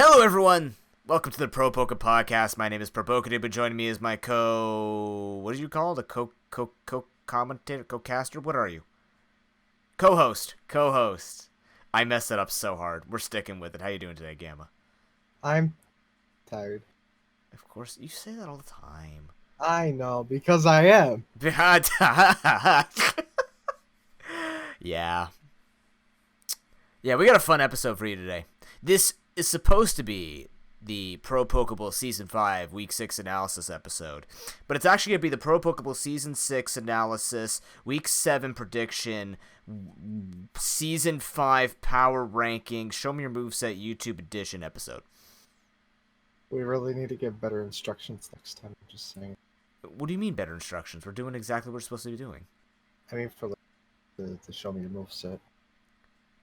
Hello, everyone. Welcome to the ProPokePodcast. My name is ProPokePodcast, but joining me is my what do you call it? A co-commentator, co-caster? What are you? Co-host. I messed that up so hard. We're sticking with it. How you doing today, Gamma? I'm tired. Of course, you say that all the time. I know, because I am. Yeah. Yeah, we got a fun episode for you today. This is supposed to be the Pro Pokeball Season 5 Week 6 analysis episode, but it's actually going to be the Pro Pokeball Season 6 analysis, Week 7 prediction, Season 5 power ranking, Show Me Your Moveset YouTube edition episode. We really need to give better instructions next time, I'm just saying. What do you mean better instructions? We're doing exactly what we're supposed to be doing. I mean, for the Show Me Your Moveset.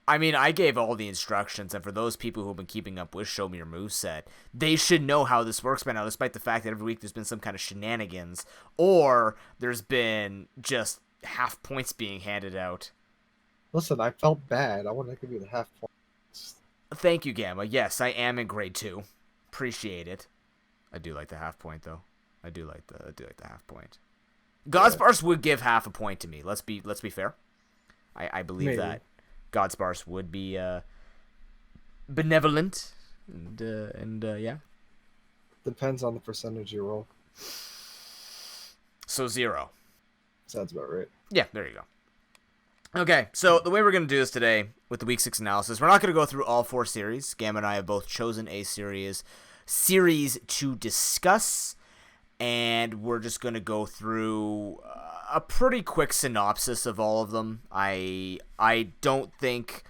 I mean, I gave all the instructions, and for those people who have been keeping up with Show Me Your Moveset, they should know how this works by now, despite the fact that every week there's been some kind of shenanigans, or there's been just half points being handed out. Listen, I felt bad. I wanted to give you the half points. Thank you, Gamma. Yes, I am in grade 2. Appreciate it. I do like the half point, though. I do like the half point. Godsparse would give half a point to me. Let's be fair. I believe that. Godsparse would be benevolent, and yeah. Depends on the percentage you roll. So 0. Sounds about right. Yeah, there you go. Okay, so the way we're going to do this today with the Week 6 analysis, we're not going to go through all 4 series. Gamma and I have both chosen a series to discuss, and we're just going to go through a pretty quick synopsis of all of them. I don't think...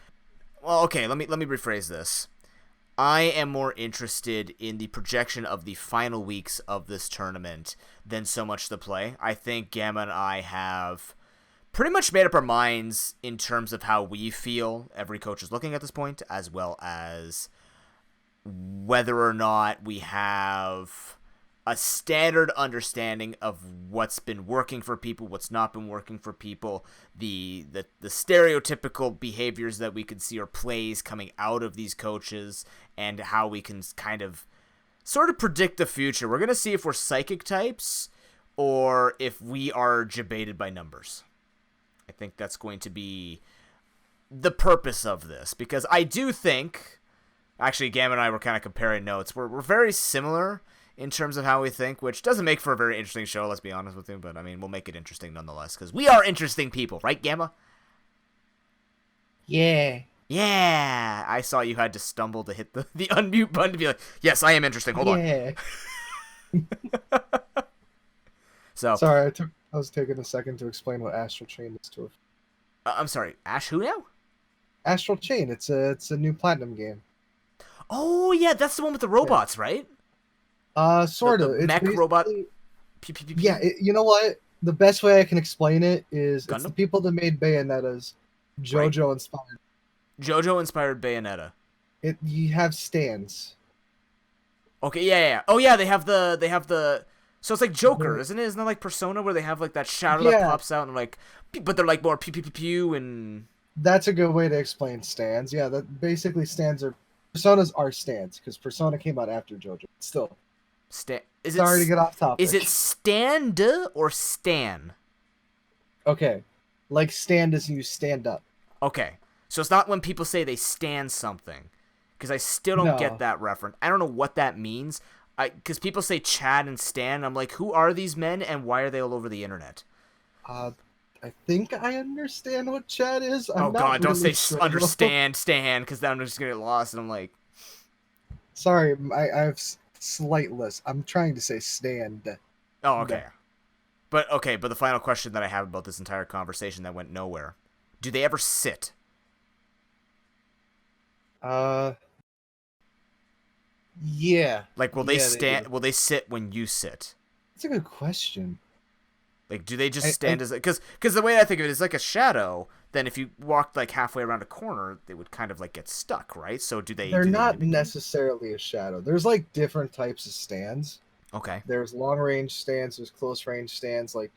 Well, okay, let me rephrase this. I am more interested in the projection of the final weeks of this tournament than so much the play. I think Gamma and I have pretty much made up our minds in terms of how we feel every coach is looking at this point, as well as whether or not we have a standard understanding of what's been working for people, what's not been working for people, the stereotypical behaviors that we could see or plays coming out of these coaches, and how we can kind of sort of predict the future. We're going to see if we're psychic types or if we are jebaited by numbers. I think that's going to be the purpose of this, because I do think, actually Gamma and I were kind of comparing notes, we're very similar in terms of how we think, which doesn't make for a very interesting show, let's be honest with you, but I mean, we'll make it interesting nonetheless, because we are interesting people, right, Gamma? Yeah. Yeah! I saw you had to stumble to hit the unmute button to be like, yes, I am interesting, hold on. So, sorry, I was taking a second to explain what Astral Chain is to her. I'm sorry, Ash who now? Astral Chain, it's a new Platinum game. Oh, yeah, that's the one with the robots, right? Sort of. The mech robot. Yeah, you know what? The best way I can explain it is Gundam? It's the people that made Bayonetta's JoJo inspired. JoJo inspired Bayonetta. You have stands. Okay, yeah. Oh yeah, they have the. So it's like Joker, isn't it? Isn't it like Persona where they have like that shadow that pops out and like, but they're like more pew and. That's a good way to explain stands. Yeah, that basically stands are Personas are stands because Persona came out after JoJo. Still. Sorry to get off topic. Is it stand or stan? Okay. Like stand as you stand up. Okay. So it's not when people say they stand something. Because I still don't get that reference. I don't know what that means. Because people say Chad and Stan. I'm like, who are these men and why are they all over the internet? I think I understand what Chad is. Oh God, don't say understand, Stan, because then I'm just going to get lost and I'm like... Sorry, I have slight list. I'm trying to say stand. Oh, okay. But the final question that I have about this entire conversation that went nowhere. Do they ever sit? Yeah. Like, will they stand? Will they sit when you sit? That's a good question. Like, do they just stand as... Because the way I think of it is like a shadow, then if you walked like halfway around a corner, they would kind of like get stuck, right? So do they... They're not necessarily a shadow. There's like different types of stands. Okay. There's long range stands, there's close range stands, like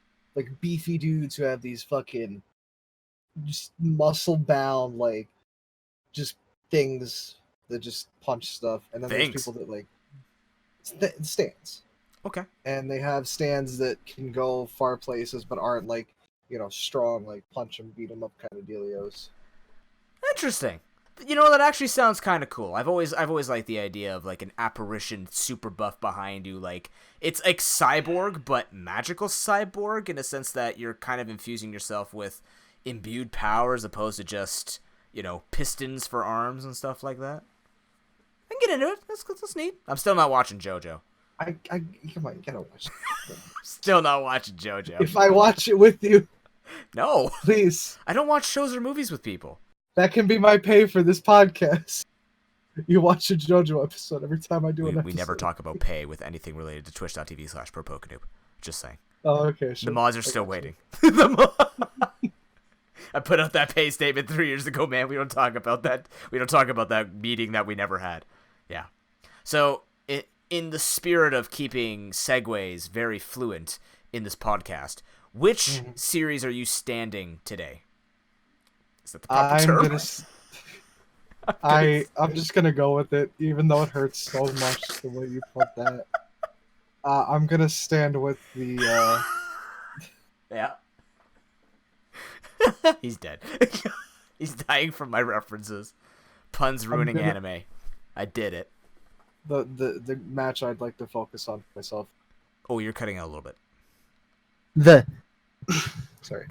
beefy dudes who have these fucking just muscle bound, like, just things that just punch stuff, and then there's people that like stands. Okay. And they have stands that can go far places, but aren't like strong, like punch them, beat them up kind of dealios. Interesting. That actually sounds kind of cool. I've always liked the idea of like an apparition super buff behind you. Like it's like Cyborg, but magical Cyborg in a sense that you're kind of infusing yourself with imbued power as opposed to just, pistons for arms and stuff like that. I can get into it. That's neat. I'm still not watching JoJo. Come on, you gotta watch it. Still not watching JoJo. If I watch it with you. No. Please. I don't watch shows or movies with people. That can be my pay for this podcast. You watch a JoJo episode every time I do an episode. We never talk about pay with anything related to twitch.tv/ProPokeNoob. Just saying. Oh, okay, sure. The mods are still waiting. I put out that pay statement 3 years ago, man. We don't talk about that. We don't talk about that meeting that we never had. Yeah. So, in the spirit of keeping segues very fluent in this podcast, which series are you standing today? Is that the proper term? I'm just gonna go with it, even though it hurts so much the way you put that. I'm gonna stand with the. Yeah. He's dead. He's dying from my references. Puns ruining anime. I did it. The match I'd like to focus on myself. Oh, you're cutting out a little bit. Sorry.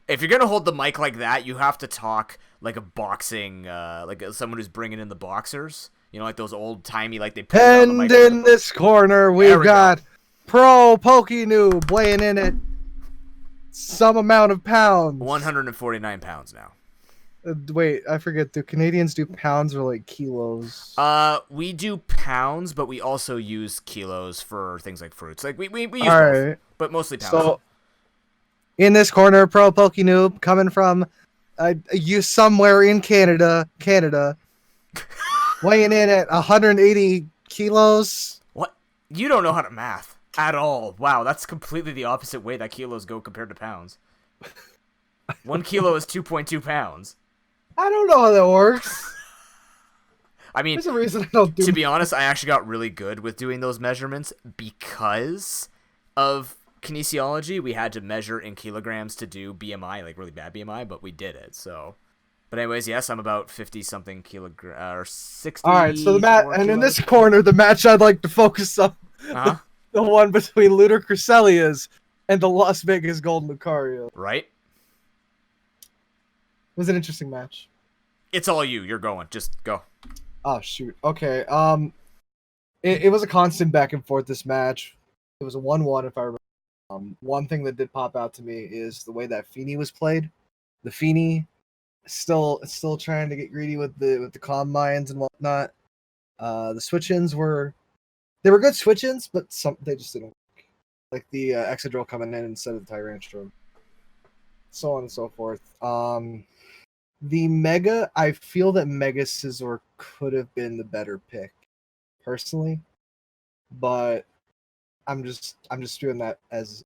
If you're gonna hold the mic like that, you have to talk like a boxing, like someone who's bringing in the boxers. Like those old timey, like they put and on the mic. In this corner, we've got ProPokeNoob weighing in at some amount of pounds. 149 pounds now. Wait, I forget. Do Canadians do pounds or like kilos? We do pounds, but we also use kilos for things like fruits. Like we use both, right. But mostly pounds. So, in this corner, ProPokeNoob coming from you somewhere in Canada, weighing in at 180 kilos. What? You don't know how to math at all. Wow, that's completely the opposite way that kilos go compared to pounds. 1 kilo is 2.2 pounds. I don't know how that works. I mean, there's a reason I don't do. To be honest, I actually got really good with doing those measurements because of kinesiology. We had to measure in kilograms to do BMI, like really bad BMI, but we did it. So, but anyways, yes, I'm about 50-something kilogram or 60. All right, so the match, and in this corner, the match I'd like to focus on, the one between Lunar Cresselia and the Las Vegas Golden Lucario. Right. It was an interesting match. It's all you. You're going. Just go. Oh shoot. Okay. It was a constant back and forth. This match. It was a 1-1 if I remember. One thing that did pop out to me is the way that Feeney was played. The Feeney still trying to get greedy with the calm minds and whatnot. The switch-ins were good switch-ins, but they just didn't work. Like the Excadrill coming in instead of the Tyrantrum. So on and so forth. The Mega, I feel that Mega Scizor could have been the better pick, personally. But I'm just doing that as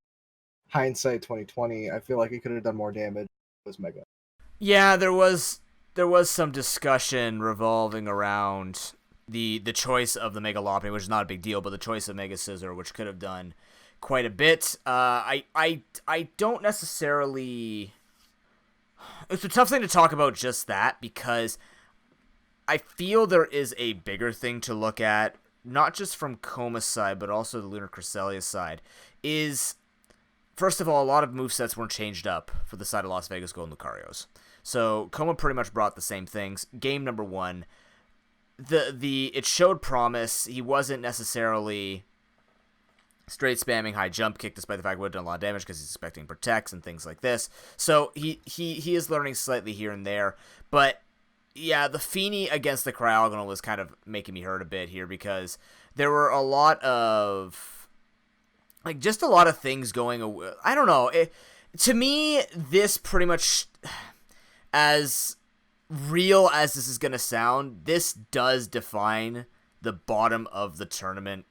hindsight 2020. I feel like it could have done more damage if it was Mega. Yeah, there was some discussion revolving around the choice of the Mega Lopunny, which is not a big deal, but the choice of Mega Scizor, which could have done quite a bit. I don't necessarily. It's a tough thing to talk about just that because I feel there is a bigger thing to look at, not just from Coma's side, but also the Lunar Cresselia side, is, first of all, a lot of movesets weren't changed up for the side of Las Vegas Golden Lucarios. So Coma pretty much brought the same things. Game number 1, it showed promise. He wasn't necessarily straight spamming high jump kick, despite the fact it would have done a lot of damage because he's expecting protects and things like this. So he is learning slightly here and there. But yeah, the Feeney against the Cryogonal was kind of making me hurt a bit here because there were a lot of things going away. I don't know. To me, this pretty much, as real as this is going to sound, this does define the bottom of the tournament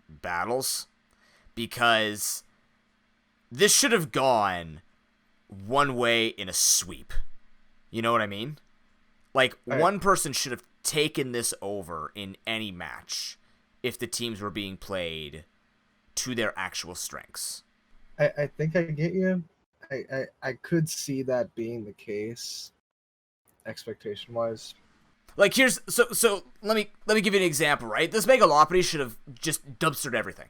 battles. Because this should have gone one way in a sweep. You know what I mean? Like, one person should have taken this over in any match if the teams were being played to their actual strengths. I think I get you. I could see that being the case, expectation wise. Like here's so let me give you an example, right? This Megalopoly should have just dumpstered everything.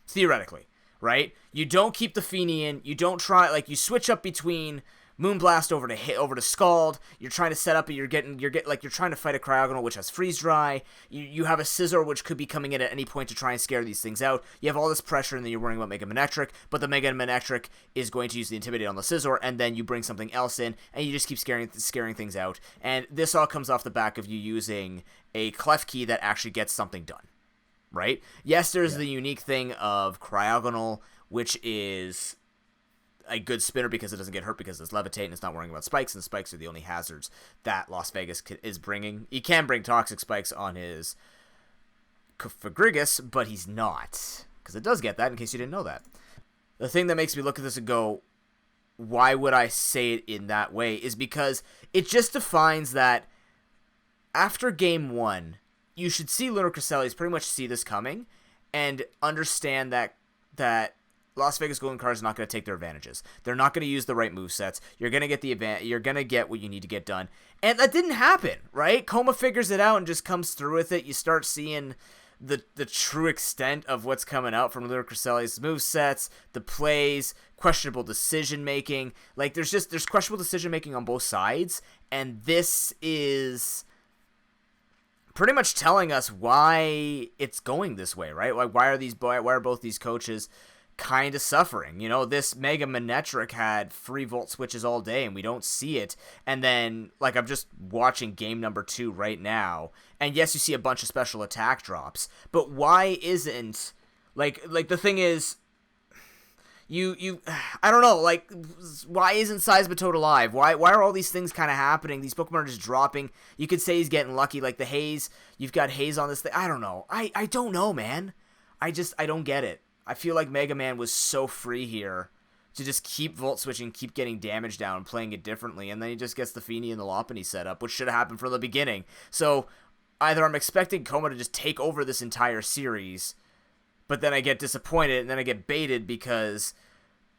Theoretically, right? You don't keep the Feeny in, you don't try like you switch up between Moonblast over to Scald. You're trying to set up, and you're trying to fight a Cryogonal which has Freeze Dry. You have a Scizor which could be coming in at any point to try and scare these things out. You have all this pressure, and then you're worrying about Mega Manectric, but the Mega Manectric is going to use the Intimidate on the Scizor, and then you bring something else in, and you just keep scaring things out. And this all comes off the back of you using a Klefki that actually gets something done, right? Yes, there's the unique thing of Cryogonal, which is a good spinner because it doesn't get hurt because it's Levitate and it's not worrying about spikes, and spikes are the only hazards that Las Vegas is bringing. He can bring toxic spikes on his Fagrigus, but he's not, because it does get that, in case you didn't know that. The thing that makes me look at this and go, why would I say it in that way, is because it just defines that after game 1, you should see Lunar Cresselis pretty much see this coming and understand that Las Vegas Golden Card is not going to take their advantages. They're not going to use the right movesets. You're going to get you're going to get what you need to get done. And that didn't happen, right? Coma figures it out and just comes through with it. You start seeing the true extent of what's coming out from Lunar Cresselis' movesets, the plays, questionable decision making. Like there's questionable decision making on both sides, and this is pretty much telling us why it's going this way, right? Like why are both these coaches kind of suffering? You know, this Mega Manectric had free Volt switches all day and we don't see it. And then, like, I'm just watching game number 2 right now, and yes, you see a bunch of special attack drops, but why isn't, like the thing is, I don't know, like, why isn't Seismitoad alive? Why are all these things kind of happening? These Pokemon are just dropping. You could say he's getting lucky, like the Haze, you've got Haze on this thing. I don't know. I don't know, man. I don't get it. I feel like Mega Man was so free here to just keep Volt Switching, keep getting damage down, playing it differently, and then he just gets the Feeny and the Lopunny set up, which should have happened from the beginning. So either I'm expecting Coma to just take over this entire series, but then I get disappointed, and then I get baited because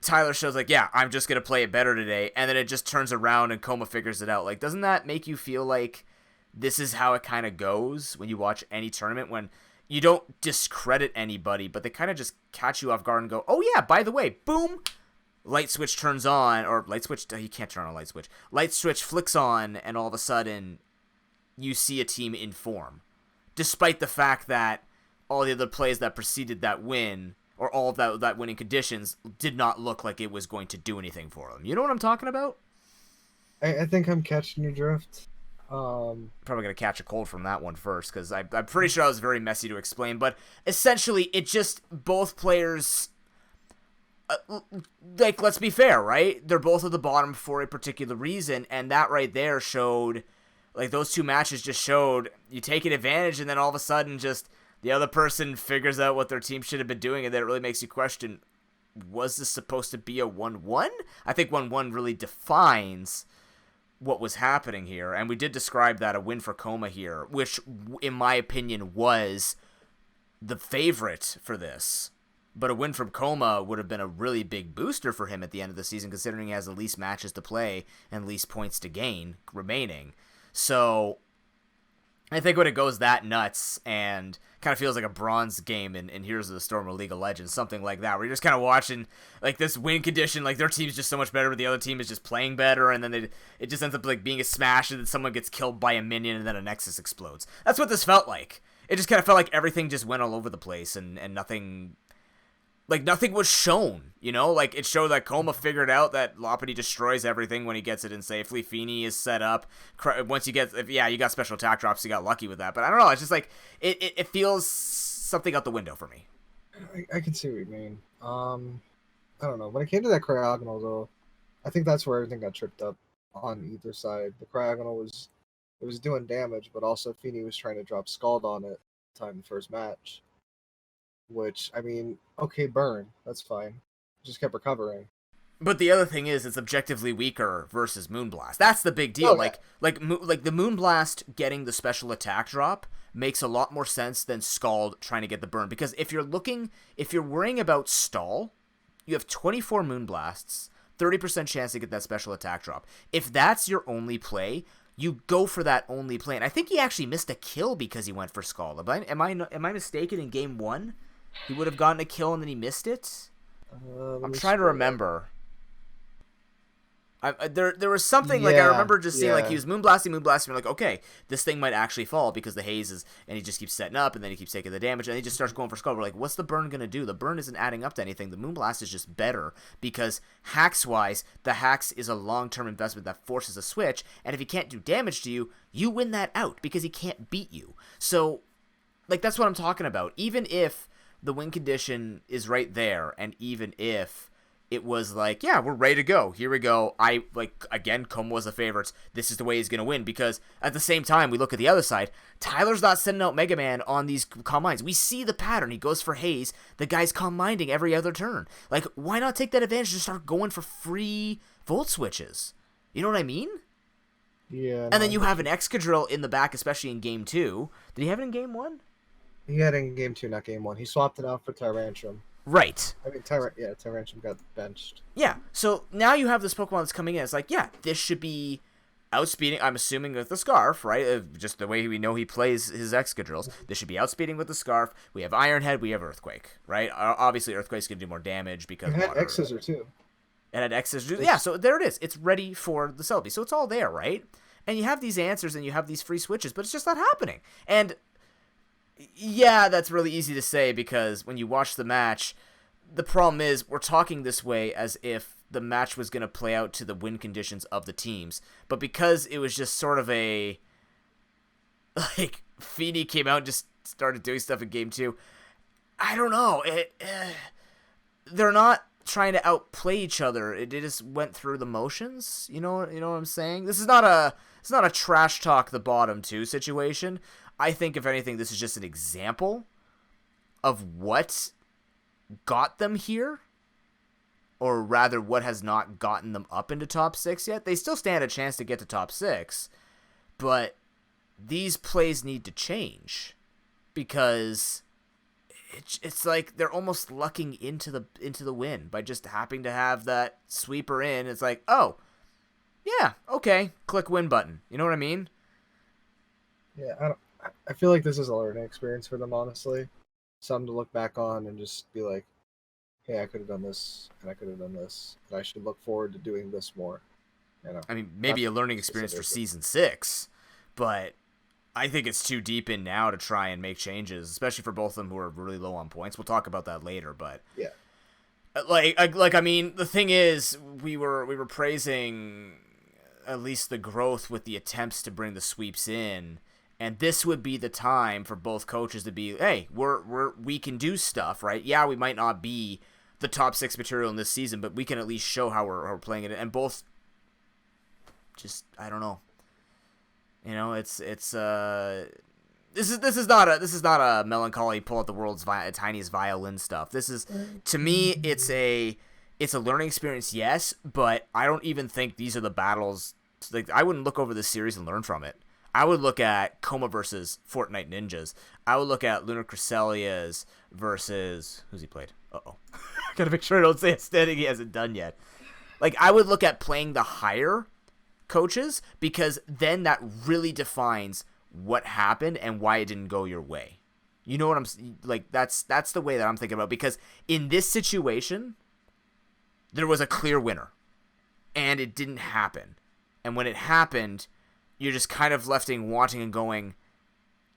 Tyler shows like, yeah, I'm just going to play it better today, and then it just turns around and Coma figures it out. Like, doesn't that make you feel like this is how it kind of goes when you watch any tournament, when you don't discredit anybody, but they kind of just catch you off guard and go, oh yeah, by the way, boom, light switch turns on, or light switch, you can't turn on a light switch. Light switch flicks on, and all of a sudden, you see a team in form. Despite the fact that all the other plays that preceded that win, or all of that winning conditions, did not look like it was going to do anything for them. You know what I'm talking about? I think I'm catching your drift. Probably going to catch a cold from that one first, because I'm pretty sure I was very messy to explain, but essentially, it just, both players, like, let's be fair, right? They're both at the bottom for a particular reason, and that right there showed, like, those two matches just showed, you take an advantage, and then all of a sudden, just, the other person figures out what their team should have been doing, and then it really makes you question, was this supposed to be a 1-1? I think 1-1 really defines what was happening here, and we did describe that a win for Coma here, which, in my opinion, was the favorite for this. But a win from Coma would have been a really big booster for him at the end of the season, considering he has the least matches to play and least points to gain remaining. So I think when it goes that nuts and kind of feels like a bronze game in Heroes of the Storm or League of Legends, something like that, where you're just kind of watching, like, this win condition, like, their team's just so much better, but the other team is just playing better, and then it just ends up, like, being a smash, and then someone gets killed by a minion, and then a Nexus explodes. That's what this felt like. It just kind of felt like everything just went all over the place, and nothing, like, nothing was shown, you know? Like, it showed that Coma figured out that Lopunny destroys everything when he gets it in safely. Feeny is set up. Once you get, you got special attack drops, you got lucky with that. But I don't know, it's just like, it feels something out the window for me. I can see what you mean. I don't know. When it came to that Cryogonal, though, I think that's where everything got tripped up on either side. The Cryogonal was doing damage, but also Feeny was trying to drop Scald on it time the first match. Which, I mean, okay, burn. That's fine. Just kept recovering. But the other thing is, it's objectively weaker versus Moonblast. That's the big deal. Oh, yeah. Like the Moonblast getting the special attack drop makes a lot more sense than Scald trying to get the burn. Because if you're worrying about stall, you have 24 Moonblasts, 30% chance to get that special attack drop. If that's your only play, you go for that only play. And I think he actually missed a kill because he went for Scald. Am I mistaken? In game 1, he would have gotten a kill and then he missed it. I'm trying to remember. There was something, like, I remember just seeing, like, he was moonblasting, and like, okay, this thing might actually fall because the haze is, and he just keeps setting up, and then he keeps taking the damage, and he just starts going for Skull. We're like, what's the burn going to do? The burn isn't adding up to anything. The moonblast is just better because hacks-wise, the hacks is a long-term investment that forces a switch, and if he can't do damage to you, you win that out because he can't beat you. So, like, that's what I'm talking about. Even if the win condition is right there, and even if it was like, yeah, we're ready to go. Here we go. Again, Como was the favorites. This is the way he's going to win. Because at the same time, we look at the other side. Tyler's not sending out Mega Man on these Calm Minds. We see the pattern. He goes for Haze. The guy's Calm Minding every other turn. Like, why not take that advantage and start going for free Volt Switches? You know what I mean? Yeah. And then you have an Excadrill in the back, especially in Game 2. Did he have it in Game 1? He had it in Game 2, not Game 1. He swapped it out for Tyrantrum. Right. I mean, Tyrantrum got benched. Yeah, so now you have this Pokemon that's coming in. It's like, yeah, this should be outspeeding, I'm assuming, with the Scarf, right? Just the way we know he plays his Excadrills. This should be outspeeding with the Scarf. We have Iron Head, we have Earthquake, right? Obviously, Earthquake's going to do more damage because It had water. X-Scissor, too. It had X-Scissor. Yeah, so there it is. It's ready for the Celebi. So it's all there, right? And you have these answers and you have these free switches, but it's just not happening. And yeah, that's really easy to say because when you watch the match, the problem is we're talking this way as if the match was going to play out to the win conditions of the teams. But because it was just sort of a, like, Feeney came out and just started doing stuff in Game 2, I don't know. They're not trying to outplay each other. It just went through the motions. You know what I'm saying? It's not a trash talk the bottom 2 situation. I think, if anything, this is just an example of what got them here, or rather what has not gotten them up into top 6 yet. They still stand a chance to get to top 6, but these plays need to change because it's like they're almost lucking into the win by just happening to have that sweeper in. It's like, oh, yeah, okay, click win button. You know what I mean? Yeah, I feel like this is a learning experience for them, honestly. Something to look back on and just be like, hey, I could have done this, and I could have done this, and I should look forward to doing this more. You know? I mean, maybe a learning experience for Season 6, but I think it's too deep in now to try and make changes, especially for both of them who are really low on points. We'll talk about that later, but yeah, I mean, the thing is, we were praising at least the growth with the attempts to bring the sweeps in. And this would be the time for both coaches to be, hey, we can do stuff, right? Yeah, we might not be the top 6 material in this season, but we can at least show how we're playing it. And both, just, I don't know. You know, this is not a melancholy pull out the world's tiniest violin stuff. This is, to me, it's a learning experience, yes, but I don't even think these are the battles. Like, I wouldn't look over this series and learn from it. I would look at Coma versus Fortnite Ninjas. I would look at Lunar Cresselia's versus... Who's he played? Uh-oh. Gotta make sure I don't say a standing he hasn't done yet. Like, I would look at playing the higher coaches because then that really defines what happened and why it didn't go your way. You know what I'm... Like, that's the way that I'm thinking about. Because in this situation, there was a clear winner. And it didn't happen. And when it happened... You're just kind of left wanting and going,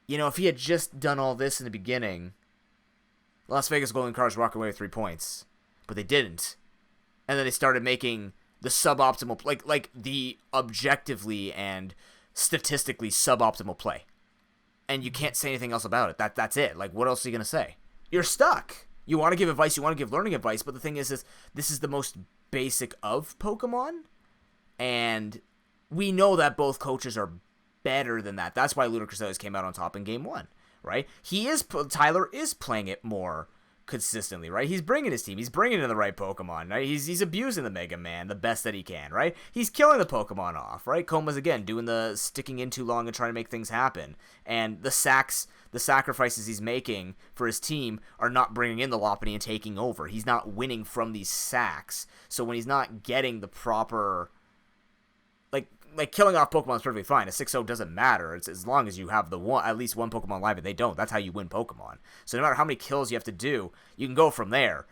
you know, if he had just done all this in the beginning, Las Vegas Golden Cars walk away with 3 points. But they didn't. And then they started making the suboptimal, like the objectively and statistically suboptimal play. And you can't say anything else about it. That's it. Like, what else are you going to say? You're stuck. You want to give advice, you want to give learning advice, but the thing is this is the most basic of Pokemon. And... we know that both coaches are better than that. That's why Lunar Crescelius came out on top in Game 1, right? Tyler is playing it more consistently, right? He's bringing his team. He's bringing in the right Pokemon, right? He's abusing the Mega Man the best that he can, right? He's killing the Pokemon off, right? Koma's, again, doing the sticking in too long and trying to make things happen. And the sacrifices he's making for his team are not bringing in the Lopunny and taking over. He's not winning from these sacks. So when he's not getting the proper... Like killing off Pokemon is perfectly fine. A 6-0 doesn't matter. It's as long as you have at least one Pokemon live, and they don't. That's how you win Pokemon. So no matter how many kills you have to do, you can go from there.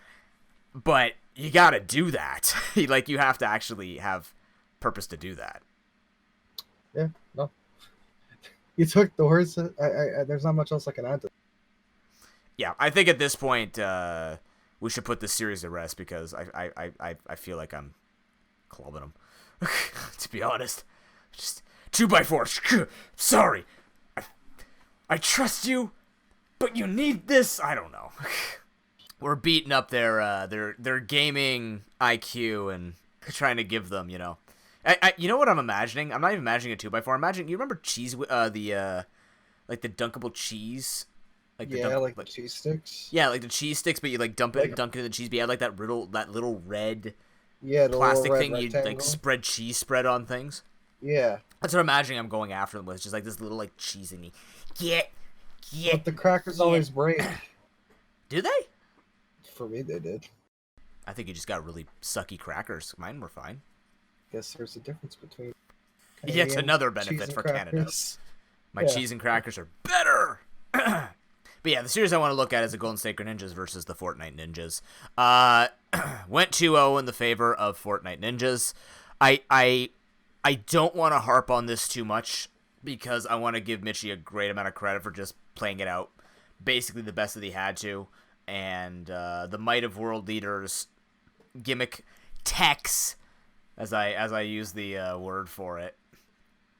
But you gotta do that. Like, you have to actually have purpose to do that. Yeah, no. You took the words. There's not much else I can add to that. Yeah, I think at this point we should put this series to rest because I feel like I'm clubbing them. To be honest, just 2x4. Sorry, I trust you, but you need this. I don't know. We're beating up their gaming IQ and trying to give them, you know. You know what I'm imagining? I'm not even imagining a 2x4. I'm imagining, you remember cheese? Like the dunkable cheese. Like the cheese sticks. Yeah, like the cheese sticks, but you like dunk it in the cheese. But you had like that little red. Yeah, the plastic red thing rectangle. You like spread cheese spread on things. Yeah, that's what I'm imagining. I'm going after them with just like this little like cheese thingy. Get. But the crackers always break. Do they? For me, they did. I think you just got really sucky crackers. Mine were fine. Guess there's a difference between. Yet another benefit for Canada. My cheese and crackers are better. But yeah, the series I want to look at is the Golden State Greninjas versus the Fortnite Ninjas. Went 2-0 in the favor of Fortnite Ninjas. I don't want to harp on this too much because I want to give Mitchie a great amount of credit for just playing it out basically the best that he had to. And the might of world leaders gimmick techs, as I use the word for it.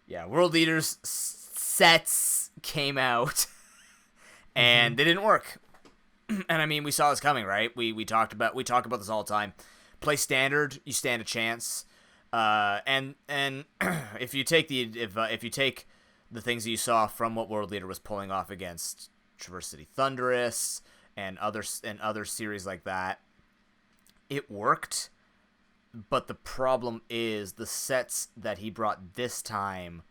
Yeah, world leaders sets came out. And they didn't work. And I mean, we saw this coming, right? We talk about this all the time. Play standard, you stand a chance. And if you take if you take the things that you saw from what World Leader was pulling off against Traverse City Thundurus and other series like that, it worked. But the problem is the sets that he brought this time,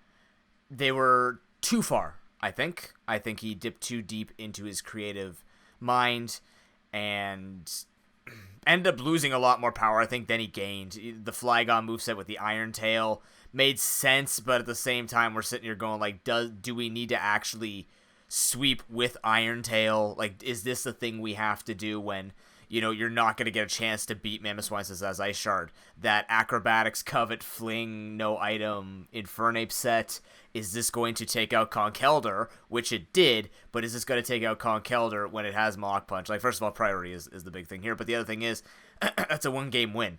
they were too far. I think he dipped too deep into his creative mind and ended up losing a lot more power, I think, than he gained. The Flygon moveset with the Iron Tail made sense, but at the same time, we're sitting here going, like, do we need to actually sweep with Iron Tail? Like, is this the thing we have to do when, you know, you're not going to get a chance to beat Mamoswine as Ice Shard? That Acrobatics, Covet, Fling, no item, Infernape set. Is this going to take out Conkeldurr? Which it did, but is this going to take out Conkeldurr when it has Mach Punch? Like, first of all, priority is the big thing here, but the other thing is, that's a one-game win.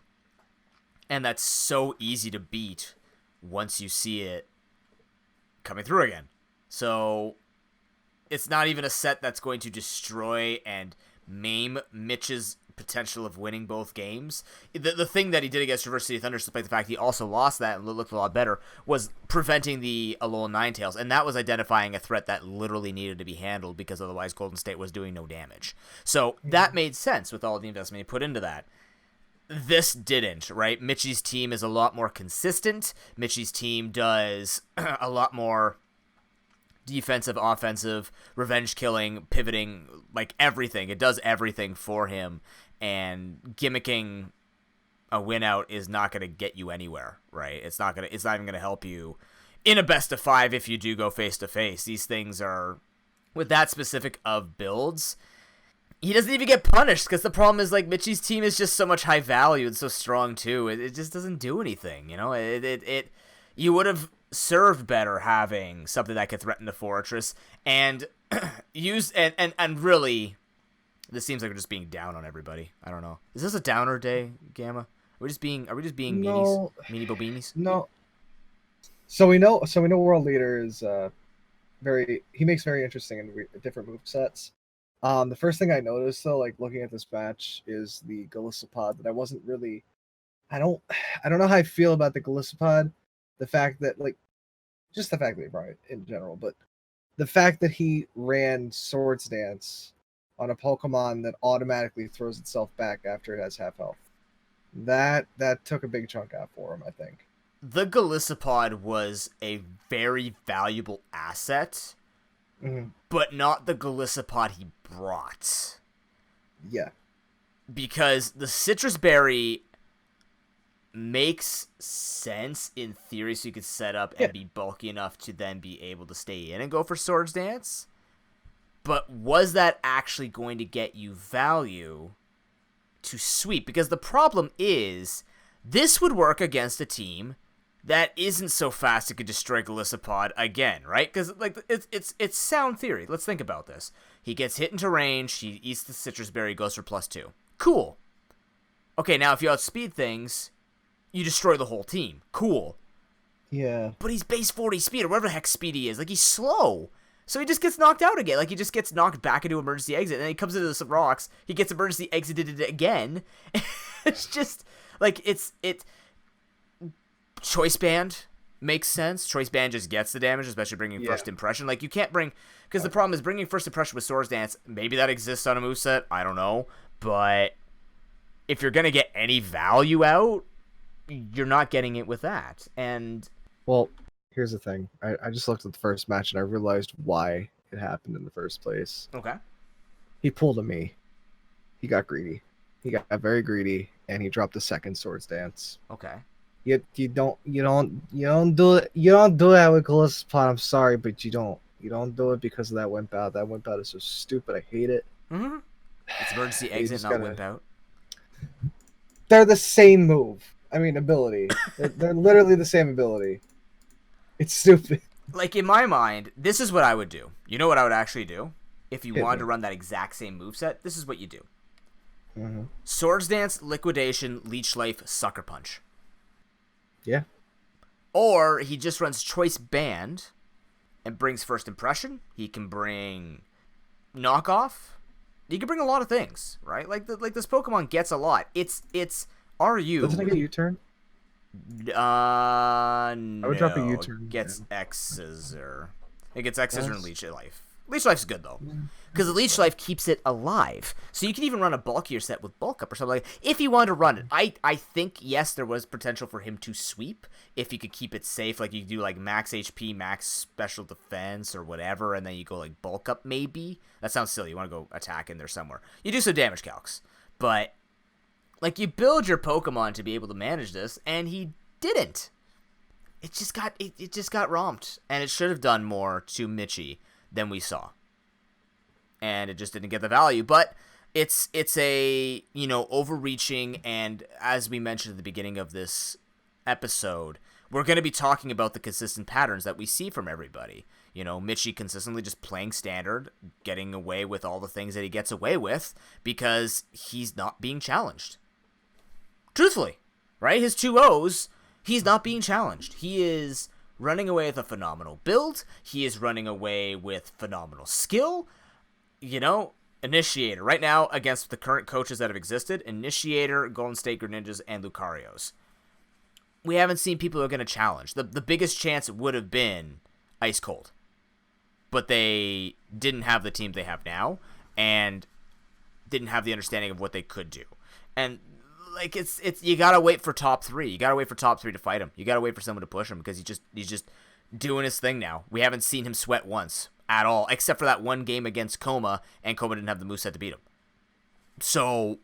And that's so easy to beat once you see it coming through again. So, it's not even a set that's going to destroy and maim Mitch's potential of winning both games. The thing that he did against Traverse City Thunder, despite the fact he also lost that and looked a lot better, was preventing the Alolan Ninetales, and that was identifying a threat that literally needed to be handled because otherwise Golden State was doing no damage. So that made sense with all the investment he put into that. This didn't, right? Mitchie's team is a lot more consistent. Mitchie's team does a lot more defensive, offensive, revenge killing, pivoting, like everything. It does everything for him, and gimmicking a win out is not going to get you anywhere, right? It's not even going to help you in a best of 5 if you do go face to face. These things are, with that specific of builds, he doesn't even get punished because the problem is, like, Mitchie's team is just so much high value and so strong too. It just doesn't do anything, you know. You would have served better having something that could threaten the fortress and use and really, this seems like we're just being down on everybody. I don't know. Is this a downer day, Gamma? Are we just being no, meanie bobeanies? No. So we know World Leader is he makes very interesting and different move sets. The first thing I noticed though, like looking at this match, is the Golisopod that I wasn't really. I don't know how I feel about the Golisopod. The fact that, like, just the fact that he brought it in general, but the fact that he ran Swords Dance on a Pokemon that automatically throws itself back after it has half health. That took a big chunk out for him, I think. The Golisopod was a very valuable asset, but not the Golisopod he brought. Yeah. Because the Citrus Berry makes sense in theory, so you could set up and be bulky enough to then be able to stay in and go for Swords Dance. But was that actually going to get you value to sweep? Because the problem is, this would work against a team that isn't so fast it could destroy Golisopod again, right? Because like it's sound theory. Let's think about this. He gets hit into range, he eats the Citrus Berry, goes for +2. Cool. Okay, now if you outspeed things, you destroy the whole team. Cool. Yeah. But he's base 40 speed, or whatever the heck speed he is. Like, he's slow. So he just gets knocked out again. Like, he just gets knocked back into emergency exit, and then he comes into some rocks, he gets emergency exited again. It's just, like, Choice Band makes sense. Choice Band just gets the damage, especially bringing First Impression. Like, you can't bring, because the problem is bringing First Impression with Swords Dance, maybe that exists on a moveset, I don't know, but if you're going to get any value out, you're not getting it with that. And well, here's the thing. I just looked at the first match and I realized why it happened in the first place. Okay. He pulled a me. He got greedy. He got very greedy and he dropped the second Swords Dance. Okay. You don't do it. You don't do that with Golisopod. I'm sorry, but you don't do it because of that Wimp Out. That Wimp Out is so stupid. I hate it. Mm-hmm. It's emergency exit, not Wimp Out. They're the same move. I mean, ability. They're literally the same ability. It's stupid. Like, in my mind, this is what I would do. You know what I would actually do? If you wanted to run that exact same moveset, this is what you do. Mm-hmm. Swords Dance, Liquidation, Leech Life, Sucker Punch. Yeah. Or he just runs Choice Band and brings First Impression. He can bring Knockoff. He can bring a lot of things, right? Like this Pokemon gets a lot. It's RU. Doesn't it get U-turn? No. I would drop a U-turn. Gets X-Scissor. It gets X-Scissor and Leech Life. Leech Life's good, though. Because the Leech Life keeps it alive. So you can even run a bulkier set with Bulk Up or something like that. If you wanted to run it. I think, yes, there was potential for him to sweep if you could keep it safe. Like, you could do, like, max HP, max special defense, or whatever, and then you go, like, Bulk Up, maybe. That sounds silly. You want to go attack in there somewhere. You do some damage calcs. But, like, you build your Pokemon to be able to manage this, and he didn't. It just got romped. And it should have done more to Michi than we saw. And it just didn't get the value. But it's a, overreaching, and as we mentioned at the beginning of this episode, we're going to be talking about the consistent patterns that we see from everybody. Michi consistently just playing standard, getting away with all the things that he gets away with because he's not being challenged. Truthfully, right? His 2-0s, he's not being challenged. He is running away with a phenomenal build. He is running away with phenomenal skill. Initiator. Right now, against the current coaches that have existed, Initiator, Golden State Greninjas, and Lucarios. We haven't seen people who are going to challenge. The biggest chance would have been Ice Cold. But they didn't have the team they have now, and didn't have the understanding of what they could do. And like it's you gotta wait for top 3. You gotta wait for top 3 to fight him. You gotta wait for someone to push him because he's just doing his thing now. We haven't seen him sweat once at all, except for that one game against Coma, and Coma didn't have the moveset to beat him. So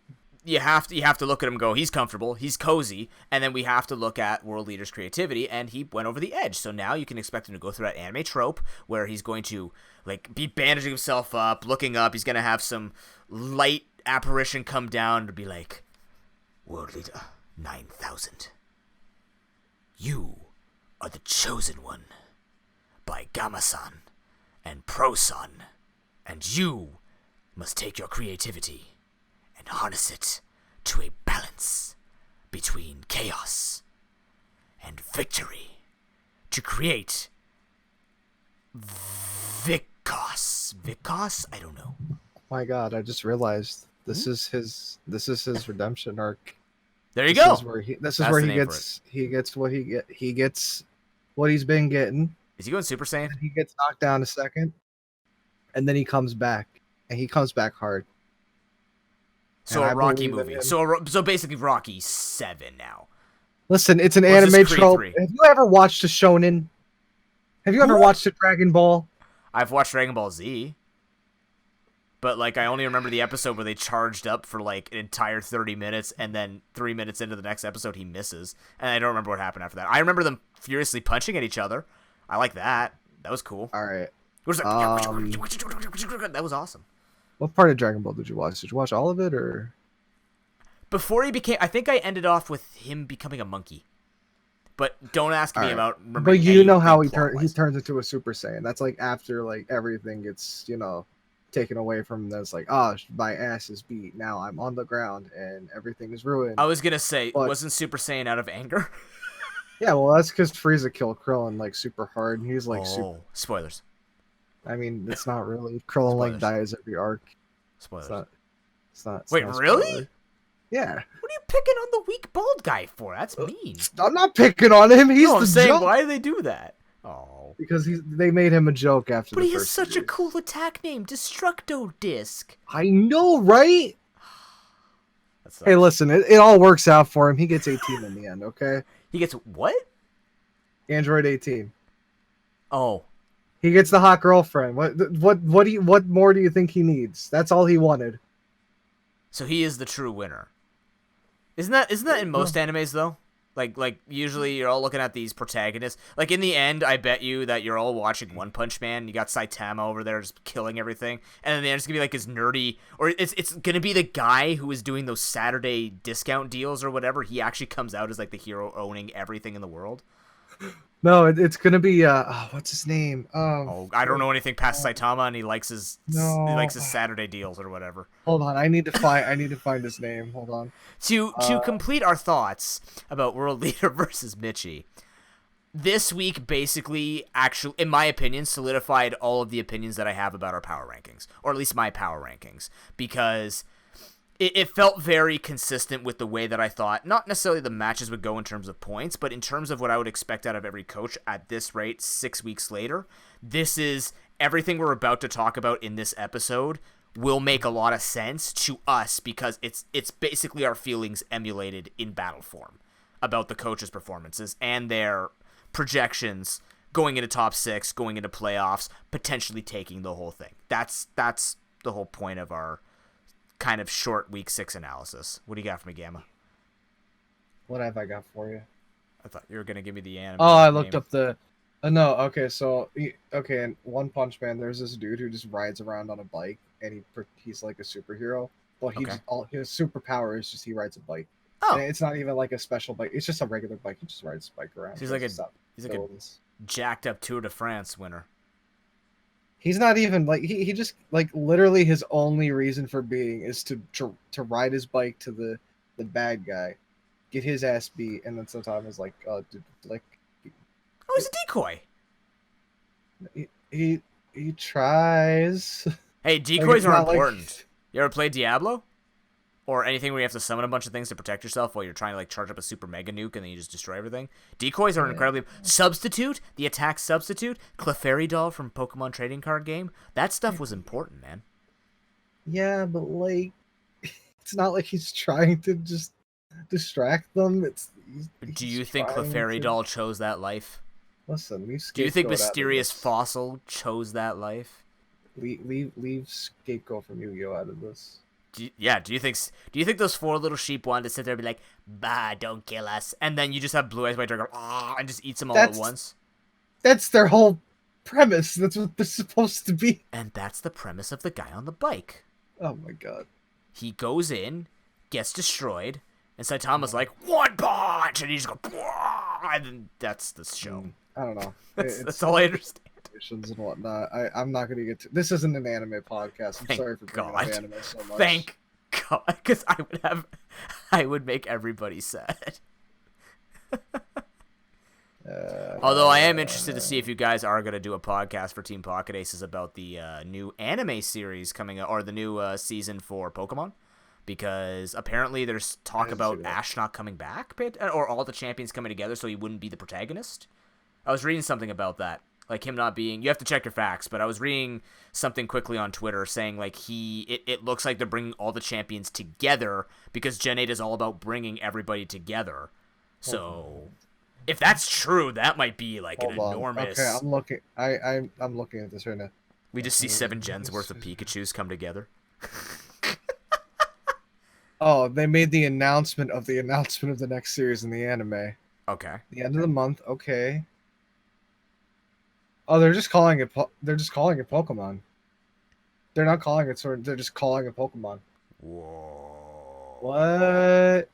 you have to look at him and go, he's comfortable, he's cozy, and then we have to look at World Leader's creativity, and he went over the edge. So now you can expect him to go through that anime trope where he's going to be bandaging himself up, looking up, he's gonna have some light apparition come down to be like, World Leader 9000, you are the chosen one by Gama-san and Pro-san, and you must take your creativity and harness it to a balance between chaos and victory to create Vicos? I don't know. My God, I just realized this is his redemption arc. There you go. This is where he gets what he's been getting. Is he going Super Saiyan? He gets knocked down a second, and then he comes back. and he comes back hard. So And a I Rocky believe in movie. him. So basically Rocky 7 now. Listen, it's an Or is this anime Creed trope. 3? Have you ever watched a shonen? Have you ever Who? watched a Dragon Ball? I've watched Dragon Ball Z. But, like, I only remember the episode where they charged up for, like, an entire 30 minutes, and then 3 minutes into the next episode, he misses. And I don't remember what happened after that. I remember them furiously punching at each other. I like that. That was cool. All right. It was like, that was awesome. What part of Dragon Ball did you watch? Did you watch all of it, or? Before he became... I think I ended off with him becoming a monkey. But don't ask me about... But you know how he turns into a Super Saiyan. That's, like, after, like, everything gets, taken away from him. That's like, my ass is beat. Now I'm on the ground, and everything is ruined. I was going to say, wasn't Super Saiyan out of anger? Yeah, well, that's because Frieza killed Krillin, like, super hard, and he's, like, super... Spoilers. I mean, it's not really. Krillin, like, dies every arc. Spoilers. It's not Wait, really? Yeah. What are you picking on the weak bald guy for? That's mean. I'm not picking on him. He's I'm the saying, joke. why do they do that? Oh. Because they made him a joke after But the he has first such a series. cool attack name, Destructo Disc. I know, right? That Hey, listen, it all works out for him. He gets 18 in the end, okay? He gets what? Android 18. Oh. He gets the hot girlfriend. What more do you think he needs? That's all he wanted. So he is the true winner. Isn't that in most animes though? Like usually you're all looking at these protagonists. Like in the end, I bet you that you're all watching One Punch Man. You got Saitama over there just killing everything, and then there's gonna be like his nerdy, or it's gonna be the guy who is doing those Saturday discount deals or whatever. He actually comes out as like the hero owning everything in the world. No, it's gonna be what's his name? I don't know anything past Saitama, and he likes his Saturday deals or whatever. Hold on, I need to find his name. Hold on. To complete our thoughts about World Leader versus Michi, this week basically, actually, in my opinion, solidified all of the opinions that I have about our power rankings, or at least my power rankings, because it felt very consistent with the way that I thought, not necessarily the matches would go in terms of points, but in terms of what I would expect out of every coach at this rate 6 weeks later. This is everything we're about to talk about in this episode will make a lot of sense to us because it's basically our feelings emulated in battle form about the coaches' performances and their projections going into top 6, going into playoffs, potentially taking the whole thing. That's the whole point of our kind of short week 6 analysis. What do you got for me, Gamma? What have I got for you? I thought you were gonna give me the anime. Oh, I looked up the. No, okay, so in One Punch Man, there's this dude who just rides around on a bike, and he's like a superhero. Well, all his superpower is just he rides a bike. Oh, and it's not even like a special bike; it's just a regular bike. He just rides a bike around. So he's like a jacked up Tour de France winner. He's not even like he just like literally his only reason for being is to ride his bike to the bad guy, get his ass beat, and then sometimes like like. Oh, he's a decoy. He tries. Hey, decoys are important. Like... You ever played Diablo? Or anything where you have to summon a bunch of things to protect yourself while you're trying to like charge up a super mega nuke and then you just destroy everything? Decoys are incredibly... Substitute, the attack substitute, Clefairy Doll from Pokemon Trading Card Game. That stuff was important, man. Yeah, but like... It's not like he's trying to just distract them. Do you think Clefairy Doll chose that life? Listen, do you think Mysterious Fossil chose that life? Leave Scapegoat from Yu-Gi-Oh out of this. Do you think those 4 little sheep wanted to sit there and be like, "Bah, don't kill us," and then you just have Blue Eyes White Dragon and just eats them all at once? That's their whole premise. That's what they're supposed to be. And that's the premise of the guy on the bike. Oh my god. He goes in, gets destroyed, and Saitama's like, "One punch!" and he just goes, and then that's the show. I don't know. That's all I understand. And whatnot. I'm not going to get to... This isn't an anime podcast. I'm sorry for bringing up anime so much. Thank God, because I would make everybody sad. Although I am interested to see if you guys are going to do a podcast for Team Pocket Aces about the new anime series coming out, or the new season for Pokemon. Because apparently there's talk about Ash not coming back, or all the champions coming together so he wouldn't be the protagonist. I was reading something about that. Like him not being, you have to check your facts, but I was reading something quickly on Twitter saying like it looks like they're bringing all the champions together because Gen 8 is all about bringing everybody together. So if that's true, that might be like an enormous. Okay, I'm looking. I'm looking at this right now. We just see 7 gens worth of Pikachus come together. Oh, they made the announcement of the next series in the anime. Okay. The end of the month. Okay. Oh, they're just calling it. They're just calling it Pokemon. They're not calling it Sword. They're just calling it Pokemon. Whoa. What?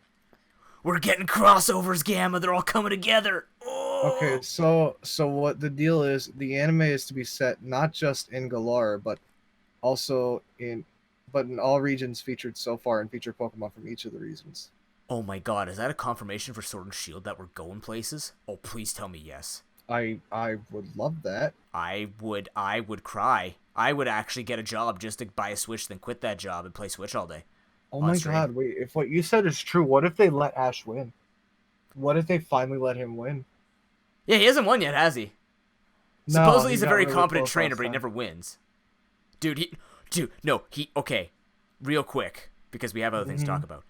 We're getting crossovers, Gamma. They're all coming together. Oh. Okay, so what the deal is? The anime is to be set not just in Galar, but also in all regions featured so far, and feature Pokemon from each of the regions. Oh my God, is that a confirmation for Sword and Shield that we're going places? Oh, please tell me yes. I would love that. I would cry. I would actually get a job just to buy a Switch, then quit that job and play Switch all day. Oh my God, wait, if what you said is true, what if they let Ash win? What if they finally let him win? Yeah, he hasn't won yet, has he? No, Supposedly he's a very really competent close trainer, last but he time. never wins. Okay, real quick, because we have other things to talk about.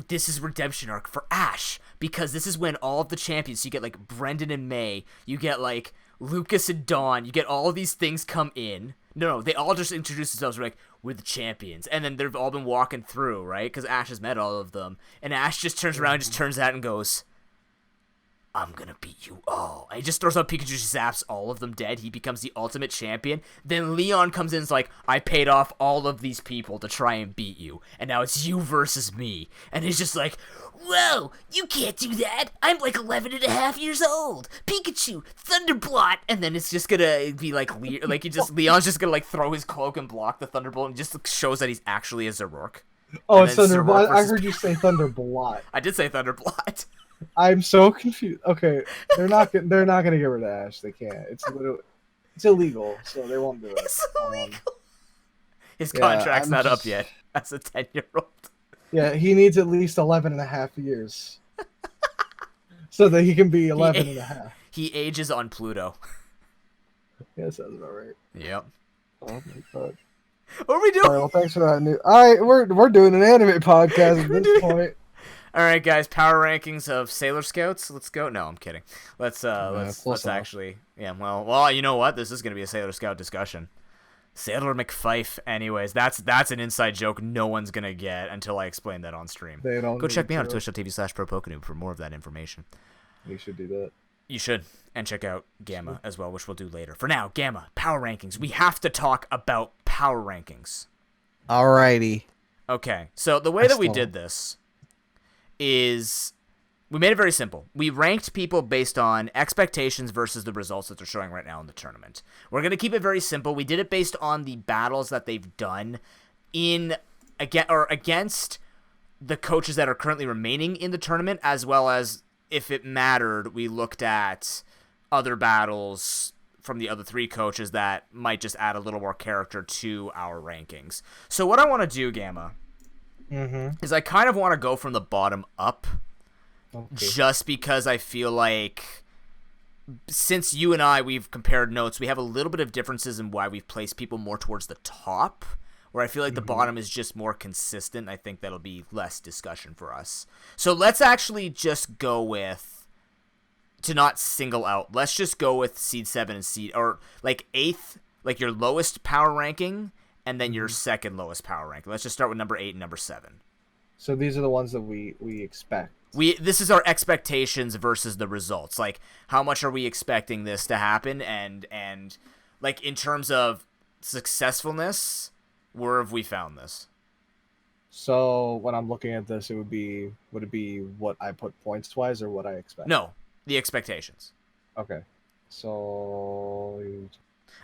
This is redemption arc for Ash, because this is when all of the champions, so you get like Brendan and May, you get like Lucas and Dawn, you get all of these things come in. No, they all just introduce themselves, like, we're the champions, and then they've all been walking through, right, because Ash has met all of them, and Ash just turns around, just turns out and goes, I'm gonna beat you all. And he just throws out Pikachu, zaps all of them dead. He becomes the ultimate champion. Then Leon comes in and is like, I paid off all of these people to try and beat you. And now it's you versus me. And he's just like, whoa, you can't do that. I'm like 11 and a half years old. Pikachu, Thunderblot. And then it's just gonna be like, Leon's just gonna like throw his cloak and block the Thunderbolt and just shows that he's actually a Zoroark. Oh, it's Thunderblot. I heard you say Thunderblot. I did say Thunderblot. I'm so confused. Okay, they're not gonna get rid of Ash. They can't. It's illegal, so they won't do it. It's illegal. His contract's not up yet. As a 10-year-old. Yeah, he needs at least 11 and a half years, so that he can be 11 and a half. He ages on Pluto. Yeah, sounds about right. Yep. Oh my God. What are we doing? All right, well, thanks for that news. We're doing an anime podcast at this point. All right, guys. Power rankings of Sailor Scouts. Let's go. No, I'm kidding. Let's actually. Yeah. Well. You know what? This is gonna be a Sailor Scout discussion. Sailor McFife. Anyways, that's an inside joke no one's gonna get until I explain that on stream. They don't. Go check me out at twitch.tv/ProPokeNoob for more of that information. You should do that. You should. And check out Gamma as well, which we'll do later. For now, Gamma, power rankings. We have to talk about power rankings. Alrighty. Okay, so the way that we did this is we made it very simple. We ranked people based on expectations versus the results that they're showing right now in the tournament. We're going to keep it very simple. We did it based on the battles that they've done against the coaches that are currently remaining in the tournament, as well as, if it mattered, we looked at other battles from the other 3 coaches that might just add a little more character to our rankings. So what I want to do, Gamma, is I kind of want to go from the bottom up, just because I feel like since you and I, we've compared notes, we have a little bit of differences in why we've placed people more towards the top, where I feel like the bottom is just more consistent. I think that'll be less discussion for us. So let's actually just go with, to not single out, let's just go with Seed 7 and or like 8th, like your lowest power ranking, and then your second lowest power ranking. Let's just start with number 8 and number 7. So these are the ones that we expect. This is our expectations versus the results. Like, how much are we expecting this to happen? And like, in terms of successfulness, where have we found this? So when I'm looking at this, would it be what I put points wise or what I expect? No, the expectations. Okay. So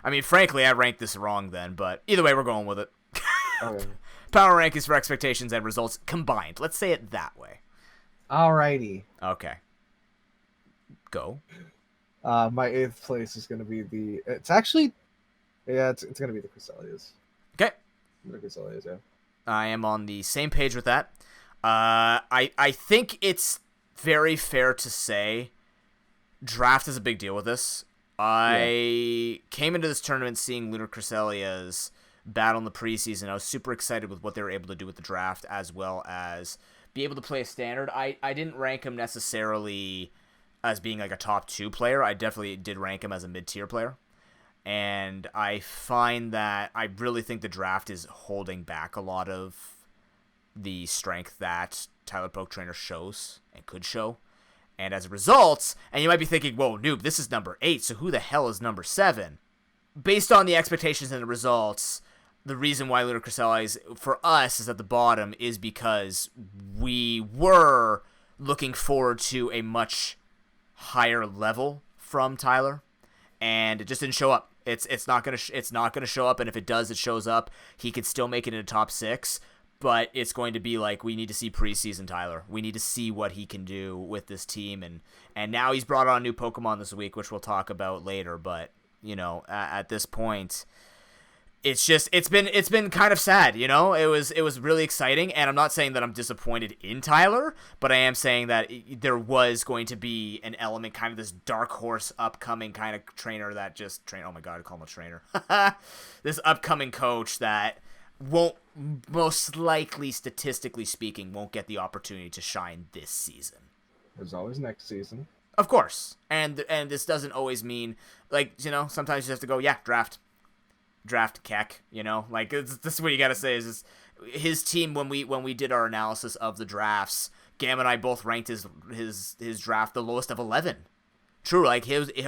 I mean, frankly, I ranked this wrong then, but either way, we're going with it. Okay. Power rankings for expectations and results combined. Let's say it that way. Alrighty. Okay. Go. My 8th place is gonna be it's gonna be the Cresselias. Okay. The Cresselias, yeah. I am on the same page with that. I think it's very fair to say draft is a big deal with this. I came into this tournament seeing Lunar Cresselia's battle in the preseason. I was super excited with what they were able to do with the draft, as well as be able to play a standard. I didn't rank him necessarily as being like a top 2 player. I definitely did rank him as a mid-tier player. And I find that I really think the draft is holding back a lot of the strength that Tyler Poke Trainer shows and could show. And as a result, and you might be thinking, whoa, noob, this is number 8, so who the hell is number 7? Based on the expectations and the results, the reason why Lunar Cresselia for us is at the bottom is because we were looking forward to a much higher level from Tyler, and it just didn't show up. It's not gonna show up, and if it does, it shows up. He could still make it into top 6, but it's going to be like, we need to see preseason Tyler. We need to see what he can do with this team, and now he's brought on a new Pokemon this week, which we'll talk about later. But at this point, it's been kind of sad. It was really exciting, and I'm not saying that I'm disappointed in Tyler, but I am saying that there was going to be an element, kind of this dark horse upcoming kind of trainer that just oh my god, I call him a trainer. This upcoming coach that won't, most likely, statistically speaking, won't get the opportunity to shine this season. There's always next season. Of course. And this doesn't always mean, sometimes you have to go, draft Keck, this is what you gotta say, is just, his team, when we did our analysis of the drafts, Gamma and I both ranked his draft the lowest of 11. True,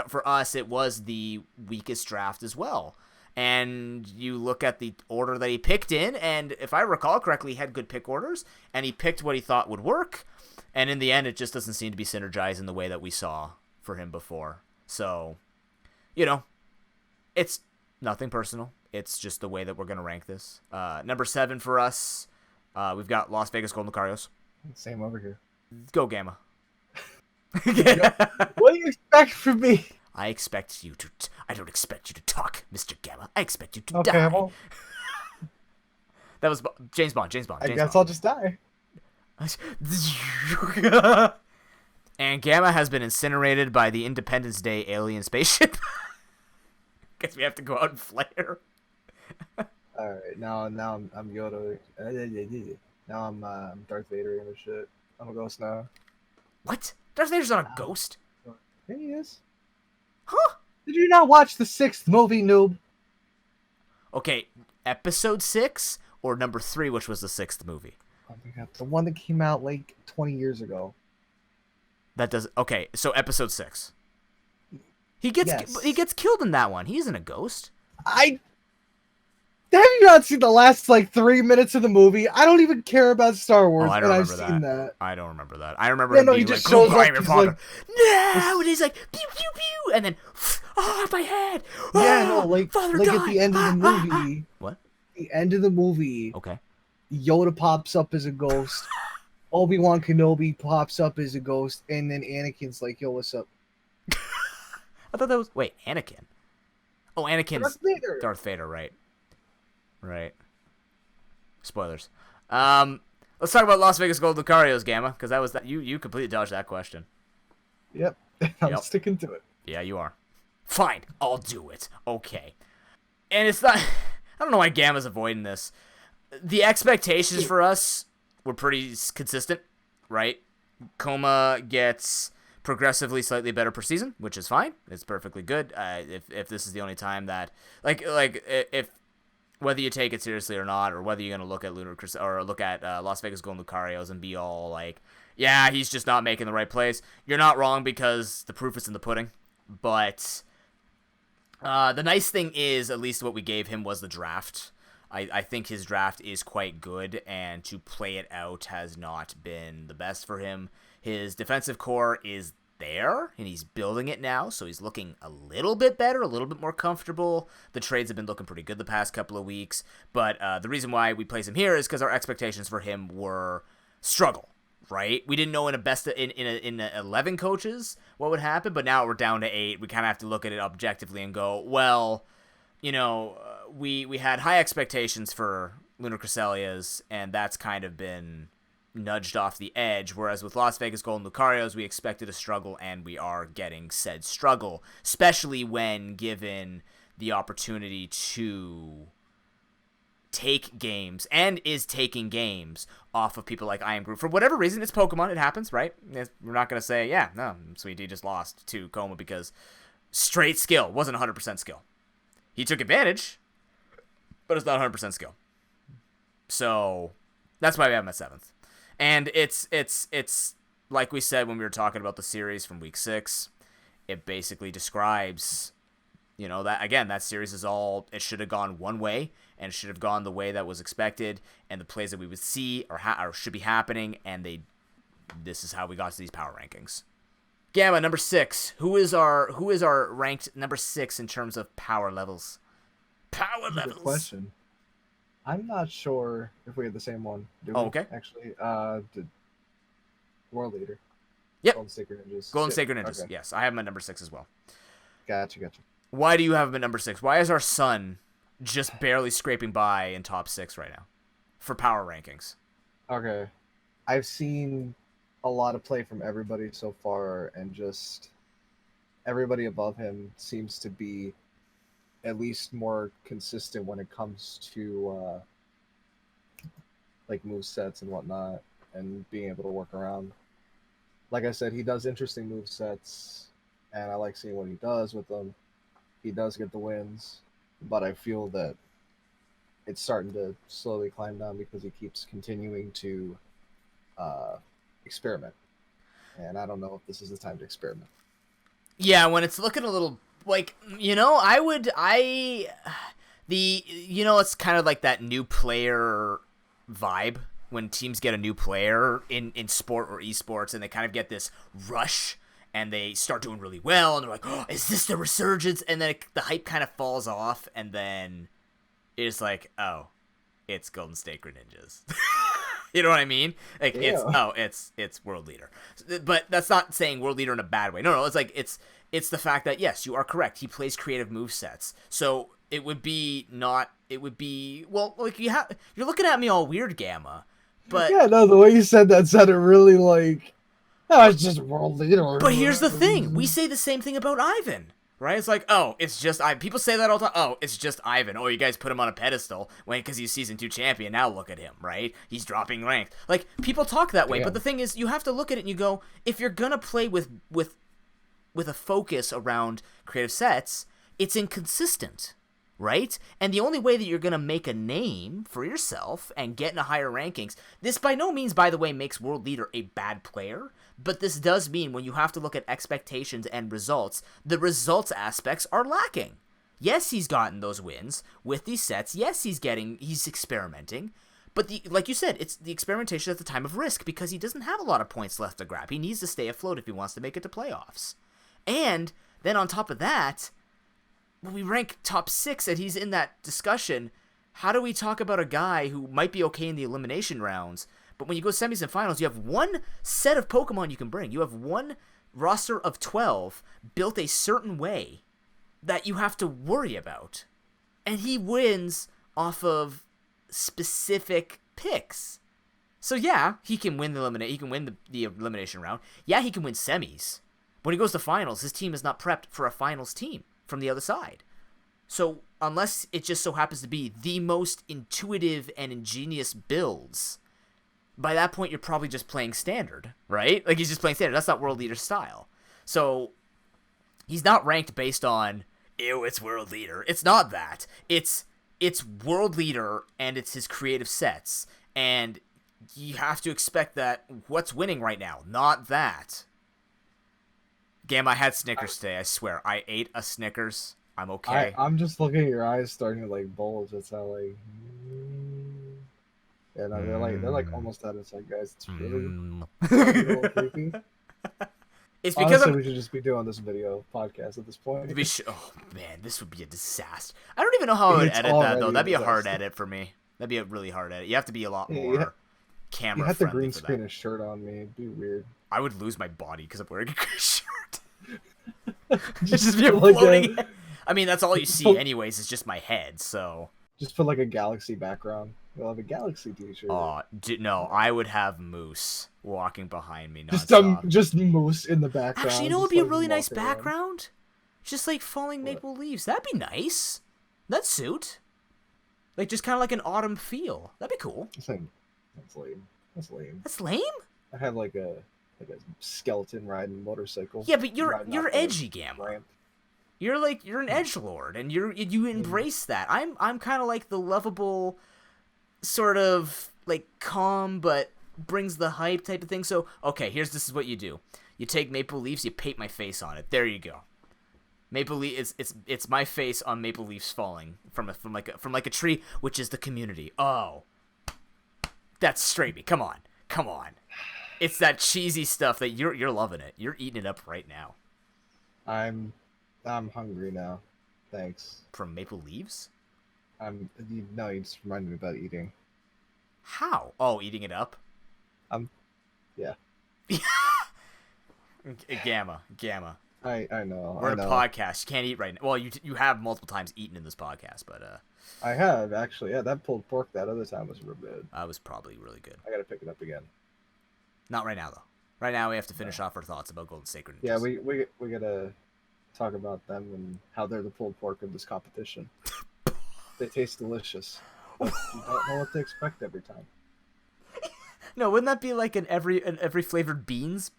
for us, it was the weakest draft as well. And you look at the order that he picked in, and if I recall correctly, he had good pick orders, and he picked what he thought would work, and in the end, it just doesn't seem to be synergized in the way that we saw for him before. So, it's nothing personal. It's just the way that we're going to rank this. Number 7 for us, we've got Las Vegas Golden Lucario's. Same over here. Go Gamma. What do you expect from me? I expect you to... I don't expect you to talk, Mr. Gamma. I expect you to okay, die. Well... That was James Bond. I guess I'll just die. And Gamma has been incinerated by the Independence Day alien spaceship. Guess we have to go out and flare. Alright, now I'm Yoda. Now I'm Darth Vader and shit. I'm a ghost now. What? Darth Vader's not a ghost? Yeah, he is. Huh? Did you not watch the 6th movie, noob? Okay, episode 6 or number 3, which was the 6th movie? Oh my god, the one that came out like 20 years ago. That does... Okay, so episode 6. He gets killed in that one. He isn't a ghost. Have you not seen the last 3 minutes of the movie? I don't even care about Star Wars, I and I've seen that. I don't remember that. I remember him being he just like, shows "Go up, your he's father." like, No, and he's like, pew pew pew, and then, oh, my head. Yeah, no, Father at died. the end of the movie. What? The end of the movie. Okay. Yoda pops up as a ghost. Obi-Wan Kenobi pops up as a ghost, and then Anakin's like, "Yo, what's up?" I thought that was Anakin. Oh, Anakin's Darth Vader, right? Right. Spoilers. Let's talk about Las Vegas Golden Lucario's, Gamma, because that was that you completely dodged that question. Yep, I'm sticking to it. Yeah, you are. Fine, I'll do it. Okay. And it's not... I don't know why Gamma's avoiding this. The expectations for us were pretty consistent, right? Coma gets progressively slightly better per season, which is fine. It's perfectly good. If this is the only time that... if whether you take it seriously or not, or whether you're going to look at Las Vegas Golden Lucario's and be all like, yeah, he's just not making the right plays. You're not wrong, because the proof is in the pudding. But the nice thing is, at least what we gave him was the draft. I think his draft is quite good, and to play it out has not been the best for him. His defensive core is there, and he's building it now, so he's looking a little bit better, a little bit more comfortable. The trades have been looking pretty good the past couple of weeks, but the reason why we place him here is because our expectations for him were struggle, right? We didn't know in 11 coaches what would happen, but now we're down to 8. We kind of have to look at it objectively and go, well, we had high expectations for Lunar Cresselia's, and that's kind of been nudged off the edge, whereas with Las Vegas Golden Lucarios, we expected a struggle, and we are getting said struggle, especially when given the opportunity to take games, and is taking games off of people like I Am Group. For whatever reason, it's Pokemon, it happens, right? We're not going to say, yeah, no, Sweet D just lost to Coma because straight skill, wasn't 100% skill. He took advantage, but it's not 100% skill. So that's why we have him at 7th. And it's like we said when we were talking about the series from week 6, it basically describes, that again, that series is all, it should have gone one way, and it should have gone the way that was expected, and the plays that we would see or should be happening, and this is how we got to these power rankings. Gamma, number 6. Who is our ranked number 6 in terms of power levels? Power levels. Good question. I'm not sure if we had the same one. Okay. Actually, World Leader. Yep. Golden Sacred Ninjas. Golden Sacred Ninjas. Okay. Yes, I have him at number 6 as well. Gotcha. Why do you have him at number 6? Why is our son just barely scraping by in top 6 right now for power rankings? Okay. I've seen a lot of play from everybody so far, and just everybody above him seems to be at least more consistent when it comes to like movesets and whatnot, and being able to work around. Like I said, he does interesting movesets, and I like seeing what he does with them. He does get the wins, but I feel that it's starting to slowly climb down because he keeps continuing to experiment. And I don't know if this is the time to experiment. Yeah, when it's looking a little like, it's kind of like that new player vibe when teams get a new player in sport or esports, and they kind of get this rush and they start doing really well, and they're like, oh, is this the resurgence? And then the hype kind of falls off, and then it's like, oh, it's Golden Sacred Ninjas. You know what I mean? Like, yeah. It's World Leader. But that's not saying World Leader in a bad way. No, it's like, it's the fact that, yes, you are correct. He plays creative movesets. So it would be, well, like, you're looking at me all weird, Gamma. But yeah, no, the way you said that sounded really like, oh, it's just World Leader. But here's the thing. We say the same thing about Ivan. Right? It's like, oh, it's just Ivan. People say that all the time. Oh, it's just Ivan. Oh, you guys put him on a pedestal because he's Season 2 champion. Now look at him, right? He's dropping rank. Like, people talk that way, but the thing is, you have to look at it and you go, if you're going to play with a focus around creative sets, it's inconsistent, right? And the only way that you're going to make a name for yourself and get into higher rankings, this by no means, by the way, makes World Leader a bad player. But this does mean when you have to look at expectations and results, the results aspects are lacking. Yes, he's gotten those wins with these sets. Yes, he's experimenting. But like you said, it's the experimentation at the time of risk because he doesn't have a lot of points left to grab. He needs to stay afloat if he wants to make it to playoffs. And then on top of that, when we rank top 6 and he's in that discussion, how do we talk about a guy who might be okay in the elimination rounds, but when you go semis and finals, you have one set of Pokemon you can bring. You have one roster of 12 built a certain way that you have to worry about. And he wins off of specific picks. So yeah, he can win the elimination round. Yeah, he can win semis. When he goes to finals, his team is not prepped for a finals team from the other side. So unless it just so happens to be the most intuitive and ingenious builds, by that point, you're probably just playing standard, right? Like, he's just playing standard. That's not World Leader style. So, he's not ranked based on, ew, it's World Leader. It's not that. It's World Leader, and it's his creative sets. And you have to expect that what's winning right now, not that. Gamma, I had Snickers today, I swear. I ate a Snickers. I'm okay. I'm just looking at your eyes starting to, like, bulge. It's how, like... Yeah, no, they're like almost out of sight, guys. It's really a little creepy. It's because honestly, we should just be doing this video podcast at this point. Oh man, this would be a disaster. I don't even know how I would edit that though. That'd be a hard edit for me. That'd be a really hard edit. You have to be a lot more camera. You have to green for screen that. a shirt on me. It'd be weird. I would lose my body because I'm wearing a green shirt. just be floating. I mean, that's all you see, anyways. Is just my head. So just put like a galaxy background. We'll have a Galaxy t-shirt. No, I would have Moose walking behind me Just nonstop. just Moose in the background. Actually, you know what would just be a like really nice walking around. background? Just like falling What? maple leaves. That'd be nice. That'd suit. Like just kind of like an autumn feel. That'd be cool. That's lame. That's lame. That's lame? I have like a skeleton riding a motorcycle. Yeah, but you're riding up edgy, a Gamma. ramp. You're an edgelord, and you embrace that. I'm kind of like the lovable, sort of like calm but brings the hype type of thing. So okay, this is what you do. You take maple leaves, you paint my face on it. There you go. Maple leaf, it's my face on maple leaves falling from a tree, which is the community. Oh, that's straight me. Come on. It's that cheesy stuff that you're loving it. You're eating it up right now. I'm hungry now. Thanks. From maple leaves? No, you just reminded me about eating. How? Oh, eating it up? Yeah. Gamma. I know. We're in a podcast. You can't eat right now. Well, you have multiple times eaten in this podcast, but I have actually. Yeah, that pulled pork that other time was real good. that was probably really good. I gotta pick it up again. Not right now though. Right now we have to finish off our thoughts about Golden Sacred. Yeah, we gotta talk about them and how they're the pulled pork of this competition. They taste delicious, but you don't know what to expect every time. No, wouldn't that be like an every flavored beans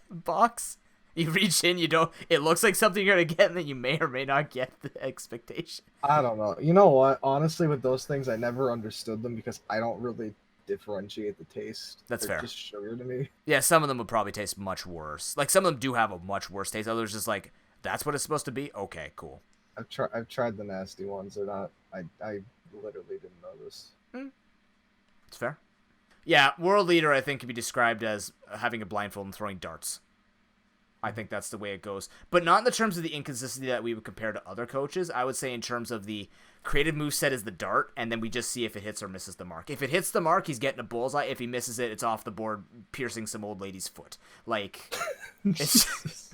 box? You reach in, it looks like something you're gonna get, and then you may or may not get the expectation. I don't know. You know what? Honestly, with those things, I never understood them because I don't really differentiate the taste. That's They're fair. just sugar to me. Yeah, some of them would probably taste much worse. Like some of them do have a much worse taste. Others just like, that's what it's supposed to be. Okay, cool. I've tried the nasty ones. They're not. I literally didn't know this. It's fair. Yeah, World Leader I think can be described as having a blindfold and throwing darts. I think that's the way it goes. But not in the terms of the inconsistency that we would compare to other coaches. I would say in terms of the creative moveset is the dart, and then we just see if it hits or misses the mark. If it hits the mark, he's getting a bullseye. If he misses it, it's off the board, piercing some old lady's foot. Like, it's...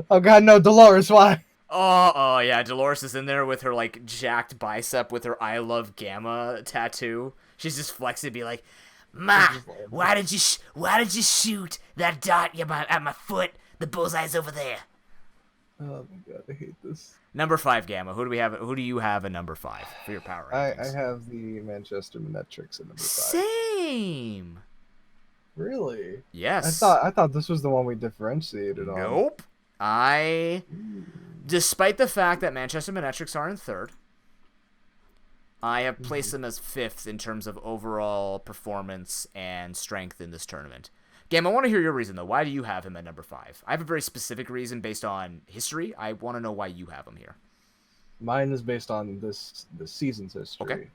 Oh god, no, Dolores, why? Oh, yeah, Dolores is in there with her, like, jacked bicep with her I Love Gamma tattoo. She's just flexing, be like, Ma, why did you shoot that dart at my foot? The bullseye's over there. Oh my god, I hate this. Number 5, Gamma. Who do you have at number 5 for your power rankings? I have the Manchester Metrics at number 5. Same. Really? Yes. I thought this was the one we differentiated on. Nope. Despite the fact that Manchester Metrics are in 3rd, I have placed them as 5th in terms of overall performance and strength in this tournament. Gam, I want to hear your reason, though. Why do you have him at number 5? I have a very specific reason based on history. I want to know why you have him here. Mine is based on the season's history. Okay.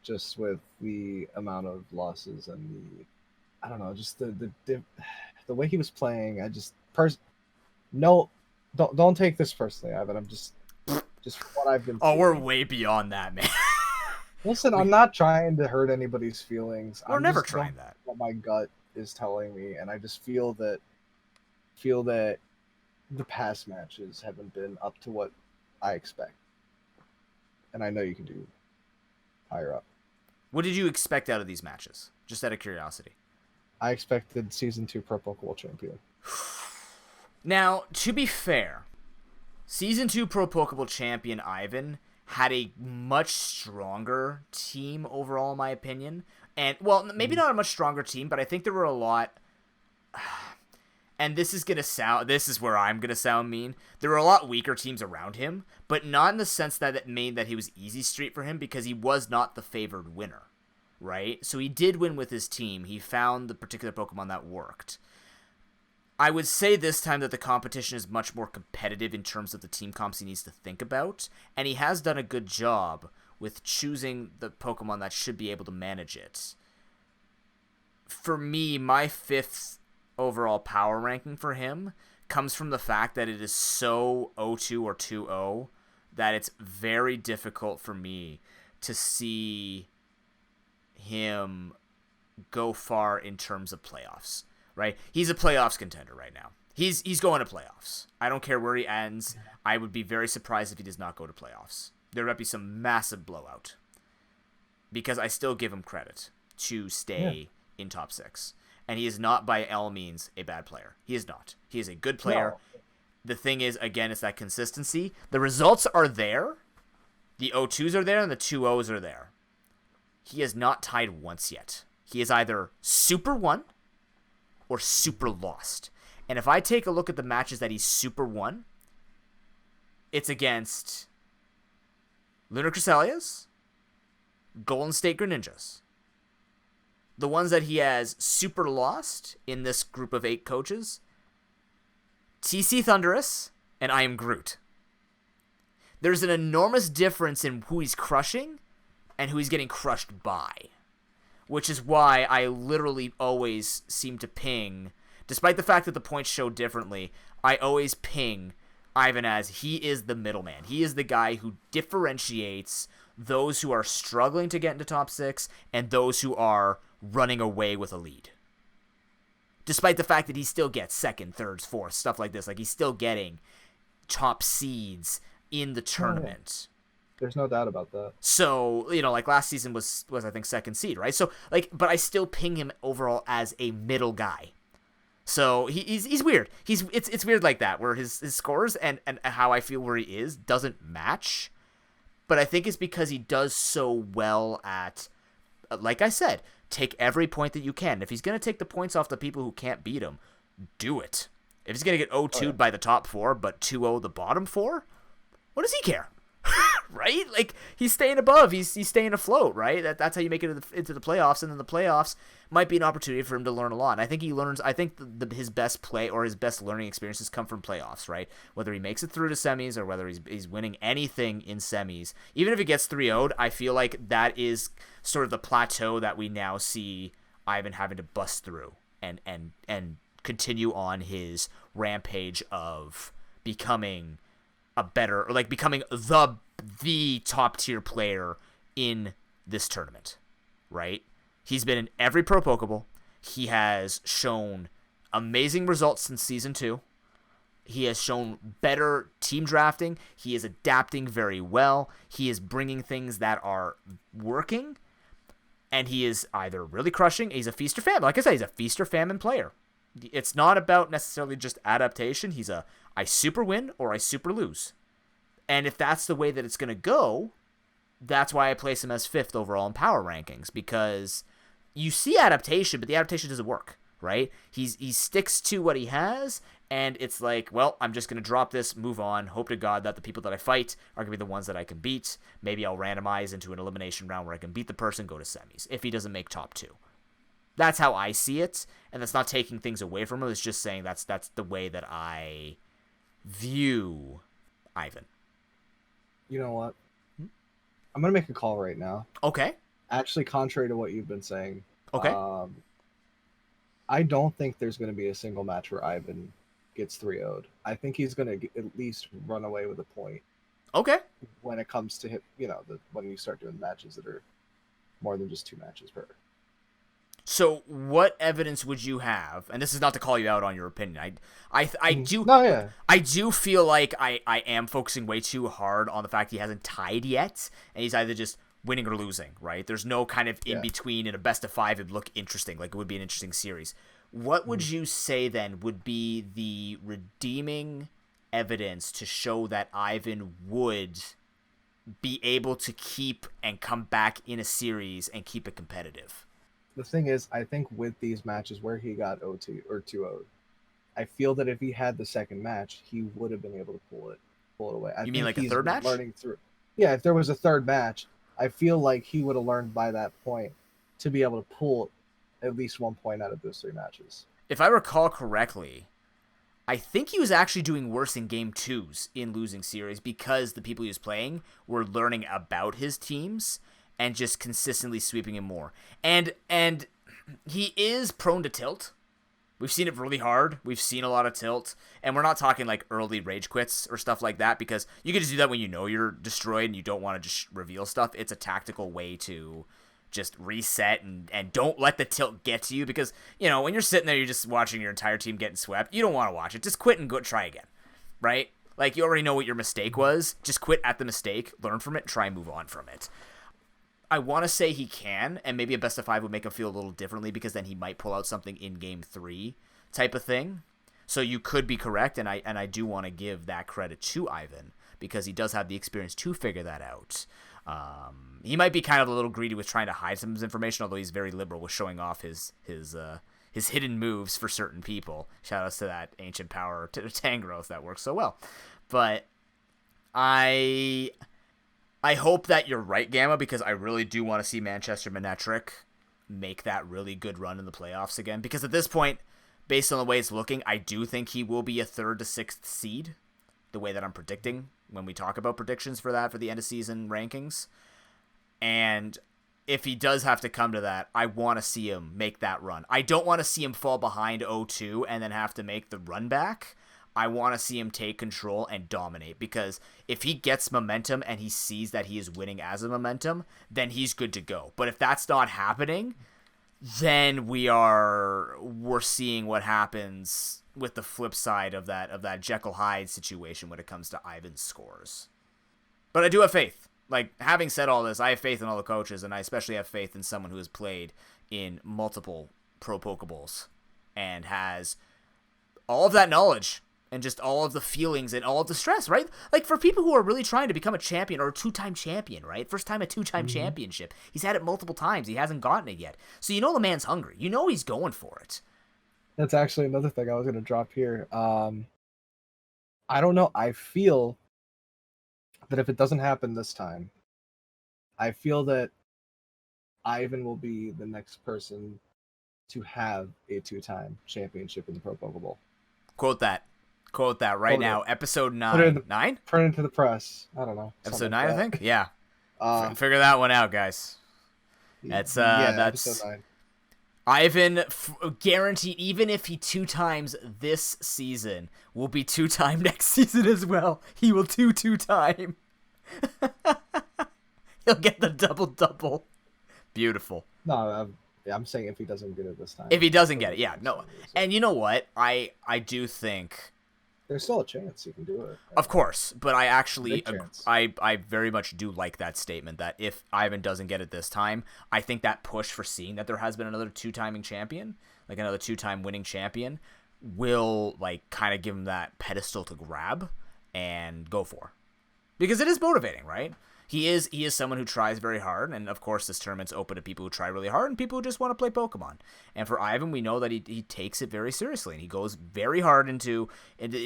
Just with the amount of losses and I don't know, just the way he was playing. I just don't take this personally, Ivan. I'm just what I've been. Oh, we're way beyond that, man. Listen, I'm not trying to hurt anybody's feelings. We're never trying that. What my gut is telling me, and I just feel that the past matches haven't been up to what I expect, and I know you can do higher up. What did you expect out of these matches? Just out of curiosity. I expected Season 2 ProPokePodcast champion. Now, to be fair, Season 2 ProPokePodcast champion Ivan had a much stronger team overall, in my opinion. And, well, maybe not a much stronger team, but I think there were a lot... And this is where I'm going to sound mean. There were a lot weaker teams around him, but not in the sense that it made that he was easy street for him, because he was not the favored winner, right? So he did win with his team. He found the particular Pokemon that worked. I would say this time that the competition is much more competitive in terms of the team comps he needs to think about, and he has done a good job with choosing the Pokemon that should be able to manage it. For me, my 5th overall power ranking for him comes from the fact that it is so 0-2 or 2-0 that it's very difficult for me to see him go far in terms of playoffs. Right, he's a playoffs contender right now. He's going to playoffs. I don't care where he ends. I would be very surprised if he does not go to playoffs. There might be some massive blowout. because I still give him credit to stay in top 6. And he is not by all means a bad player. He is not. He is a good player. No. The thing is, again, it's that consistency. The results are there. The 0-2s are there and the 2-0s are there. He has not tied once yet. He is either super won or super lost. And if I take a look at the matches that he's super won, it's against Lunar Crescelias, Golden State Greninjas. The ones that he has super lost in this group of 8 coaches, TC Thunderous and I Am Groot. There's an enormous difference in who he's crushing and who he's getting crushed by, which is why I literally always seem to ping, despite the fact that the points show differently, I always ping Ivan as he is the middleman. He is the guy who differentiates those who are struggling to get into top 6 and those who are running away with a lead. Despite the fact that he still gets second, thirds, fourths, stuff like this. Like, he's still getting top seeds in the tournament. There's no doubt about that. So, like last season was I think second seed, right? So, but I still ping him overall as a middle guy. So he's weird. It's weird like that, where his scores and how I feel where he is doesn't match. But I think it's because he does so well at, like I said, take every point that you can. If he's going to take the points off the people who can't beat him, do it. If he's going to get 0-2'd by the top 4, but 2-0 the bottom 4, what does he care? Right? Like, he's staying above. He's staying afloat, right? That's how you make it into the playoffs, and then the playoffs might be an opportunity for him to learn a lot. And I think he learns. I think his best play or his best learning experiences come from playoffs, right? Whether he makes it through to semis or whether he's winning anything in semis, even if he gets 3-0'd, I feel like that is sort of the plateau that we now see Ivan having to bust through and continue on his rampage of becoming a better, or like becoming the top tier player in this tournament, right? He's been in every Pro Pokeball. He has shown amazing results since Season 2. He has shown better team drafting. He is adapting very well. He is bringing things that are working. And he is either really crushing. He's a feast or famine. Like I said, he's a feast or famine player. It's not about necessarily just adaptation. He's I super win or I super lose. And if that's the way that it's going to go, that's why I place him as 5th overall in power rankings, because you see adaptation, but the adaptation doesn't work, right? He sticks to what he has, and it's like, well, I'm just going to drop this, move on, hope to God that the people that I fight are going to be the ones that I can beat. Maybe I'll randomize into an elimination round where I can beat the person, go to semis, if he doesn't make top 2. That's how I see it, and that's not taking things away from him. It's just saying that's the way that I view Ivan. You know what? I'm going to make a call right now. Okay. Actually, contrary to what you've been saying. Okay. I don't think there's going to be a single match where Ivan gets 3-0'd. I think he's going to at least run away with a point. Okay. When it comes to him, when you start doing matches that are more than just 2 matches per. So, what evidence would you have? And this is not to call you out on your opinion. I do. No, yeah. I do feel like I am focusing way too hard on the fact he hasn't tied yet, and he's either just winning or losing. Right? There's no kind of in between. In a best of 5, it'd look interesting. Like, it would be an interesting series. What would you say then would be the redeeming evidence to show that Ivan would be able to keep and come back in a series and keep it competitive? The thing is, I think with these matches where he got 0-2 or 2-0, I feel that if he had the second match, he would have been able to pull it away. You mean like a third match? Learning through. Yeah, if there was a third match, I feel like he would have learned by that point to be able to pull at least 1 point out of those 3 matches. If I recall correctly, I think he was actually doing worse in Game 2s in losing series because the people he was playing were learning about his teams and just consistently sweeping him more. And he is prone to tilt. We've seen it really hard. We've seen a lot of tilt. And we're not talking like early rage quits or stuff like that, because you can just do that when you know you're destroyed and you don't want to just reveal stuff. It's a tactical way to just reset and don't let the tilt get to you, because, when you're sitting there, you're just watching your entire team getting swept. You don't want to watch it. Just quit and go try again, right? Like, you already know what your mistake was. Just quit at the mistake, learn from it, try and move on from it. I want to say he can, and maybe a best of 5 would make him feel a little differently because then he might pull out something in game 3 type of thing. So you could be correct, and I do want to give that credit to Ivan because he does have the experience to figure that out. He might be kind of a little greedy with trying to hide some of his information, although he's very liberal with showing off his hidden moves for certain people. Shout outs to that ancient power to Tangrowth that works so well. But I hope that you're right, Gamma, because I really do want to see Manchester Manectric make that really good run in the playoffs again. Because at this point, based on the way it's looking, I do think he will be a 3rd to 6th seed, the way that I'm predicting when we talk about predictions for that for the end of season rankings. And if he does have to come to that, I want to see him make that run. I don't want to see him fall behind 0-2 and then have to make the run back. I want to see him take control and dominate, because if he gets momentum and he sees that he is winning as a momentum, then he's good to go. But if that's not happening, then we're seeing what happens with the flip side of that Jekyll Hyde situation when it comes to Ivan's scores. But I do have faith. Like, having said all this, I have faith in all the coaches, and I especially have faith in someone who has played in multiple Pro Pokeballs and has all of that knowledge and just all of the feelings and all of the stress, right? Like, for people who are really trying to become a champion or a 2-time champion, right? First time a 2-time championship. He's had it multiple times. He hasn't gotten it yet. So you know the man's hungry. You know he's going for it. That's actually another thing I was going to drop here. I don't know. I feel that if it doesn't happen this time, I feel that Ivan will be the next person to have a 2-time championship in the Pro Pokeball. Quote that right now. Episode 9. Turn it into the press. I don't know. Episode 9, I think? Yeah. Figure that one out, guys. That's episode 9. Ivan, guaranteed, even if he 2 times this season, will be 2-time next season as well. He will 2-time. He'll get the double. Beautiful. No, I'm saying if he doesn't get it this time. If he doesn't get it, yeah, no. And you know what? I do think there's still a chance he can do it. Of course, but I actually I very much do like that statement that if Ivan doesn't get it this time, I think that push for seeing that there has been another 2-timing champion, like another 2-time winning champion, will like kind of give him that pedestal to grab and go for. Because it is motivating, right? He is someone who tries very hard, and of course this tournament's open to people who try really hard and people who just want to play Pokemon. And for Ivan, we know that he takes it very seriously, and he goes very hard into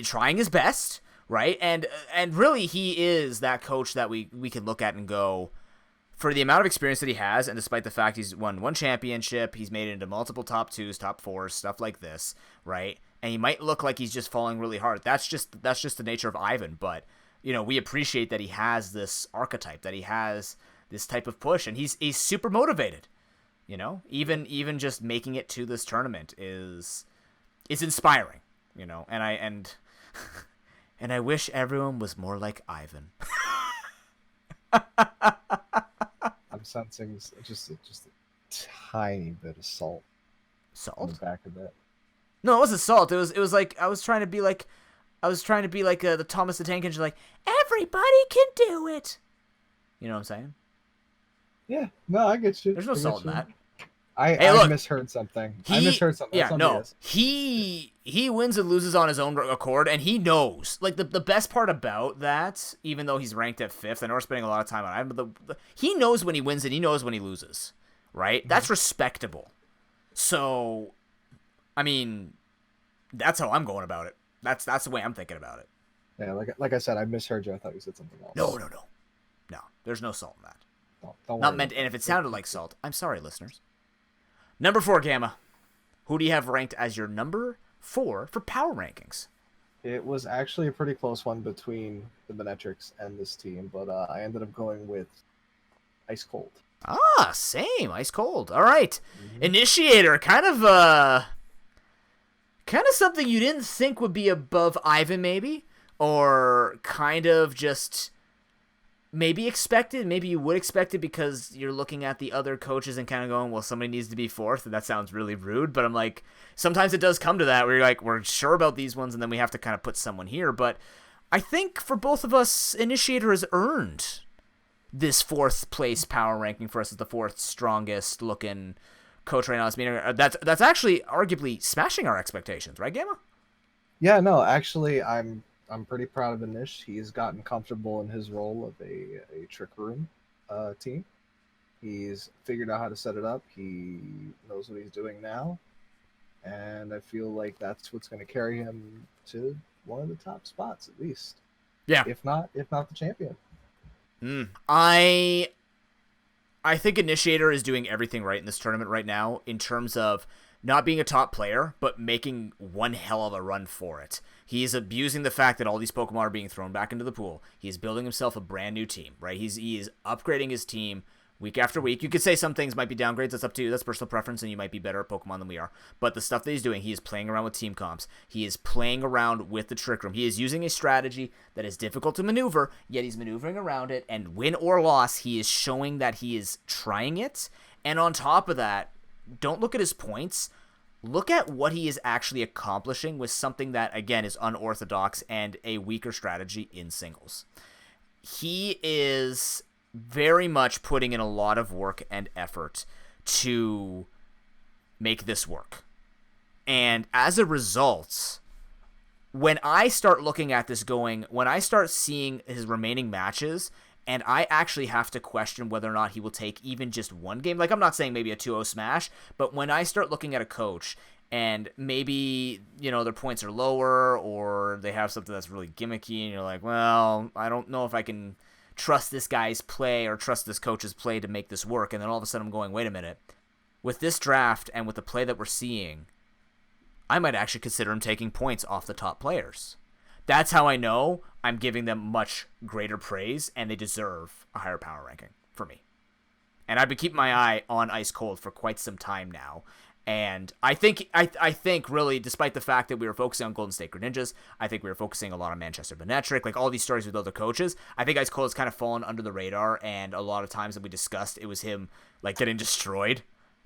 trying his best, right? And really, he is that coach that we can look at and go, for the amount of experience that he has, and despite the fact he's won 1 championship, he's made it into multiple top 2s, top 4s, stuff like this, right? And he might look like he's just falling really hard. That's just the nature of Ivan, but you know, we appreciate that he has this archetype, that he has this type of push, and he's super motivated. You know, even just making it to this tournament is inspiring. You know, and I wish everyone was more like Ivan. I'm sensing just a tiny bit of salt. Salt on the back of it. No, it wasn't salt. It was like I was trying to be like the Thomas the Tank Engine, like, everybody can do it. You know what I'm saying? Yeah. No, I get you. There's no salt in that. I misheard something. I misheard something. Yeah, no. He wins and loses on his own accord, and he knows. Like, the best part about that, even though he's ranked at 5th, I know we're spending a lot of time on him, but he knows when he wins and he knows when he loses, right? Mm-hmm. That's respectable. So, I mean, that's how I'm going about it. That's the way I'm thinking about it. Yeah, like I said, I misheard you. I thought you said something else. No. There's no salt in that. Don't Not worry meant. And if it sounded like salt, I'm sorry, listeners. Number 4, Gamma. Who do you have ranked as your number 4 for power rankings? It was actually a pretty close one between the Manectrics and this team, but I ended up going with Ice Cold. Ah, same. Ice Cold. All right. Mm-hmm. Initiator, kind of something you didn't think would be above Ivan, maybe, or kind of just maybe expected. Maybe you would expect it because you're looking at the other coaches and kind of going, well, somebody needs to be 4th, and that sounds really rude, but I'm like, sometimes it does come to that where you're like, we're sure about these ones, and then we have to kind of put someone here. But I think for both of us, Initiator has earned this 4th place power ranking for us as the 4th strongest looking coach right now. That's actually arguably smashing our expectations, right, Gamma? Yeah, no, actually, I'm pretty proud of Anish. He's gotten comfortable in his role of a trick room team. He's figured out how to set it up. He knows what he's doing now, and I feel like that's what's going to carry him to one of the top spots at least. Yeah. If not the champion. I think Initiator is doing everything right in this tournament right now in terms of not being a top player, but making one hell of a run for it. He's abusing the fact that all these Pokemon are being thrown back into the pool. He's building himself a brand new team, right? He is upgrading his team week after week. You could say some things might be downgrades. That's up to you. That's personal preference, and you might be better at Pokemon than we are. But the stuff that he's doing, he is playing around with team comps. He is playing around with the Trick Room. He is using a strategy that is difficult to maneuver, yet he's maneuvering around it, and win or loss, he is showing that he is trying it. And on top of that, don't look at his points. Look at what he is actually accomplishing with something that, again, is unorthodox and a weaker strategy in singles. He is very much putting in a lot of work and effort to make this work. And as a result, when I start looking at this when I start seeing his remaining matches, and I actually have to question whether or not he will take even just one game. Like, I'm not saying maybe a 2-0 smash, but when I start looking at a coach and maybe, their points are lower or they have something that's really gimmicky and you're like, well, I don't know if I can trust this guy's play or trust this coach's play to make this work. And then all of a sudden I'm going, wait a minute. With this draft and with the play that we're seeing, I might actually consider him taking points off the top players. That's how I know I'm giving them much greater praise, and they deserve a higher power ranking for me. And I've been keeping my eye on Ice Cold for quite some time now. And I think really, despite the fact that we were focusing on Golden State Greninjas, I think we were focusing a lot on Manchester Benetric, like all these stories with other coaches, I think Ice Cold has kind of fallen under the radar, and a lot of times that we discussed, it was him like getting destroyed.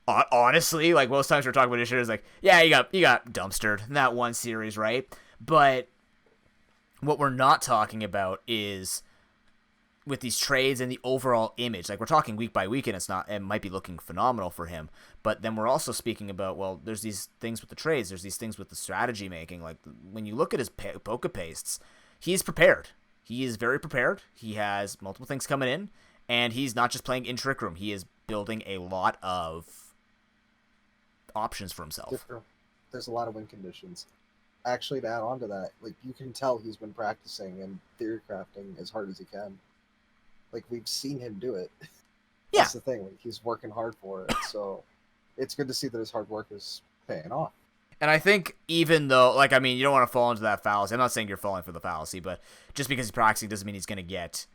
Honestly, like most times we're talking about issues, like, yeah, you got dumpstered in that one series, right? But what we're not talking about is with these trades and the overall image. Like, we're talking week by week, and it might be looking phenomenal for him. But then we're also speaking about, well, there's these things with the trades. There's these things with the strategy making. Like, when you look at his PokePastes, he's prepared. He is very prepared. He has multiple things coming in, and he's not just playing in Trick Room. He is building a lot of options for himself. There's a lot of win conditions. Actually, to add on to that, like, you can tell he's been practicing and theory crafting as hard as he can. Like, we've seen him do it. Yeah. That's the thing. Like, he's working hard for it. So it's good to see that his hard work is paying off. And I think even though, like, I mean, you don't want to fall into that fallacy. I'm not saying you're falling for the fallacy, but just because he's practicing doesn't mean he's going to get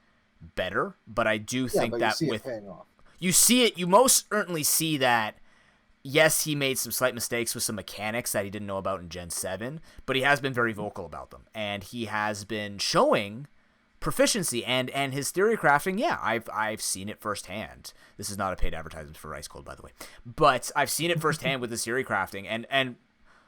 better. But I do think that you see it paying off. You see it, you most certainly see that. Yes, he made some slight mistakes with some mechanics that he didn't know about in Gen 7, but he has been very vocal about them. And he has been showing proficiency and his theory crafting. Yeah, I've seen it firsthand. This is not a paid advertisement for Ice Cold, by the way. But I've seen it firsthand with his theory crafting. And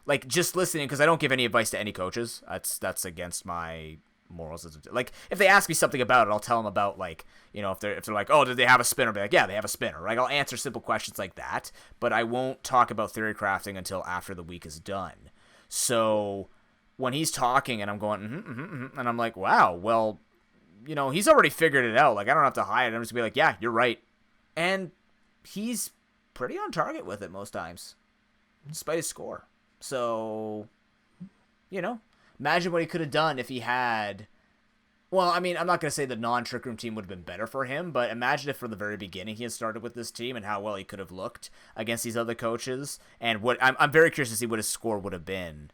like, just listening, because I don't give any advice to any coaches. That's against my morals. Like, if they ask me something about it, I'll tell them about, like, if they're like, oh, did they have a spinner? I'll be like, yeah, they have a spinner. Like, I'll answer simple questions like that, but I won't talk about theory crafting until after the week is done. So when he's talking and I'm going, and I'm like, wow, well, he's already figured it out. Like, I don't have to hide it. I'm just gonna be like, yeah, you're right. And he's pretty on target with it most times, despite his score. So, imagine what he could have done if he had. Well, I mean, I'm not going to say the non-Trick Room team would have been better for him, but imagine if from the very beginning he had started with this team and how well he could have looked against these other coaches. And what I'm very curious to see what his score would have been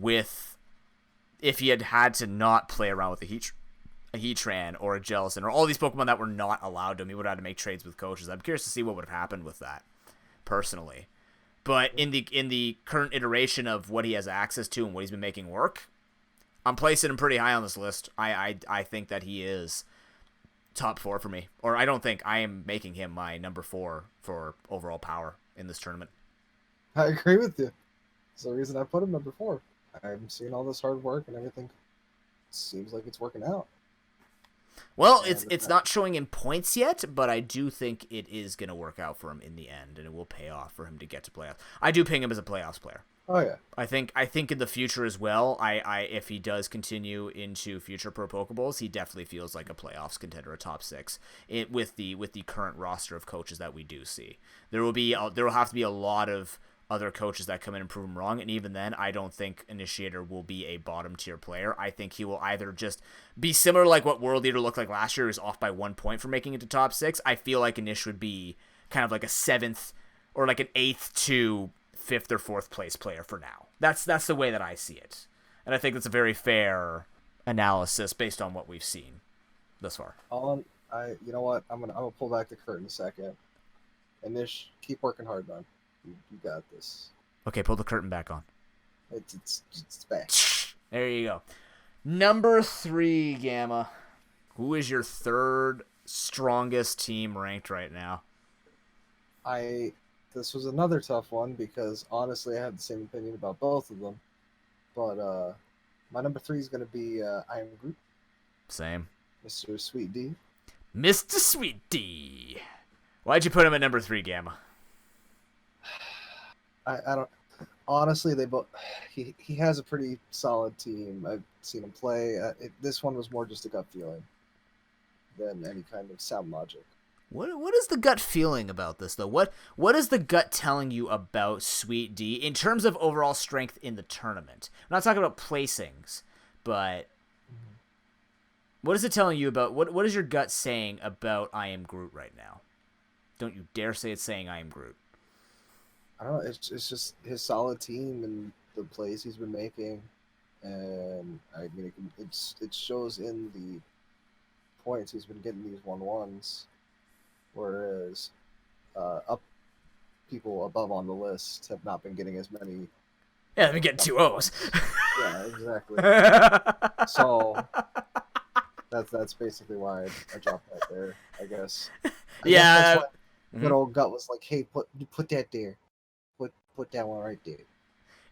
if he had to not play around with a Heatran or a Jellicent or all these Pokemon that were not allowed to him. He would have had to make trades with coaches. I'm curious to see what would have happened with that, personally. But in the current iteration of what he has access to and what he's been making work, I'm placing him pretty high on this list. I think that he is top 4 for me. Or I don't think. I am making him my number 4 for overall power in this tournament. I agree with you. That's the reason I put him number 4. I'm seeing all this hard work and everything. Seems like it's working out. Well, And it's not showing in points yet, but I do think it is going to work out for him in the end, and it will pay off for him to get to playoffs. I do ping him as a playoffs player. oh yeah, I think in the future as well. If he does continue into future Pro Pokeballs, he definitely feels like a playoffs contender, a top 6. With the current roster of coaches that we do see. There will have to be a lot of other coaches that come in and prove him wrong, and even then, I don't think Initiator will be a bottom tier player. I think he will either just be similar like what World Leader looked like last year, is off by 1 point for making it to top 6. I feel like Inish would be kind of like a 7th or like an 8th to 5th or 4th place player for now. That's the way that I see it, and I think that's a very fair analysis based on what we've seen thus far. you know what? I'm gonna pull back the curtain a second. Inish, keep working hard, man. You got this. Okay, pull the curtain back on. It's back. There you go. Number 3, Gamma. Who is your 3rd strongest team ranked right now? This was another tough one because honestly, I have the same opinion about both of them. But my number 3 is gonna be I Am Groot. Same. Mr. Sweet D. Mr. Sweet D. Why'd you put him at number 3, Gamma? I don't. Honestly, they both. He has a pretty solid team. I've seen him play. This one was more just a gut feeling than any kind of sound logic. What is the gut feeling about this though? What is the gut telling you about Sweet D in terms of overall strength in the tournament? I'm not talking about placings, but what is it telling you about what is your gut saying about I Am Groot right now? Don't you dare say it's saying I Am Groot. I don't know. It's just his solid team and the plays he's been making, and I mean it shows in the points he's been getting these 1-1s, whereas up people above on the list have not been getting as many. Yeah, they've been getting 2-0s. Yeah, exactly. So that's basically why I dropped that there, I guess. I guess that's why good old gut was like, hey, put that there. Put that one right there.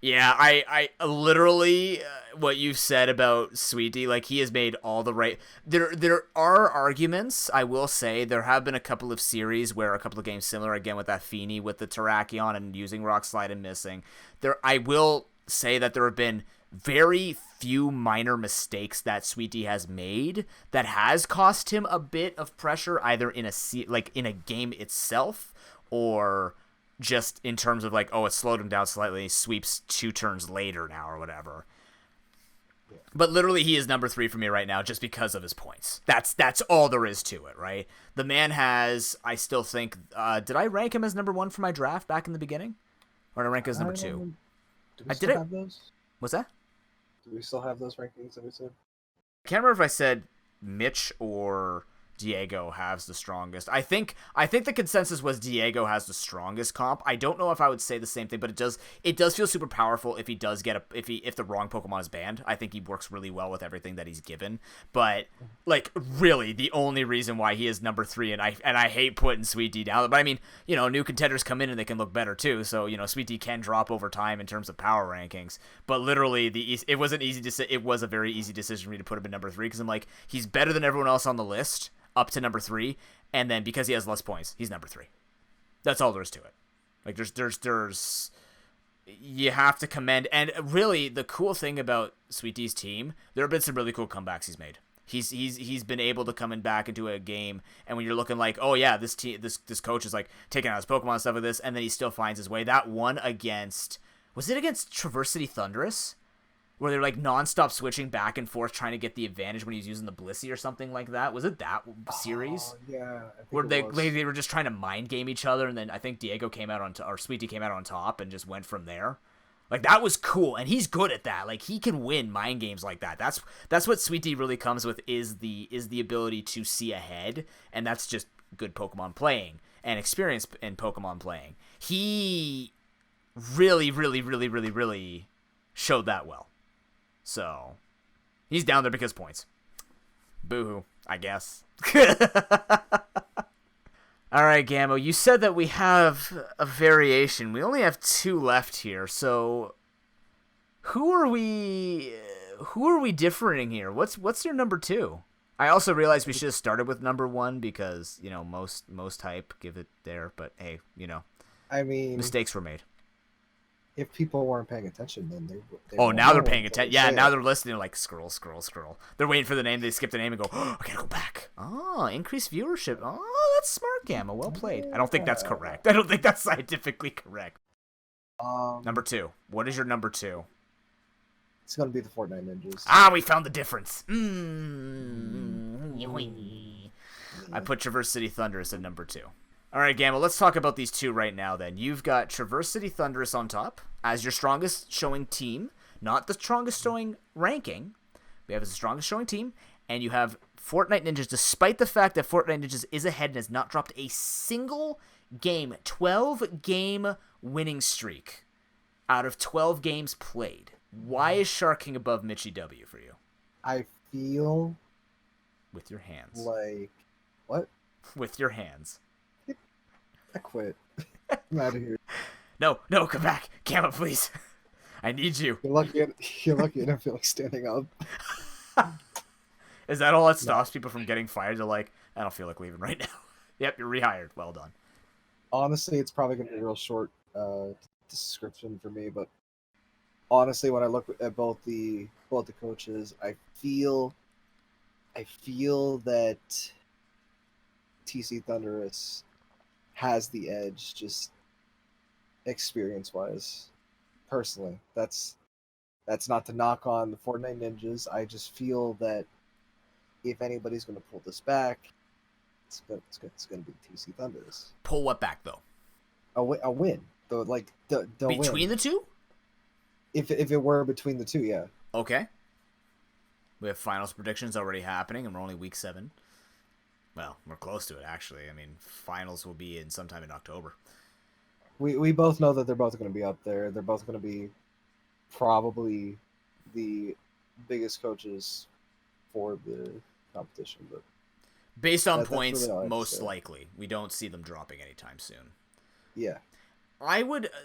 Yeah, I literally what you've said about Sweet D, like he has made all the right. There are arguments. I will say there have been a couple of series where a couple of games similar again with that Feeny with the Terrakion and using Rock Slide and missing. I will say that there have been very few minor mistakes that Sweet D has made that has cost him a bit of pressure, either in a game itself or just in terms of like, oh, it slowed him down slightly. He sweeps 2 turns later now or whatever. Yeah. But literally, he is number 3 for me right now just because of his points. That's all there is to it, right? The man has, I still think, did I rank him as number 1 for my draft back in the beginning? Or did I rank him as number 2? Do we still have those? What's that? Do we still have those rankings that we said? I can't remember if I said Mitch or Diego has the strongest. I think the consensus was Diego has the strongest comp. I don't know if I would say the same thing, but it does feel super powerful if he does get if the wrong Pokemon is banned. I think he works really well with everything that he's given. But like really the only reason why he is number 3, and I hate putting Sweet D down, but I mean, you know, new contenders come in and they can look better too. So, you know, Sweet D can drop over time in terms of power rankings. But literally it wasn't easy to say. It was a very easy decision for me to put him in number 3 because I'm like, he's better than everyone else on the list up to number 3, and then because he has less points, he's number 3. That's all there is to it. Like there's you have to commend, and really the cool thing about Sweet D's team, there have been some really cool comebacks he's made. He's been able to come in back into a game, and when you're looking like, oh yeah, this coach is like taking out his Pokemon and stuff like this, and then he still finds his way. That one against Traversity Thunderous, where they're like nonstop switching back and forth trying to get the advantage when he's using the Blissey or something like that. Was it that series? Yeah. Where they were just trying to mind game each other, and then I think Diego came out or Sweet D came out on top and just went from there. Like that was cool, and he's good at that. Like he can win mind games like that. That's what Sweet D really comes with is the ability to see ahead, and that's just good Pokemon playing and experience in Pokemon playing. He really, really, really, really, really showed that well. So, he's down there because points. Boo-hoo, I guess. All right, Gammo, you said that we have a variation. We only have 2 left here, so who are we differing here? What's your number 2? I also realized we should have started with number 1 because, most hype give it there. But hey, I mean, mistakes were made. if people weren't paying attention, then they Oh, won't now know they're paying attention. Yeah, say now it. they're listening. They're like, scroll. They're waiting for the name. They skip the name and go, oh, I gotta go back. Oh, increased viewership. Oh, that's smart, Gamma. Well played. I don't think that's correct. I don't think that's scientifically correct. Number 2. What is your number 2? It's gonna be the Fortnite Ninjas. Ah, we found the difference. I put Traverse City Thunderous at number 2. All right, Gamma, let's talk about these two right now then. You've got Traverse City Thunderous on top as your strongest showing team, not the strongest showing ranking. We have as the strongest showing team, and you have Fortnite Ninjas, despite the fact that Fortnite Ninjas is ahead and has not dropped a single game, 12-game winning streak out of 12 games played. Why is Shark King above Mitchie W for you? I feel With your hands. like what? With your hands. I quit. I'm out of here. No, come back. Gamma, please. I need you. You're lucky I don't feel like standing up. Is that all that stops people from getting fired? They're like, I don't feel like leaving right now. Yep, you're rehired. Well done. Honestly, it's probably gonna be a real short description for me, but honestly, when I look at both the coaches, I feel that TC Thunderous has the edge, just experience-wise. Personally, that's not to knock on the Fortnite Ninjas. I just feel that if anybody's going to pull this back, it's going to be TC Thunderous. Pull what back, though? A win. The Between win. the two? If it were between the two, yeah. Okay. We have finals predictions already happening, and we're only week 7. Well, we're close to it, actually. I mean, finals will be in sometime in October. We both know that they're both going to be up there. They're both going to be probably the biggest coaches for the competition. But based on points, really most likely. We don't see them dropping anytime soon. Yeah.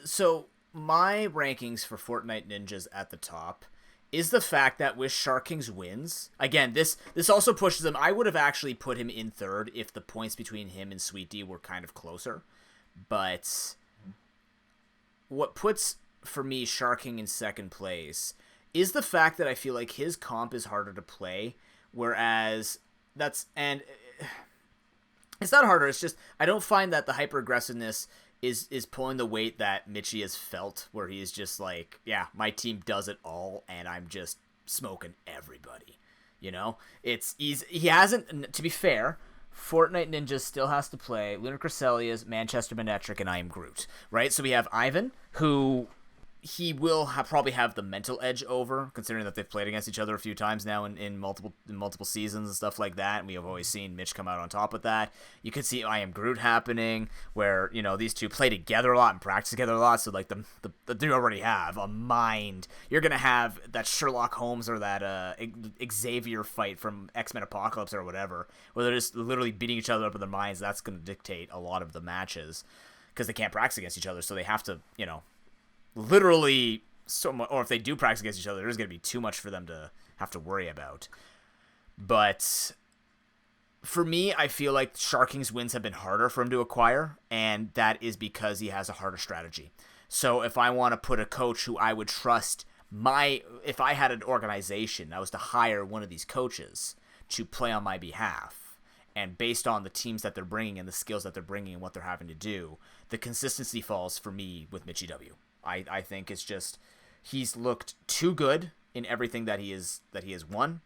So, my rankings for Fortnite Ninjas at the top is the fact that with Shark King's wins, again, this also pushes him. I would have actually put him in 3rd if the points between him and Sweet D were kind of closer. But what puts, for me, Shark King in 2nd place is the fact that I feel like his comp is harder to play, whereas it's not harder, it's just I don't find that the hyper-aggressiveness is pulling the weight that Mitchie has felt, where he is just like, yeah, my team does it all, and I'm just smoking everybody. He hasn't, to be fair, Fortnite Ninja still has to play Lunar Cresselia, Manchester Manetric, and I Am Groot, right? So we have Ivan, who he will probably have the mental edge over, considering that they've played against each other a few times now in multiple seasons and stuff like that, and we have always seen Mitch come out on top with that. You could see I Am Groot happening, where these two play together a lot and practice together a lot, so like they already have a mind. You're gonna have that Sherlock Holmes or that Xavier fight from X-Men Apocalypse or whatever, where they're just literally beating each other up in their minds. That's gonna dictate a lot of the matches because they can't practice against each other, so they have to literally so much, or if they do practice against each other, there's going to be too much for them to have to worry about. But for me, I feel like Shark King's wins have been harder for him to acquire, and that is because he has a harder strategy. So if I want to put a coach who I would trust, if I had an organization that was to hire one of these coaches to play on my behalf, and based on the teams that they're bringing and the skills that they're bringing and what they're having to do, the consistency falls for me with Mitchie W. I think it's just he's looked too good in everything that he has won.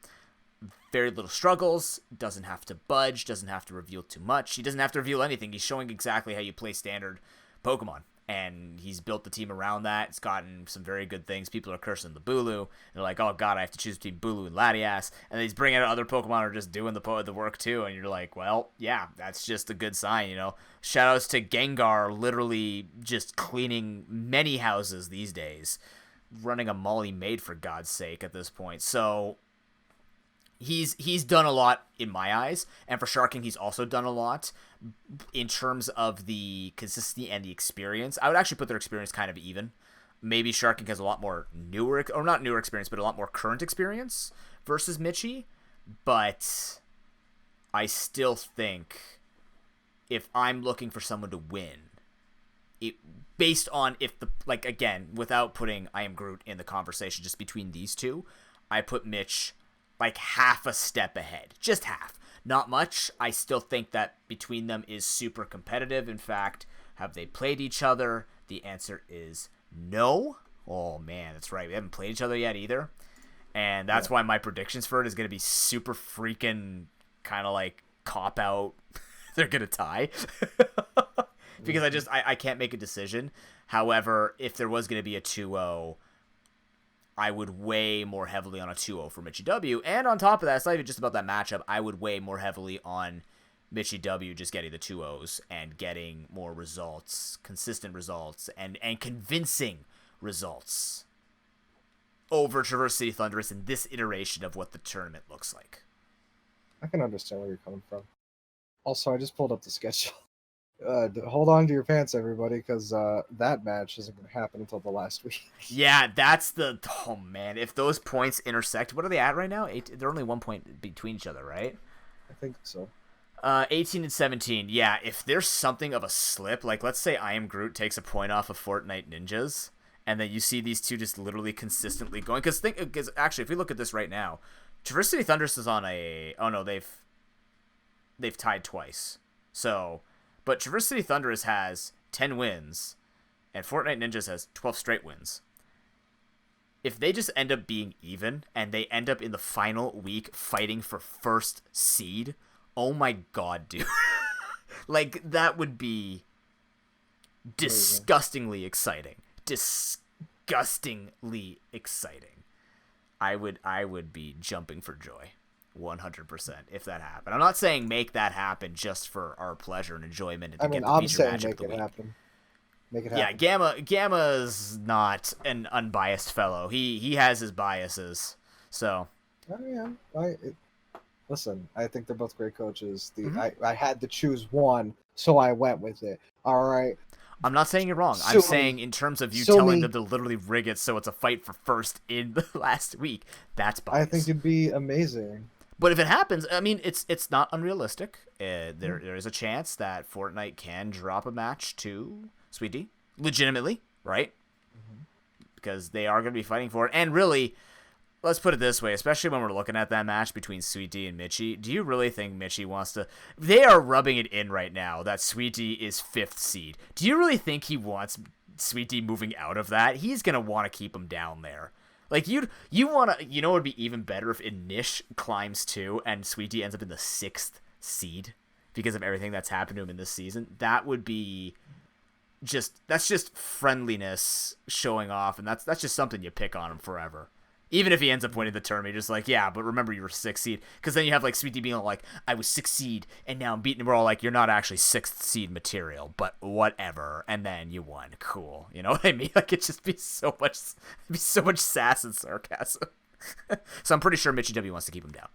Very little struggles, doesn't have to budge, doesn't have to reveal too much. He doesn't have to reveal anything. He's showing exactly how you play standard Pokemon, and he's built the team around that. It's gotten some very good things. People are cursing the Bulu. They're like, oh god, I have to choose between Bulu and Latias. And then he's bringing out other Pokemon who are just doing the work too, and you're like, well, yeah, that's just a good sign, Shoutouts to Gengar, literally just cleaning many houses these days, running a Molly Maid for God's sake at this point. So he's done a lot in my eyes, and for Shark King, he's also done a lot in terms of the consistency and the experience. I would actually put their experience kind of even. Maybe Shark King has a lot more not newer experience, but a lot more current experience versus Mitchie, but I still think if I'm looking for someone to win, based on if the, like, again, without putting I Am Groot in the conversation, just between these two, I put Mitch like half a step ahead. Just half. Not much. I still think that between them is super competitive. In fact, have they played each other? The answer is no. Oh, man, that's right. We haven't played each other yet either. And that's why my predictions for it is going to be super freaking kind of like cop-out. They're going to tie. Because I can't make a decision. However, if there was going to be a 2-0, I would weigh more heavily on a 2-0 for Mitchie W. And on top of that, it's not even just about that matchup. I would weigh more heavily on Mitchie W just getting the 2-0s and getting more results, consistent results, and convincing results over Traverse City Thunderous in this iteration of what the tournament looks like. I can understand where you're coming from. Also, I just pulled up the schedule. Hold on to your pants, everybody, because that match isn't going to happen until the last week. Yeah, that's the... Oh, man. If those points intersect... What are they at right now? They're only 1 point between each other, right? I think so. 18 and 17. Yeah, if there's something of a slip, like let's say I Am Groot takes a point off of Fortnite Ninjas, and then you see these two just literally consistently going... Because actually, if we look at this right now, Traverse City Thunderous is on a... Oh, no, they've tied twice. So... But Traverse City Thunderous has 10 wins, and Fortnite Ninjas has 12 straight wins. If they just end up being even, and they end up in the final week fighting for first seed, oh my god, dude. Like, that would be disgustingly exciting. Disgustingly exciting. I would be jumping for joy. 100% if that happened. I'm not saying make that happen just for our pleasure and enjoyment. And I'm saying make it happen. Make it happen. Yeah, Gamma's not an unbiased fellow. He has his biases. So. Listen, I think they're both great coaches. I had to choose one, so I went with it. All right. I'm not saying you're wrong. I'm saying in terms of you telling them to literally rig it so it's a fight for first in the last week, that's bias. I think it'd be amazing. But if it happens, I mean, it's not unrealistic. There is a chance that Fortnite can drop a match to Sweet D, legitimately, right? Mm-hmm. Because they are going to be fighting for it. And really, let's put it this way, especially when we're looking at that match between Sweet D and Mitchie, do you really think Mitchie wants to... They are rubbing it in right now that Sweet D is 5th seed. Do you really think he wants Sweet D moving out of that? He's going to want to keep him down there. Like, you want to... You know what would be even better if Inish climbs 2 and Sweet D ends up in the 6th seed because of everything that's happened to him in this season? That would be just... That's just friendliness showing off, and that's just something you pick on him forever. Even if he ends up winning the tournament, you're just like, yeah, but remember you were 6th seed. Because then you have, like, Sweet D being like, I was 6th seed, and now I'm beating him. We're all like, you're not actually 6th seed material, but whatever. And then you won. Cool. You know what I mean? Like, it'd just be so much sass and sarcasm. So I'm pretty sure Mitchie W wants to keep him down.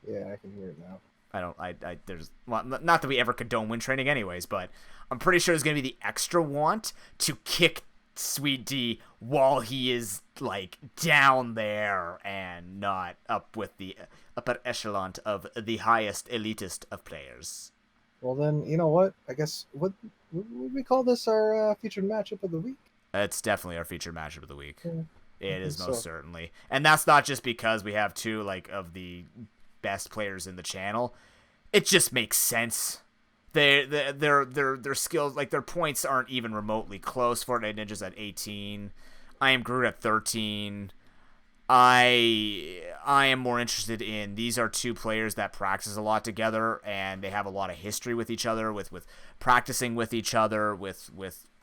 Yeah, I can hear it now. Not that we ever condone win training anyways, but I'm pretty sure there's going to be the extra want to kick Sweet D while he is like down there and not up with the upper echelon of the highest elitist of players. Well then, you know what? I guess what would we call this our featured matchup of the week? It's definitely our featured matchup of the week. Yeah, it is most certainly, and that's not just because we have two like of the best players in the channel. It just makes sense. Their skills, like their points aren't even remotely close. Fortnite Ninjas at 18. I Am Groot at 13. I am more interested in, these are two players that practice a lot together and they have a lot of history with each other, with practicing with each other, with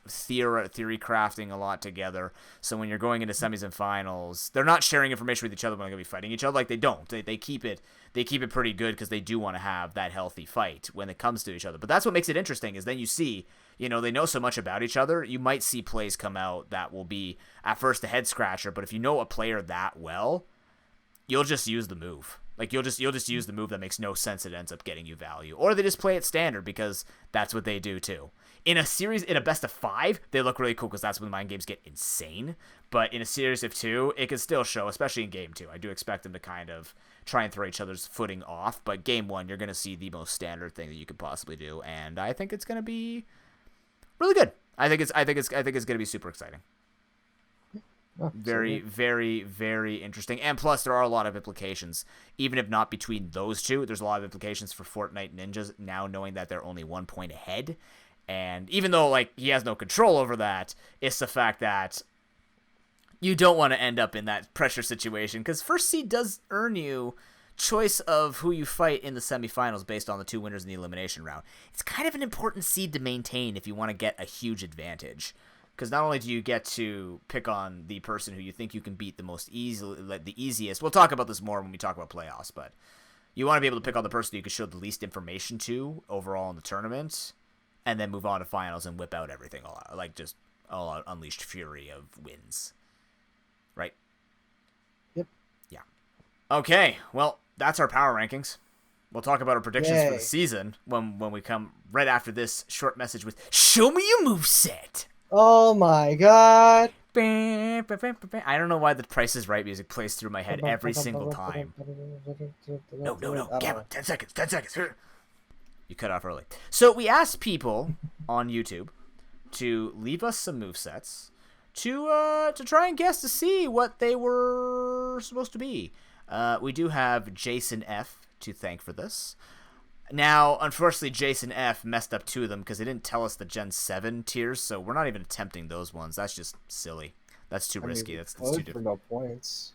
theory crafting a lot together. So when you're going into semis and finals, they're not sharing information with each other when they're going to be fighting each other. Like they don't. They keep it pretty good because they do want to have that healthy fight when it comes to each other. But that's what makes it interesting is then you see, you know, they know so much about each other. You might see plays come out that will be at first a head scratcher, but if you know a player that well, you'll just use the move. Like you'll just use the move that makes no sense. It ends up getting you value, or they just play it standard because that's what they do too. In a best of 5, they look really cool because that's when mind games get insane. But in a series of 2, it can still show, especially in game 2. I do expect them to kind of try and throw each other's footing off. But game 1, you're gonna see the most standard thing that you could possibly do, and I think it's gonna be really good. I think it's gonna be super exciting. Very, very, very interesting. And plus, there are a lot of implications. Even if not between those two, there's a lot of implications for Fortnite Ninjas now knowing that they're only 1 point ahead. And even though, like, he has no control over that, it's the fact that you don't want to end up in that pressure situation. Because first seed does earn you choice of who you fight in the semifinals based on the 2 winners in the elimination round. It's kind of an important seed to maintain if you want to get a huge advantage. Because not only do you get to pick on the person who you think you can beat the most easily, like the easiest. We'll talk about this more when we talk about playoffs, but you want to be able to pick on the person you can show the least information to overall in the tournament, and then move on to finals and whip out everything all out, like just all out unleashed fury of wins. Right? Yep. Yeah. Okay. Well, that's our power rankings. We'll talk about our predictions for the season when we come right after this short message with "Show me your moveset." Oh my god. I don't know why the Price is Right music plays through my head every single time. No. Gamma, 10 seconds. You cut off early. So we asked people on YouTube to leave us some movesets to try and guess to see what they were supposed to be. We do have Jason F to thank for this. Now, unfortunately, Jason F messed up 2 of them because he didn't tell us the Gen 7 tiers, so we're not even attempting those ones. That's just silly. That's too risky. That's too different. For no points.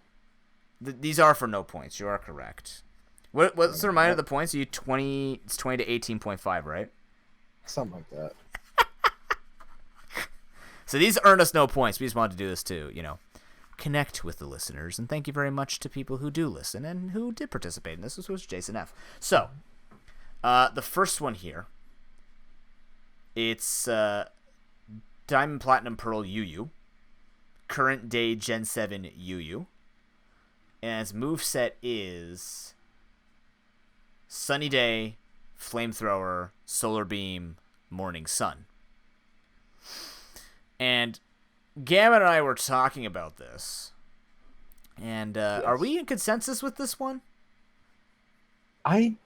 These are for no points. You are correct. What's the reminder of the points? Are you 20? It's 20 to 18.5, right? Something like that. So these earned us no points. We just wanted to do this to, connect with the listeners, and thank you very much to people who do listen and who did participate in this. This was Jason F. So. The first one here, it's Diamond Platinum Pearl UU, current day Gen 7 UU, and its moveset is Sunny Day, Flamethrower, Solar Beam, Morning Sun. And Gamma and I were talking about this, and yes. Are we in consensus with this one? I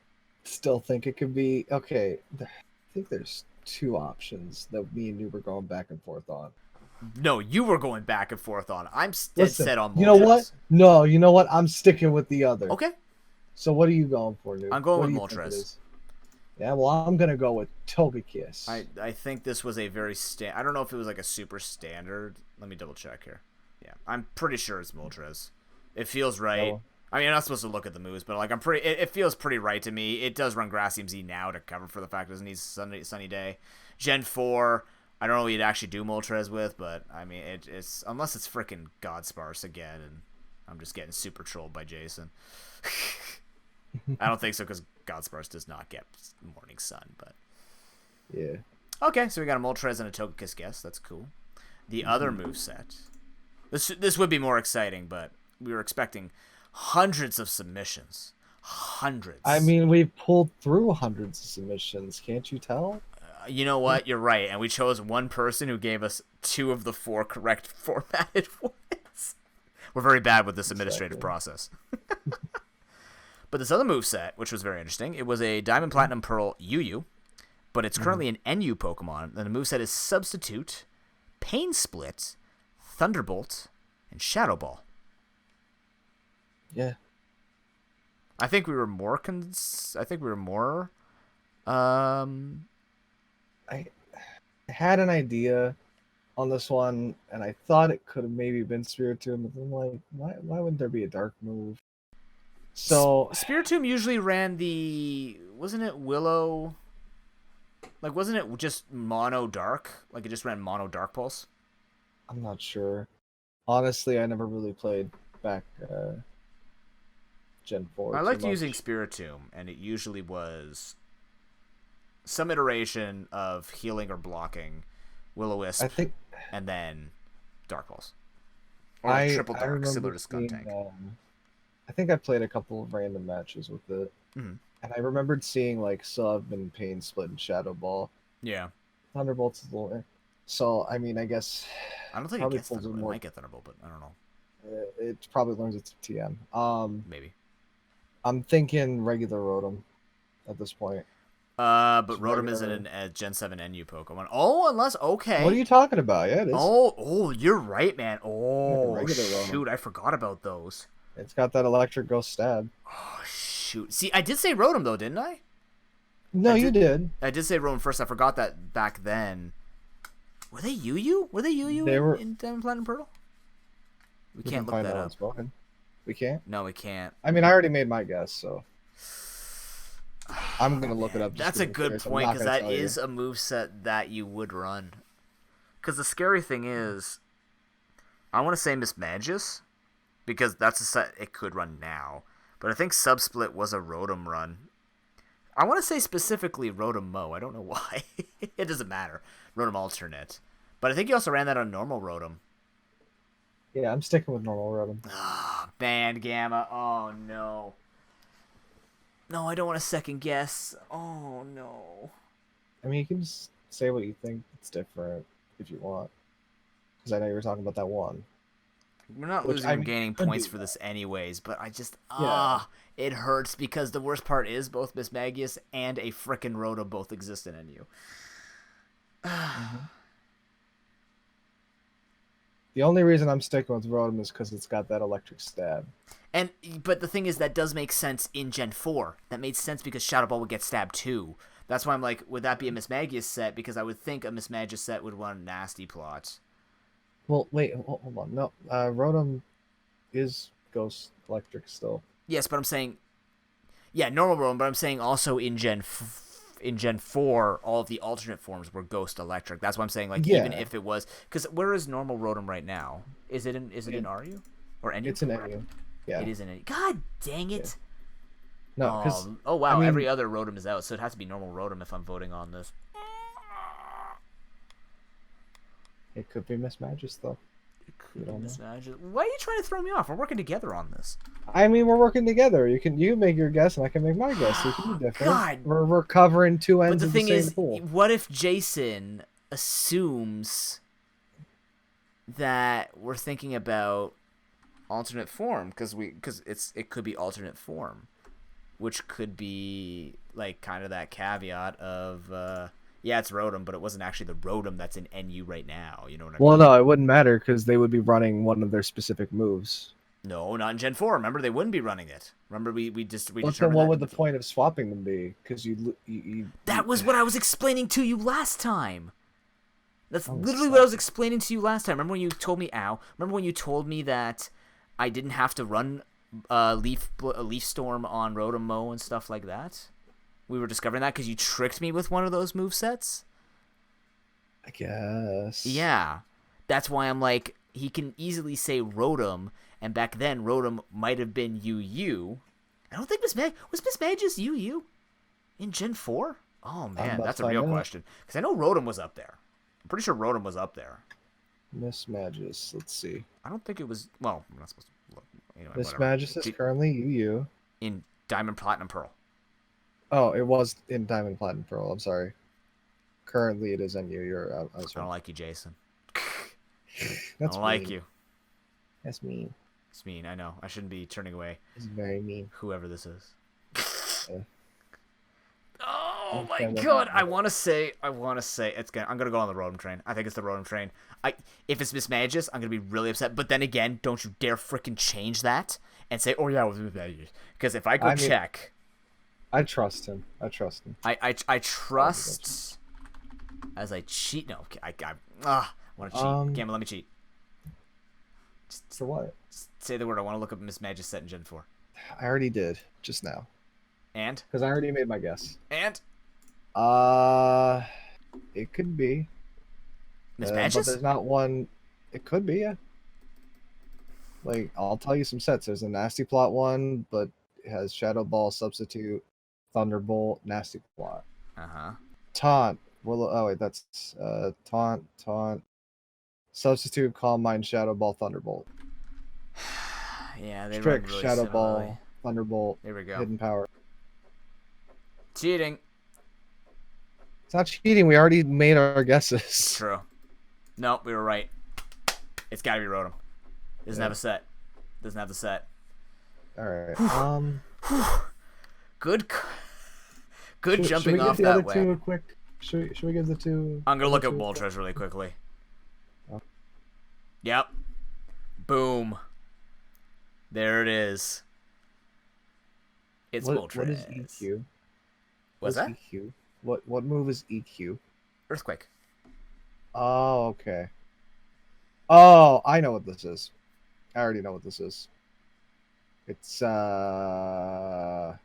still think it could be okay. I think there's 2 options that me and you were going back and forth on. No, you were going back and forth on. I'm dead set on Moltres. You know what? No, you know what? I'm sticking with the other. Okay. So what are you going for, dude? I'm going with Moltres. Yeah, well, I'm gonna go with Togekiss. I think this was a very I don't know if it was like a super standard. Let me double check here. Yeah, I'm pretty sure it's Moltres. It feels right. Oh. I mean, I'm not supposed to look at the moves, but like it feels pretty right to me. It does run Grass EMZ now to cover for the fact it doesn't need Sunny Day. Gen 4, I don't know what you'd actually do Moltres with, but I mean, it's unless it's freaking God Sparse again, and I'm just getting super trolled by Jason. I don't think so because God Sparse does not get Morning Sun, but yeah. Okay, so we got a Moltres and a Togekiss guess. That's cool. The other moveset. This would be more exciting, but we were expecting hundreds of submissions. Hundreds. I mean, we've pulled through hundreds of submissions. Can't you tell? You know what? You're right. And we chose one person who gave us 2 of the 4 correct formatted ones. We're very bad with this administrative process. But this other moveset, which was very interesting, it was a Diamond Platinum Pearl UU, but it's currently an NU Pokemon. And the moveset is Substitute, Pain Split, Thunderbolt, and Shadow Ball. Yeah. I think we were more I had an idea on this one, and I thought it could have maybe been Spiritomb, but then like, why wouldn't there be a dark move? So Spiritomb usually ran wasn't it Willow? Like, wasn't it just mono dark? Like, it just ran mono dark pulse? I'm not sure. Honestly, I never really played back Gen 4. I liked using Spiritomb, and it usually was some iteration of healing or blocking Will-O-Wisp, I think, and then Dark Pulse. Or triple dark, similar to Skuntank. I think I played a couple of random matches with it, Mhm. and I remembered seeing like Sub and Pain Split and Shadow Ball. Yeah. Thunderbolt's a little. So I mean, I guess I don't think it probably gets pulls in Thunderbolt. It more. might get Thunderbolt, but I don't know. It probably learns its TM. Maybe. I'm thinking regular Rotom at this point. But Just Rotom isn't regular. a Gen 7 NU Pokemon. Oh, unless What are okay. you talking about? Yeah, it is. Oh, you're right, man. Yeah, Oh, regular Rotom. shoot, I forgot about those. It's got that electric ghost stab. Oh, shoot. See, I did say Rotom though, didn't I? I No, you did. did. I did say Rotom first. I forgot that back then. Were they Yu? Were they Yu They were. in Diamond Platinum Pearl? We We can't can look find that out up. unspoken. We can't. No, we can't. I mean, I already made my guess, so I'm gonna look it Man, up. Just that's 'cause a I'm good curious. I'm point not because gonna that tell you. is a moveset that you would run. Because the scary thing is, I want to say Miss Magus because that's a set it could run now. But I think Subsplit was a Rotom run. I want to say specifically Rotom Mo. I don't know why. It doesn't matter. Rotom alternate. But I think you also ran that on normal Rotom. Yeah, I'm sticking with normal Rotom. Ah, Band Gamma. Oh no. No, I don't want to second guess. Oh no. I mean, you can just say what you think it's different if you want, because I know you were talking about that one. We're not Which losing I or mean, gaining could points be for this anyways, but I just Yeah. it hurts because the worst part is both Miss Magius and a frickin' Rhoda both exist in NU. Mhm. The only reason I'm sticking with Rotom is because it's got that electric stab. And but the thing is that does make sense in Gen 4. That made sense because Shadow Ball would get stabbed too. That's why I'm like, would that be a Miss Magius set? Because I would think a Miss Magius set would run Nasty Plot. Well, wait, hold on. No, Rotom is Ghost Electric still. Yes, but I'm saying, yeah, normal Rotom. But I'm saying also in in Gen 4, all of the alternate forms were Ghost Electric. That's why I'm saying, like, even Yeah, if it was, because where is normal Rotom right now? Is it in it, RU or NU? it's an NU. Yeah, It is in NU. God dang yeah. it! No, because Oh I wow, mean, every other Rotom is out, so it has to be normal Rotom if I'm voting on this. it could be Miss Magus though. It You could be don't Miss know. Magic. Why are you trying to throw me off? We're working together on this. I mean, we're working together. You make your guess, and I can make my guess. We can be different. God. We're covering two But ends the of the thing same is, pool. what if Jason assumes that we're thinking about alternate form because it could be alternate form, which could be like kind of that caveat of yeah, it's Rotom, but it wasn't actually the Rotom that's in NU right now. You know what I Well, mean? no, it wouldn't matter because they would be running one of their specific moves. No, not in Gen 4. Remember, they wouldn't be running it. Remember, we Well, then determined what that. would the point of swapping them be? Because That was what I was explaining to you last time. That's Oh, literally stop what I was it. explaining to you last time. Remember when you told me, Remember when you told me that I didn't have to run Leaf Storm on Rotom and stuff like that? We were discovering that because you tricked me with one of those movesets? I guess. Yeah. That's why I'm like, he can easily say Rotom, and back then Rotom might have been UU. I don't think was Miss Magus UU in Gen 4? Oh I'm man, about that's to a real find out. question. Because I know Rotom was up there. I'm pretty sure Rotom was up there. Miss Magus. Let's see. I don't think it was. Well, I'm not supposed to look. Anyway, Miss whatever. Magus is currently UU. In Diamond, Platinum, Pearl. Oh, it was in Diamond Platinum Pearl. I'm sorry. Currently, it is NU. I was I don't wrong. like you, Jason. I That's don't like mean. you. That's mean. It's mean. I know. I shouldn't be turning away It's very mean. whoever this is. Yeah. Oh my Okay, god! I want to say it's gonna. I'm gonna go on the Rotom train. I think it's the Rotom train. If it's Miss Magus, I'm gonna be really upset. But then again, don't you dare freaking change that and say, "Oh yeah, it was Miss Magus." Because if I go I mean- check, I trust him. I trust him. I trust as I cheat. No, I want to cheat. Gamma, let me cheat. For what? Just say the word. I want to look up Miss Magus set in Gen 4. I already did just now And because I already made my guess. uh, It could be Miss but Magus. there's not one. It could be, yeah. Like, I'll tell you some sets. There's a Nasty Plot one, but it has Shadow Ball, Substitute, Thunderbolt, Nasty Plot. Taunt. Well, oh wait, that's Taunt, Substitute, Calm Mind, Shadow Ball, Thunderbolt. Yeah, they Strict, run really Shadow similarly. Ball, Thunderbolt, There we go. Hidden Power. Cheating. It's not cheating. We already made our guesses. True. No, we were right. It's got to be Rotom. Doesn't have a set. Doesn't have the set. All right. Good Should jumping we give off the that other way. two a quick? Should we give the two? I'm gonna look at two a Moltres really quickly. Oh. Yep. Boom. There it is. It's Moltres. What is EQ? What's that? EQ? What move is EQ? Earthquake. Oh, okay. Oh, I know what this is. I already know what this is. It's the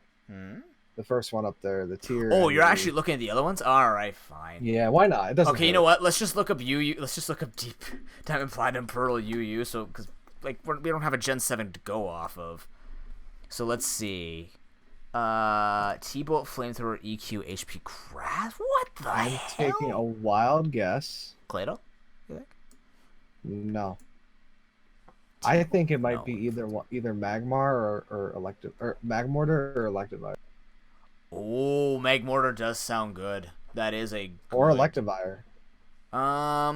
first one up there, the tier. Oh, you're actually looking at the other ones? All right, fine. Yeah, why not? It doesn't. Okay, you know what? Let's just look up UU. Let's just look up Deep Diamond Platinum Pearl UU. So, because like we don't have a Gen 7 to go off of. So let's see. T-Bolt, Flamethrower, EQ, HP, Grass. What the hell? I'm taking a wild guess. Clado? You think? No. I think it might be either Magmar or Elective or Magmortar or Electivire. Oh, Magmortar does sound good. That is a good... Or Electivire. I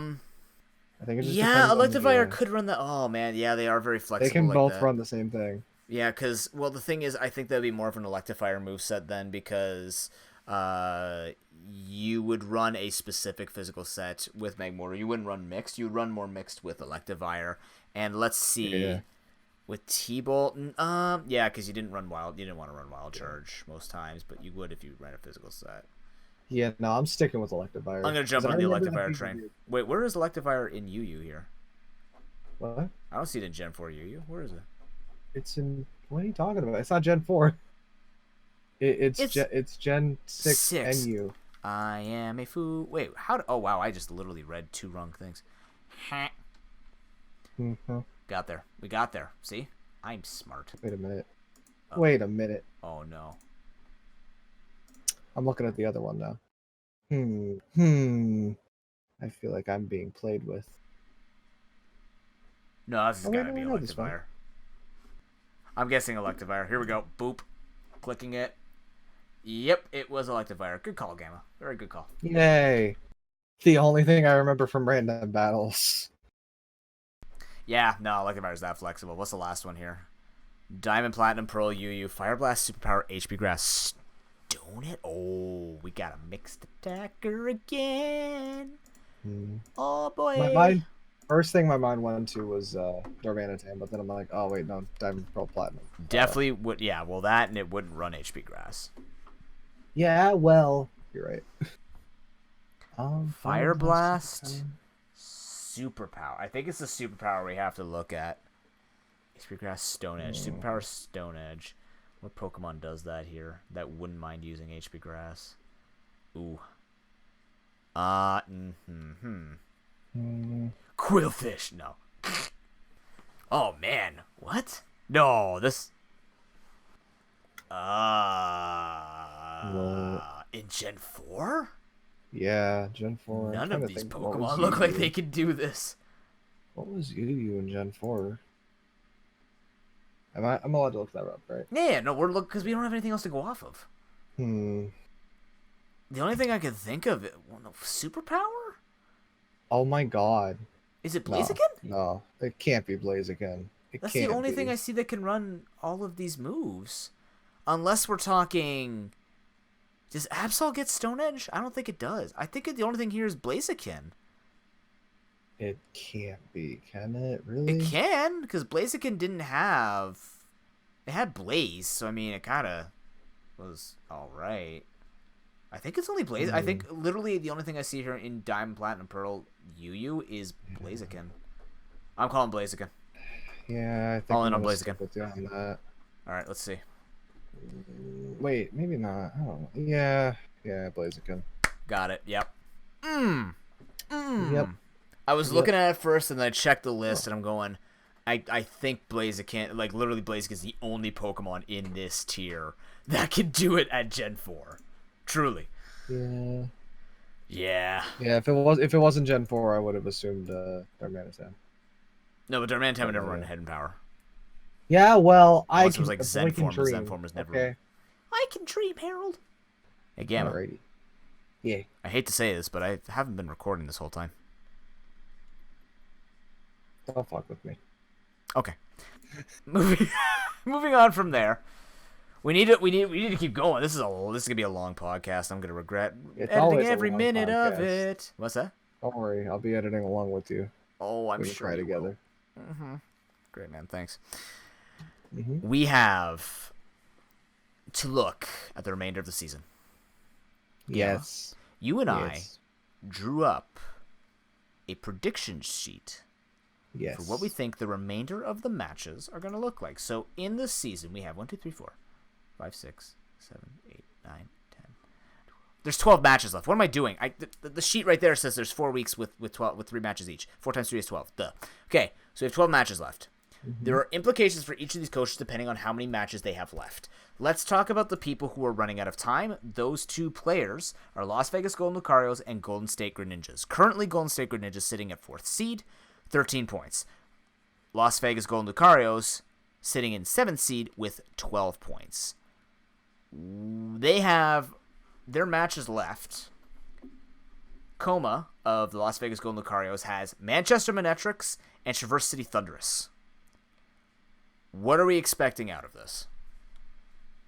think it just Electivire could run the. Oh man, yeah, they are very flexible. They can like both that. run the same thing. Yeah, because well, the thing is, I think that'd be more of an Electivire moveset then, because you would run a specific physical set with Magmortar. You wouldn't run mixed. You would run more mixed with Electivire. And let's see, with T-Bolt, yeah, because you didn't run wild. You didn't want to run Wild Charge most times, but you would if you ran a physical set. Yeah, no, I'm sticking with Electivire. I'm gonna jump on the Electivire train. Wait, where is Electivire in UU here? What? I don't see it in Gen 4 UU. Where is it? It's in. What are you talking about? It's not Gen 4. It's Gen 6 NU. I am a fool. Wait, how? Oh wow, I just literally read two wrong things. Got there. We got there. See? I'm smart. Wait a minute. Oh. Wait a minute. Oh no. I'm looking at the other one now. I feel like I'm being played with. No, this has got to be Electivire. I'm guessing Electivire. Here we go. Boop. Clicking it. Yep, it was Electivire. Good call, Gamma. Very good call. Yay. The only thing I remember from random battles. Yeah, no, Electivire's that flexible. What's the last one here? Diamond, Platinum, Pearl, UU, Fire Blast, Superpower, HP Grass, Stone It. Oh, we got a mixed attacker again. Oh, boy. First thing my mind went to was Darmanitan, but then I'm like, oh, wait, no, Diamond, Pearl, Platinum. Definitely would, yeah, well, that and it wouldn't run HP Grass. Yeah, well, you're right. Fire Blast, Superpower. I think it's the Superpower we have to look at. HP Grass, Stone Edge. Superpower, Stone Edge. What Pokemon does that here that wouldn't mind using HP Grass? Ooh. Quillfish. No. Oh, man. What? No, this... in Gen 4? Yeah, Gen 4. None of these Pokemon look like they could do this. What was UU in Gen 4? I'm allowed to look that up, right? Yeah, no, we're because we don't have anything else to go off of. The only thing I could think of, Superpower? Oh my god. Is it Blaziken? No, it can't be Blaziken. That's the only thing I see that can run all of these moves. Unless we're talking... Does Absol get Stone Edge? I don't think it does. I think the only thing here is Blaziken. It can't be, can it? Really? It can, because Blaziken didn't have... It had Blaze, so I mean, it kind of was alright. I think it's only Blaze. I think literally the only thing I see here in Diamond, Platinum, Pearl, UU is Blaziken. I'm calling Blaziken. Yeah, I think all in on Blaziken. Alright, let's see. Wait, maybe not. I don't know. Yeah, Blaziken. Got it. Yep. Yep. I was looking at it first, and then I checked the list, and I'm going, I think Blaziken, like literally Blaziken is the only Pokemon in this tier that can do it at Gen 4. Truly. Yeah. Yeah. Yeah, if it wasn't Gen 4, I would have assumed Darmanitan. No, but Darmanitan would never run Hidden Power. Yeah, well, Unless it was like Zen form, but Zen form was never. Okay. I can dream, Harold. Hey, Gamma. Alrighty. Yeah. I hate to say this, but I haven't been recording this whole time. Don't fuck with me. Okay. Moving on from there. We need to keep going. This is gonna be a long podcast. I'm gonna regret editing every minute of it. What's that? Don't worry, I'll be editing along with you. Oh, I'm we can sure try you together. Will. Mm-hmm. Great, man. Thanks. Mm-hmm. We have to look at the remainder of the season. Yes. Yeah. You and I drew up a prediction sheet. Yes. For what we think the remainder of the matches are going to look like. So in this season, we have 1, 2, 3, 4, 5, 6, 7, 8, 9, 10. 12. There's 12 matches left. What am I doing? The sheet right there says there's 4 weeks with 3 matches each. 4 times 3 is 12. Duh. Okay, so we have 12 matches left. Mm-hmm. There are implications for each of these coaches depending on how many matches they have left. Let's talk about the people who are running out of time. Those 2 players are Las Vegas Golden Lucarios and Golden State Greninjas. Currently, Golden State Greninjas sitting at 4th seed. 13 points. Las Vegas Golden Lucarios sitting in 7th seed with 12 points. They have their matches left. Coma of the Las Vegas Golden Lucarios has Manchester Manetrix and Traverse City Thunderous. What are we expecting out of this?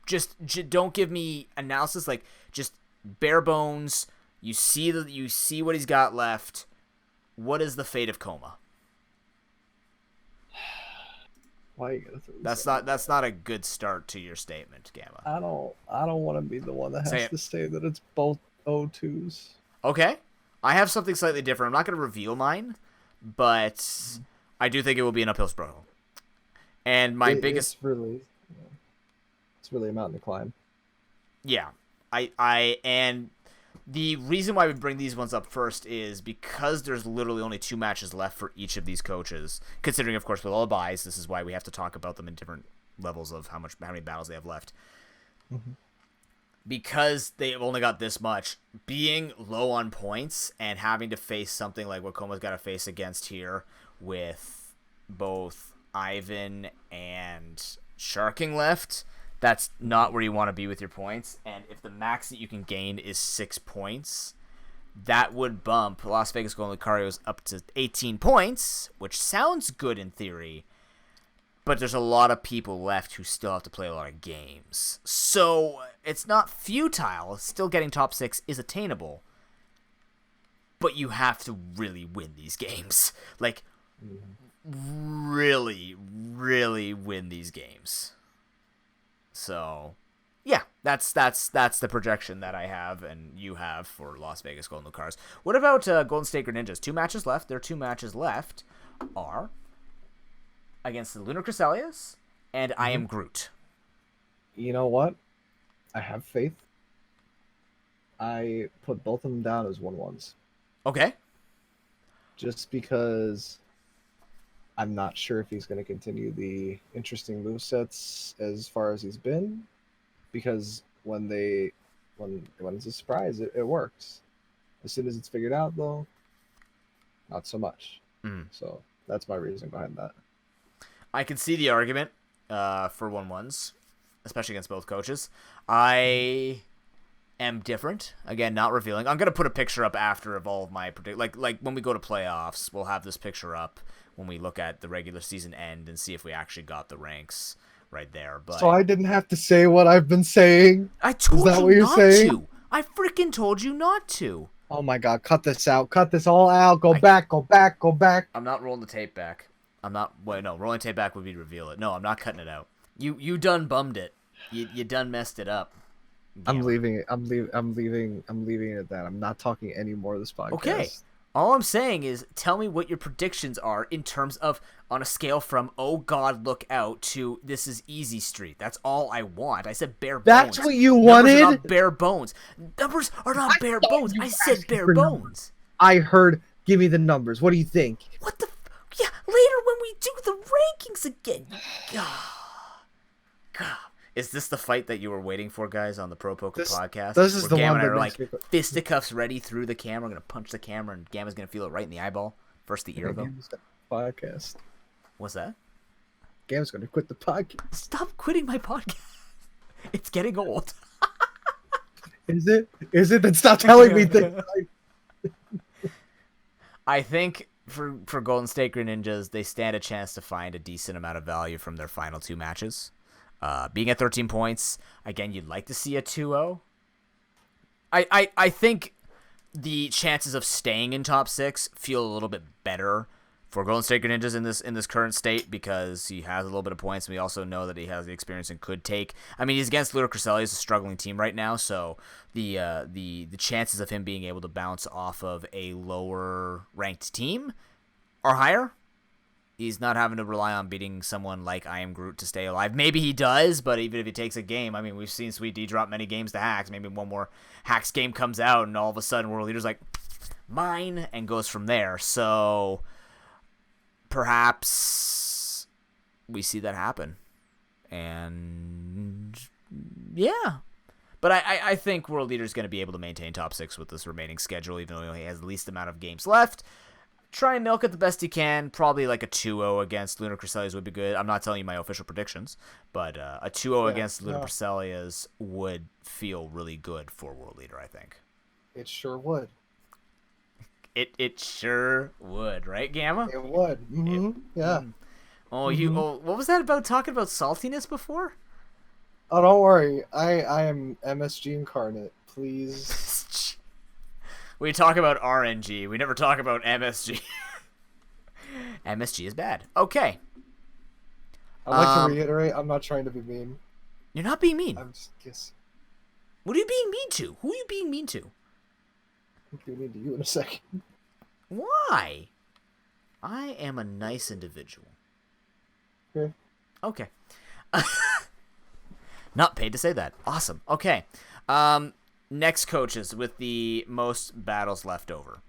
Just don't give me analysis, like just bare bones. You see what he's got left. What is the fate of Coma? Why you gotta that's not a good start to your statement, Gamma. I don't want to be the one that has to say that it's both O2s. Okay, I have something slightly different. I'm not going to reveal mine, but I do think it will be an uphill struggle. And my biggest it's really a mountain to climb. Yeah, and the reason why we bring these ones up first is because there's literally only 2 matches left for each of these coaches. Considering, of course, with all the buys, this is why we have to talk about them in different levels of how many battles they have left. Mm-hmm. Because they have only got this much, being low on points and having to face something like what Coma's got to face against here with both Ivan and Sharking left, that's not where you want to be with your points. And if the max that you can gain is 6 points, that would bump Las Vegas Golden Lucarios up to 18 points, which sounds good in theory, but there's a lot of people left who still have to play a lot of games. So it's not futile. Still getting top 6 is attainable, but you have to really win these games. Like, really, really win these games. So, yeah, that's the projection that I have and you have for Las Vegas Golden Lucarios. What about Golden State Greninjas? 2 matches left. Their 2 matches left are against the Lunar Cresselia and I Am Groot. You know what? I have faith. I put both of them down as 1-1s. Okay. Just because I'm not sure if he's going to continue the interesting movesets as far as he's been, because when it's a surprise, it works. As soon as it's figured out, though, not so much. So that's my reason behind that. I can see the argument for 1-1s, especially against both coaches. I am different. Again, not revealing. I'm going to put a picture up after of all of my like when we go to playoffs, we'll have this picture up when we look at the regular season end and see if we actually got the ranks right there. But so I didn't have to say what I've been saying. I told you not to. I freaking told you not to. Oh my god, cut this out. Cut this all out. Go back. I'm not rolling the tape back. Rolling tape back would be to reveal it. No, I'm not cutting it out. You done bummed it. You done messed it up. I'm leaving it. I'm leaving it at that. I'm not talking any more of this podcast. Okay. All I'm saying is tell me what your predictions are in terms of on a scale from oh god look out to this is easy street. That's all I want. I said bare bones. That's what you wanted? Numbers are not bare bones. Numbers are not bare bones. I said bare bones. I heard give me the numbers. What do you think? What the yeah, later when we do the rankings again. God. Is this the fight that you were waiting for, guys, on the ProPokePodcast? This is the Gamma one and I are like fisticuffs ready through the camera. I'm gonna punch the camera, and Gamma's gonna feel it right in the eyeball. First the ear, though. Podcast. What's that? Gam's going to quit the podcast. Stop quitting my podcast. It's getting old. Is it? Is it? Then stop telling me things. I think for Golden State Greninjas, they stand a chance to find a decent amount of value from their final 2 matches. Being at 13 points, again, you'd like to see a 2-0. I think the chances of staying in top 6 feel a little bit better for Golden State Greninjas in this current state because he has a little bit of points, and we also know that he has the experience and could take. I mean, he's against Ludo Cresselia, a struggling team right now, so the chances of him being able to bounce off of a lower ranked team are higher. He's not having to rely on beating someone like I Am Groot to stay alive. Maybe he does, but even if he takes a game, I mean, we've seen Sweet D drop many games to Hacks. Maybe one more Hacks game comes out, and all of a sudden World Leader's like, mine, and goes from there. So perhaps we see that happen. And yeah. But I think World Leader's going to be able to maintain top 6 with this remaining schedule, even though he has the least amount of games left. Try and milk it the best he can. Probably like a 2-0 against Lunar Cresselias would be good. I'm not telling you my official predictions, but a 2-0 against Lunar Cresselias would feel really good for World Leader, I think. It sure would. It sure would, right, Gamma? It would. Mm-hmm. Yeah. Oh, what was that about talking about saltiness before? Oh, don't worry. I am MSG incarnate. Please. We talk about RNG. We never talk about MSG. MSG is bad. Okay. I'd like to reiterate, I'm not trying to be mean. You're not being mean. I'm just guessing. What are you being mean to? Who are you being mean to? I'll be mean to you in a second. Why? I am a nice individual. Okay. Okay. Not paid to say that. Awesome. Okay. Next coaches with the most battles left over.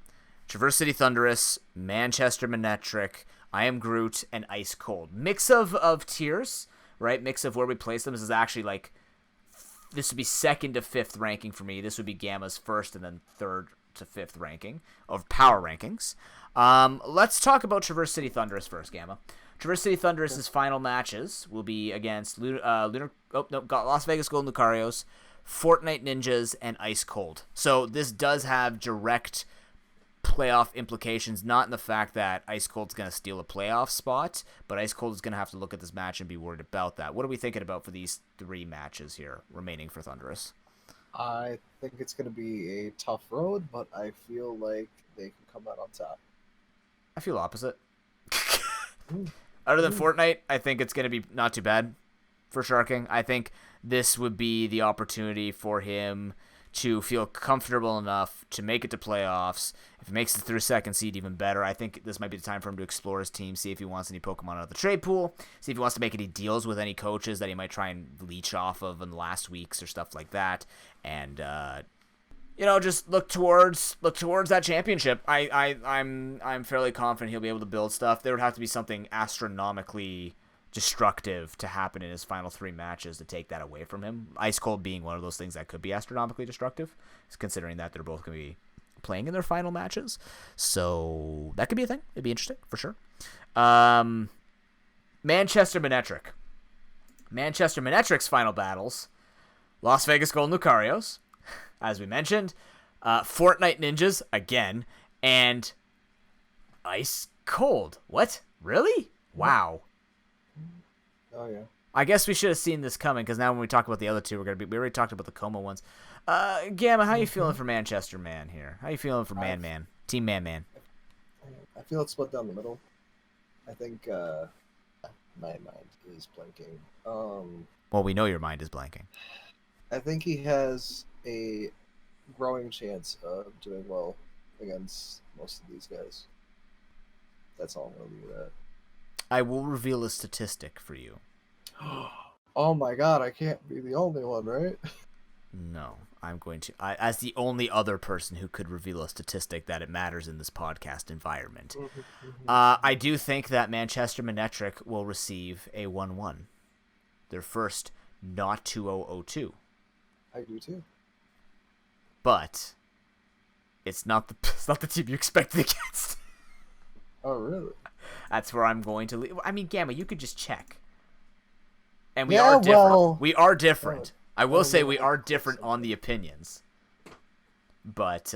Traverse City Thunderous, Manchester Manectric, I Am Groot, and Ice Cold. Mix of tiers, right? Mix of where we place them. This is actually like, this would be 2nd to 5th ranking for me. This would be Gamma's 1st and then 3rd to 5th ranking of power rankings. Let's talk about Traverse City Thunderous first, Gamma. Traverse City Thunderous's final matches will be against Las Vegas Golden Lucarios, Fortnite Ninjas, and Ice Cold. So this does have direct playoff implications, not in the fact that Ice Cold's going to steal a playoff spot, but Ice Cold is going to have to look at this match and be worried about that. What are we thinking about for these 3 matches here remaining for Thunderous? I think it's going to be a tough road, but I feel like they can come out on top. I feel opposite. Other than Fortnite, I think it's going to be not too bad for Sharking. I think this would be the opportunity for him to feel comfortable enough to make it to playoffs. If he makes it through 2nd seed, even better. I think this might be the time for him to explore his team, see if he wants any Pokemon out of the trade pool, see if he wants to make any deals with any coaches that he might try and leech off of in the last weeks or stuff like that. And, just look towards that championship. I'm fairly confident he'll be able to build stuff. There would have to be something astronomically destructive to happen in his final 3 matches to take that away from him. Ice Cold being one of those things that could be astronomically destructive, considering that they're both going to be playing in their final matches. So that could be a thing. It'd be interesting for sure. Manchester Manectric. Manchester Manetric's final battles: Las Vegas Golden Lucarios, as we mentioned, Fortnite Ninjas again, and Ice Cold. What? Really? Wow. Oh, yeah. I guess we should have seen this coming, because now when we talk about the other 2, we already talked about the Coma ones. Gamma, how you feeling for Manchester Man here? How you feeling for Man? Team Man? I feel it's split down the middle. I think my mind is blanking. Well, we know your mind is blanking. I think he has a growing chance of doing well against most of these guys. That's all I'm going to leave it at. I will reveal a statistic for you. Oh my god, I can't be the only one, right? No, I'm going to. As the only other person who could reveal a statistic that it matters in this podcast environment. I do think that Manchester Manectric will receive a 1-1. Their first not 2-0-0-2. I do too. But it's not the team you expected against. Oh, really? That's where I'm going to leave. I mean, Gamma, you could just check. And we are different. well, We are different. I will say we no, are different on the opinions. But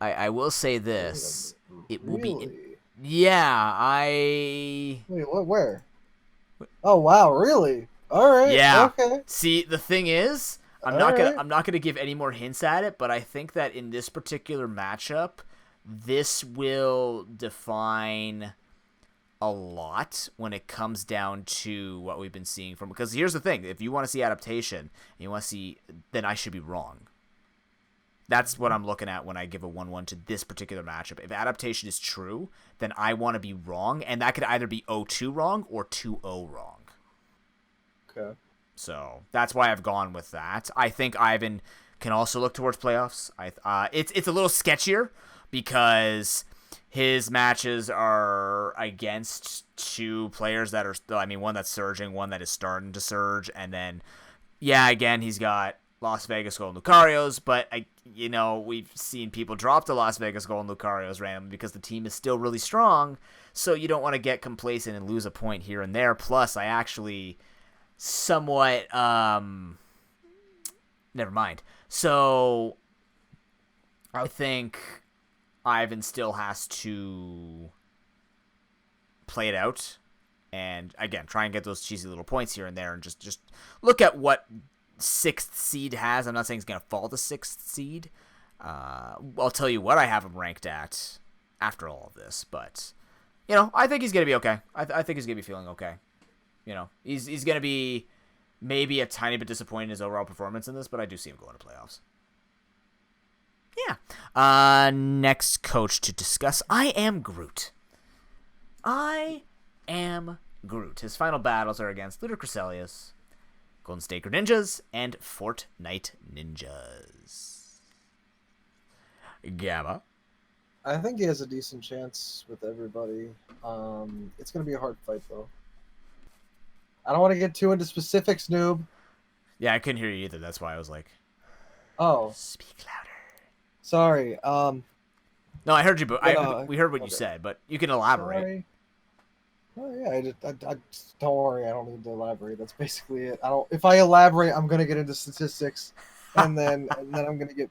I will say this. It will really? be... Yeah, I... Wait, what? Where? Oh wow, really? All right, Yeah. okay, See, the thing is, all right. I'm not gonna give any more hints at it, but I think that in this particular matchup, this will define a lot when it comes down to what we've been seeing from, because here's the thing, if you want to see adaptation and you want to see, then I should be wrong. That's what I'm looking at when I give a 1-1 to this particular matchup. If adaptation is true, then I want to be wrong, and that could either be 0-2 wrong or 2-0 wrong. Okay. So that's why I've gone with that. I think Ivan can also look towards playoffs. It's a little sketchier because his matches are against two players that are, one that's surging, one that is starting to surge, and then, again, he's got Las Vegas Golden Lucarios, but we've seen people drop the Las Vegas Golden Lucarios randomly because the team is still really strong, so you don't want to get complacent and lose a point here and there. Plus, I actually somewhat, never mind. So, I think Ivan still has to play it out, and again, try and get those cheesy little points here and there, and just look at what 6th seed has. I'm not saying he's going to fall to 6th seed. I'll tell you what I have him ranked at after all of this, but, I think he's going to be okay. I think he's going to be feeling okay. He's going to be maybe a tiny bit disappointed in his overall performance in this, but I do see him going to playoffs. Yeah. Next coach to discuss, I am Groot. His final battles are against Lunar Crescelius, Golden State Greninjas, and Fortnite Ninjas. Gamma. I think he has a decent chance with everybody. It's gonna be a hard fight though. I don't want to get too into specifics, noob. Yeah, I couldn't hear you either. That's why I was like, oh, speak louder. Sorry. No, I heard you, but we heard what you said, but you can elaborate. Sorry. Oh yeah, I don't worry. I don't need to elaborate. That's basically it. If I elaborate, I'm gonna get into statistics, and then I'm gonna get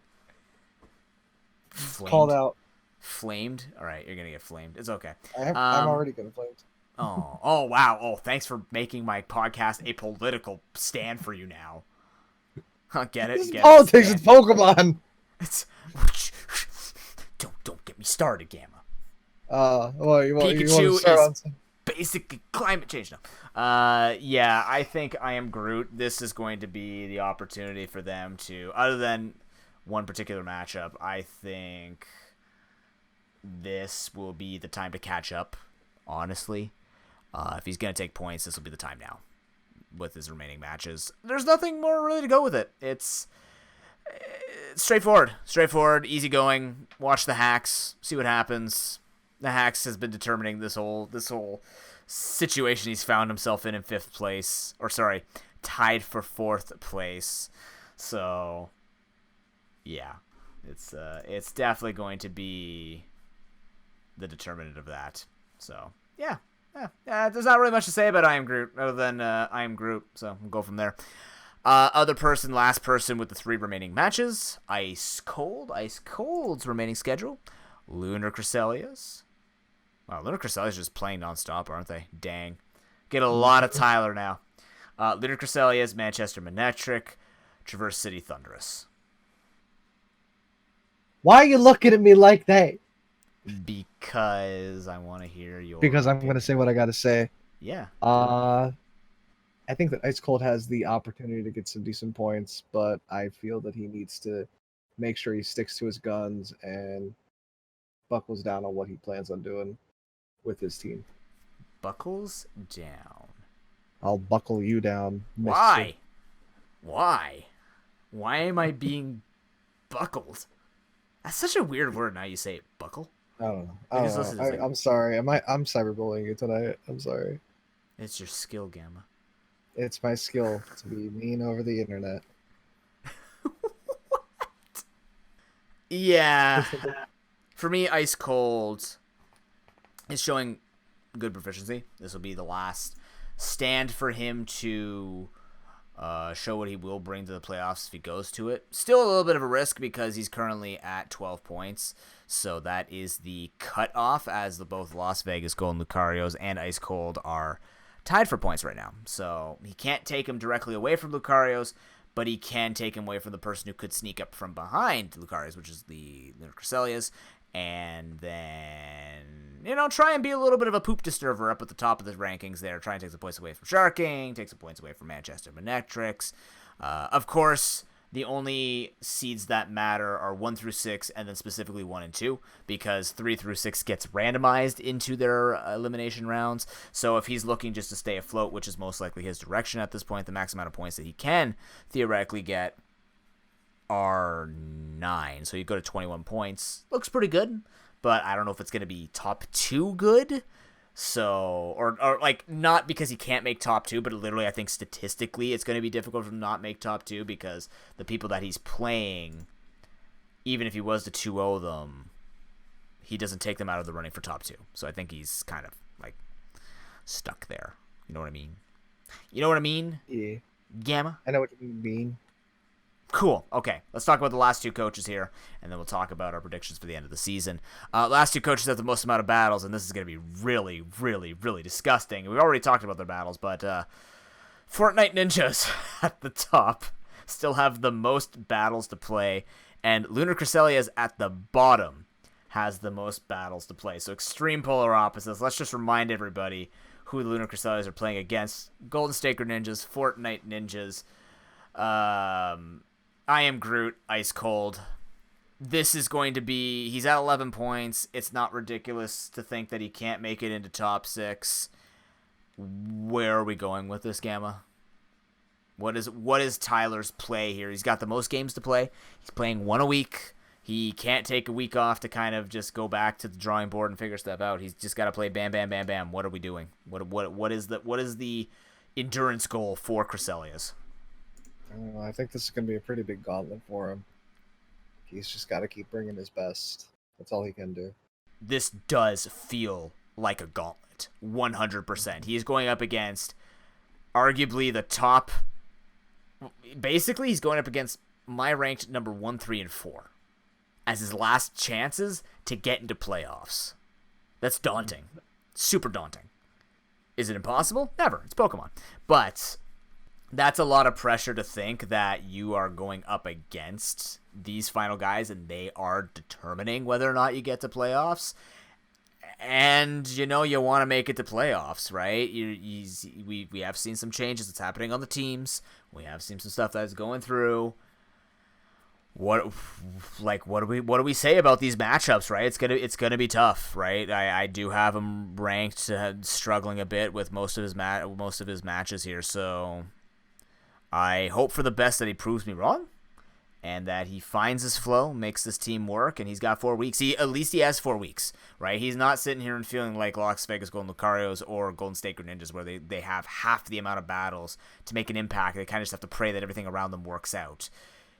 called out. Flamed? All right, you're gonna get flamed. It's okay. I'm already getting flamed. Oh wow. Oh, thanks for making my podcast a political stand for you now. Get it? This is politics. It's Pokemon. It's don't get me started, Gamma. Well, you want to Pikachu start on is basically climate change now. Yeah, I think I am Groot. This is going to be the opportunity for them to, other than one particular matchup, I think this will be the time to catch up, honestly. If he's going to take points, this will be the time now with his remaining matches. There's nothing more really to go with it. It's straightforward, easygoing. Watch the hacks, see what happens. The hacks has been determining this whole situation he's found himself in 5th place, or sorry, tied for 4th place. So, yeah, it's definitely going to be the determinant of that. So, yeah. There's not really much to say about I Am Groot, other than I Am Groot, so we'll go from there. Last person with the 3 remaining matches, Ice Cold's remaining schedule, Lunar Crescelius. Wow, Lunar Crescelius is just playing nonstop, aren't they? Dang. Get a lot of Tyler now. Lunar Crescelius, Manchester Manectric, Traverse City Thunderous. Why are you looking at me like that? Because I want to hear your... Because I'm going to say what I got to say. Yeah. I think that Ice Cold has the opportunity to get some decent points, but I feel that he needs to make sure he sticks to his guns and buckles down on what he plans on doing with his team. Buckles down. I'll buckle you down. Mister. Why am I being buckled? That's such a weird word. Now you say it, buckle. I don't know. I'm sorry. I'm cyberbullying you tonight. I'm sorry. It's your skill, Gamma. It's my skill to be mean over the internet. What? Yeah. For me, Ice Cold is showing good proficiency. This will be the last stand for him to show what he will bring to the playoffs if he goes to it. Still a little bit of a risk because he's currently at 12 points. So that is the cutoff, as both Las Vegas Golden Lucarios and Ice Cold are tied for points right now. So he can't take him directly away from Lucarios, but he can take him away from the person who could sneak up from behind Lucarios, which is the Lunar Cresselia, and then, try and be a little bit of a poop disturber up at the top of the rankings there. Try and take some points away from Sharking, take some points away from Manchester Manectrics. Of course, the only seeds that matter are 1 through 6, and then specifically 1 and 2, because 3 through 6 gets randomized into their elimination rounds. So if he's looking just to stay afloat, which is most likely his direction at this point, the max amount of points that he can theoretically get are 9. So you go to 21 points. Looks pretty good, but I don't know if it's going to be top 2 good. So, or like, not because he can't make top 2, but literally I think statistically it's going to be difficult for him to not make top 2, because the people that he's playing, even if he was to 2-0 them, he doesn't take them out of the running for top 2. So I think he's kind of like stuck there. You know what I mean? Yeah. Gamma? I know what you mean. Cool. Okay, let's talk about the last 2 coaches here, and then we'll talk about our predictions for the end of the season. Last 2 coaches have the most amount of battles, and this is going to be really, really, really disgusting. We've already talked about their battles, but Fortnite Ninjas at the top still have the most battles to play, and Lunar Cresselia at the bottom has the most battles to play. So extreme polar opposites. Let's just remind everybody who the Lunar Cresselia are playing against. Golden Staker Ninjas, Fortnite Ninjas, I Am Groot, Ice Cold. This is going to be... He's at 11 points. It's not ridiculous to think that he can't make it into top 6. Where are we going with this, Gamma? What is Tyler's play here? He's got the most games to play. He's playing 1 a week. He can't take a week off to kind of just go back to the drawing board and figure stuff out. He's just got to play bam, bam, bam, bam. What are we doing? What is the endurance goal for Cresselia's? I think this is going to be a pretty big gauntlet for him. He's just got to keep bringing his best. That's all he can do. This does feel like a gauntlet, 100%. He is going up against arguably the top... Basically, he's going up against my ranked number 1, 3, and 4 as his last chances to get into playoffs. That's daunting. Super daunting. Is it impossible? Never. It's Pokemon. But... that's a lot of pressure to think that you are going up against these final guys and they are determining whether or not you get to playoffs. And, you want to make it to playoffs, right? We have seen some changes that's happening on the teams. We have seen some stuff that's going through. What do we say about these matchups, right? It's gonna be tough, right? I do have him ranked struggling a bit with most of his matches here, so I hope for the best that he proves me wrong and that he finds his flow, makes this team work, and he's got 4 weeks. At least he has 4 weeks, right? He's not sitting here and feeling like Las Vegas Golden Lucarios or Golden Staker Ninjas where they have half the amount of battles to make an impact. They kind of just have to pray that everything around them works out.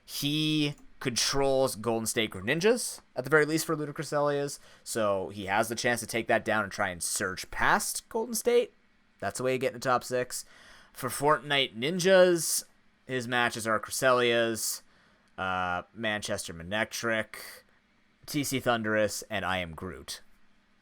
He controls Golden Staker Ninjas, at the very least for Lunar Cresselias, so he has the chance to take that down and try and surge past Golden State. That's the way you get in the top 6. For Fortnite Ninjas, his matches are Cresselias, Manchester Manectric, TC Thunderous, and I Am Groot.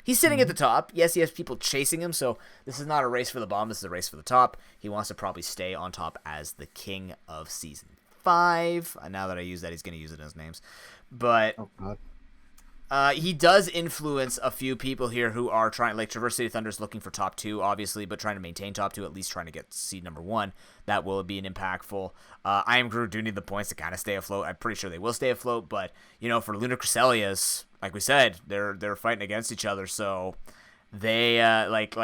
He's sitting at the top. Yes, he has people chasing him, so this is not a race for the bomb. This is a race for the top. He wants to probably stay on top as the king of Season 5. Now that I use that, he's going to use it as names. But... oh, God. He does influence a few people here who are trying, like Traverse City Thunder is looking for top 2, obviously, but trying to maintain top 2, at least trying to get seed number 1. That will be an impactful. I Am Groot do need the points to kind of stay afloat. I'm pretty sure they will stay afloat, but, for Lunar Cresselias, like we said, they're fighting against each other, so they, like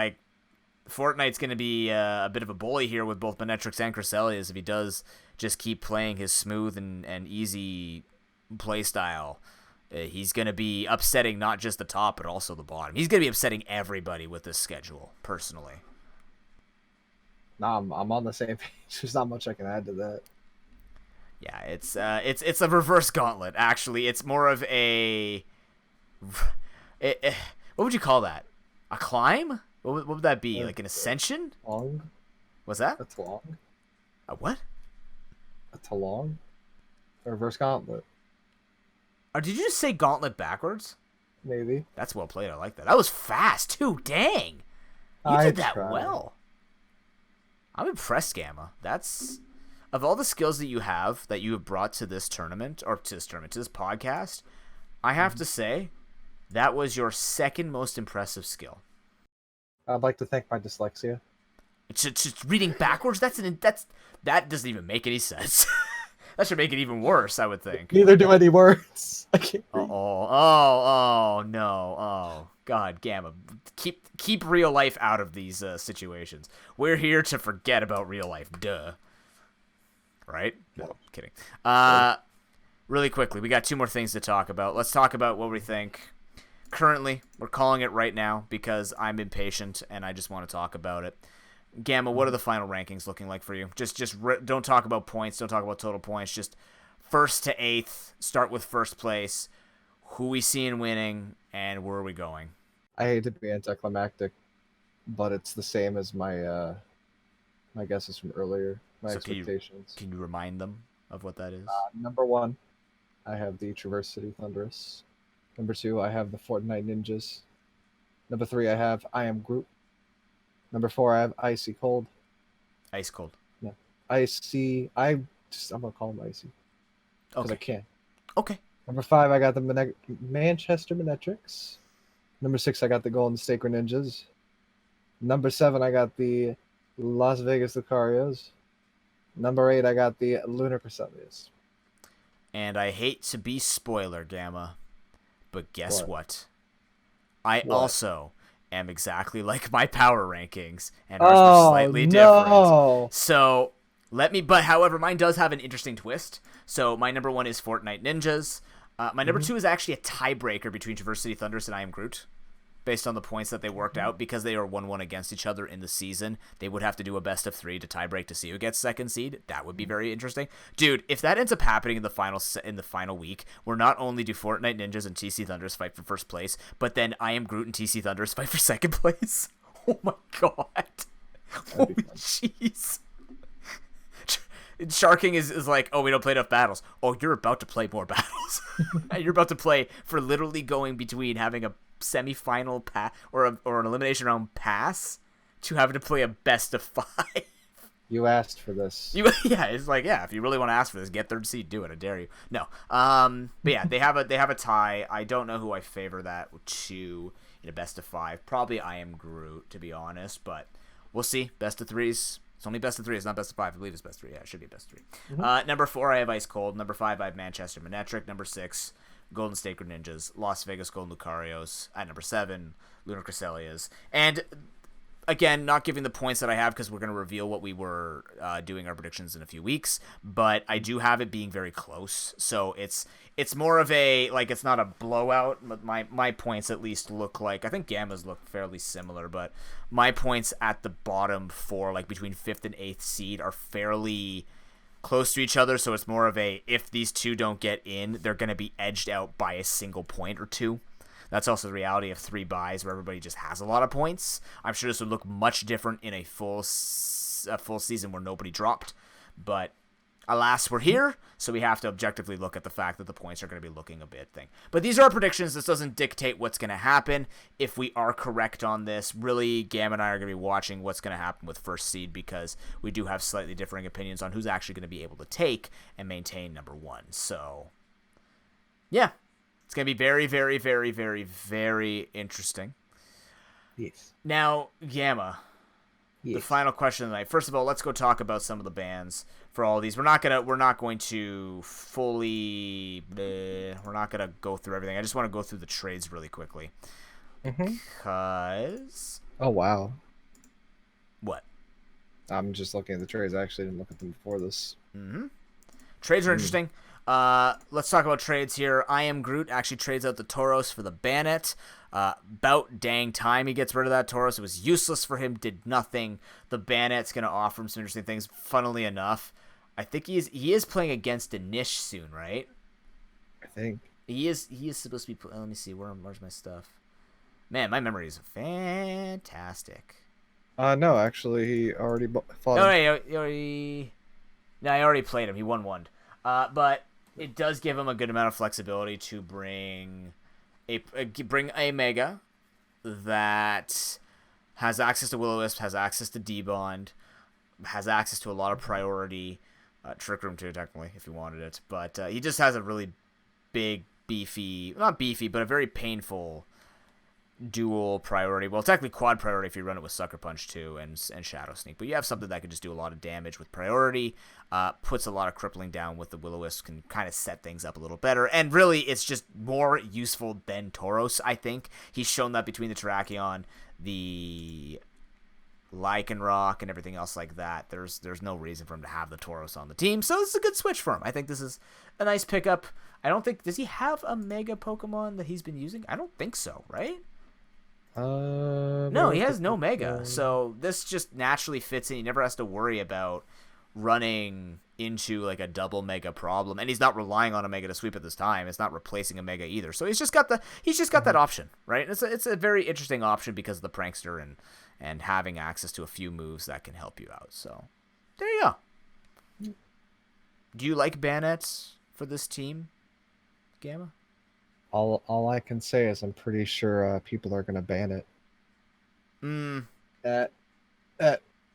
Fortnite's going to be a bit of a bully here with both Manectrix and Cresselias if he does just keep playing his smooth and easy play style. He's going to be upsetting not just the top, but also the bottom. He's going to be upsetting everybody with this schedule, personally. Nah, I'm on the same page. There's not much I can add to that. Yeah, it's a reverse gauntlet, actually. It's more of a... what would you call that? A climb? What would that be? Like an ascension? Long? What's that? A Talong? A what? A Talong? A reverse gauntlet? Or did you just say gauntlet backwards? Maybe. That's well played. I like that. That was fast too. Dang, you I did that tried. well. I'm impressed, Gamma. That's of all the skills that you have brought to this tournament or to this podcast. I have to say, that was your second most impressive skill. I'd like to thank my dyslexia. It's just reading backwards. That doesn't even make any sense. That should make it even worse, I would think. Neither do any words. I can't read. Oh, no. Oh, God, Gamma. Keep real life out of these situations. We're here to forget about real life. Duh. Right? No, kidding. Really quickly, we got 2 more things to talk about. Let's talk about what we think. Currently, we're calling it right now because I'm impatient and I just want to talk about it. Gamma, what are the final rankings looking like for you? Don't talk about points. Don't talk about total points. Just 1st to 8th. Start with 1st place. Who we seeing winning, and where are we going? I hate to be anticlimactic, but it's the same as my my guesses from earlier. My expectations. Can you remind them of what that is? Number 1, I have the Traverse City Thunderous. Number 2, I have the Fortnite Ninjas. Number 3, I have I Am Groot. Number 4, I have Icy Cold. Ice Cold. No, Icy. I'm gonna call him Icy because I can. Okay. Number 5, I got the Manchester Manetrics. Number 6, I got the Golden State Greninjas. Number 7, I got the Las Vegas Lucarios. Number 8, I got the Lunar Cresselias. And I hate to be spoiler, Gamma, but guess what? I also am exactly like my power rankings, and ours are slightly different. So however, mine does have an interesting twist. So my number 1 is Fortnite Ninjas. My number 2 is actually a tiebreaker between Traverse City Thunders and I Am Groot, based on the points that they worked out. Because they are 1-1 against each other in the season, they would have to do a best of 3 to tiebreak to see who gets 2nd seed. That would be very interesting, dude. If that ends up happening in the final week, where not only do Fortnite Ninjas and TC Thunders fight for 1st place, but then I Am Groot and TC Thunders fight for 2nd place. Oh my god! Holy jeez! Sharking is like, oh, we don't play enough battles. Oh, you're about to play more battles. You're about to play for literally going between having a semi-final pass or an elimination round pass to having to play a best of 5. You asked for this. It's like, if you really want to ask for this, get 3rd seed, do it. I dare you. No. But yeah, they have a tie. I don't know who I favor that to in a best of 5. Probably I Am Groot, to be honest, but we'll see. Best of 3s. It's only best of 3. It's not best of 5. I believe it's best of 3. Yeah, it should be best of 3. Mm-hmm. Number 4, I have Ice Cold. Number 5, I have Manchester Manetric. Number 6, Golden State Greninjas. Las Vegas Golden Lucarios. At number 7, Lunar Cresselias. And again, not giving the points that I have because we're going to reveal what we were doing our predictions in a few weeks. But I do have it being very close. So it's more of a, like, it's not a blowout. But my points at least look like, I think Gamma's look fairly similar. But my points at the bottom 4, like between 5th and 8th seed, are fairly close to each other. So it's more of a, if these 2 don't get in, they're going to be edged out by a single point or 2. That's also the reality of 3 buys where everybody just has a lot of points. I'm sure this would look much different in a full season where nobody dropped. But alas, we're here, so we have to objectively look at the fact that the points are going to be looking a bit thing. But these are our predictions. This doesn't dictate what's going to happen. If we are correct on this, really, Gamma and I are going to be watching what's going to happen with 1st seed because we do have slightly differing opinions on who's actually going to be able to take and maintain number 1. So, yeah. It's going to be very, very, very, very, very interesting. Yes. Now, Gamma, the final question of the night. First of all, let's go talk about some of the bans for all of these. We're not going to fully. We're not going to go through everything. I just want to go through the trades really quickly. Because. Oh wow. What? I'm just looking at the trades. I actually didn't look at them before this. Trades are interesting. Let's talk about trades here. I Am Groot actually trades out the Tauros for the Bannet. About dang time he gets rid of that Tauros. It was useless for him, did nothing. The Bannet's going to offer him some interesting things. Funnily enough, I think he is playing against Danish soon, right? I think. He is supposed to be... Let me see. Where's my stuff? Man, my memory is fantastic. No, actually, he already fought No, him. no, I already played him. He won one. But it does give him a good amount of flexibility to bring a Mega that has access to Will-O-Wisp, has access to D-Bond, has access to a lot of priority, Trick Room too, technically, if he wanted it. But he just has a really big, beefy, not beefy, but a very painful dual priority. Well, technically quad priority if you run it with Sucker Punch too and Shadow Sneak. But you have something that can just do a lot of damage with priority, puts a lot of crippling down with the Will-O-Wisp, can kind of set things up a little better. And really, it's just more useful than Tauros, I think. He's shown that between the Terrakion, the Lycanroc, and everything else like that, there's no reason for him to have the Tauros on the team. So this is a good switch for him. I think this is a nice pickup. I don't think... Does he have a Mega Pokemon that he's been using? I don't think so, right? No, he has no Mega, so this just naturally fits in. He never has to worry about running into like a double Mega problem, and he's not relying on a Mega to sweep at this time. It's not replacing a Mega either, so he's just got that option, right? And it's a very interesting option because of the Prankster and having access to a few moves that can help you out. So there you go. Do you like Banets for this team, Gamma? All I can say is I'm pretty sure people are gonna ban it.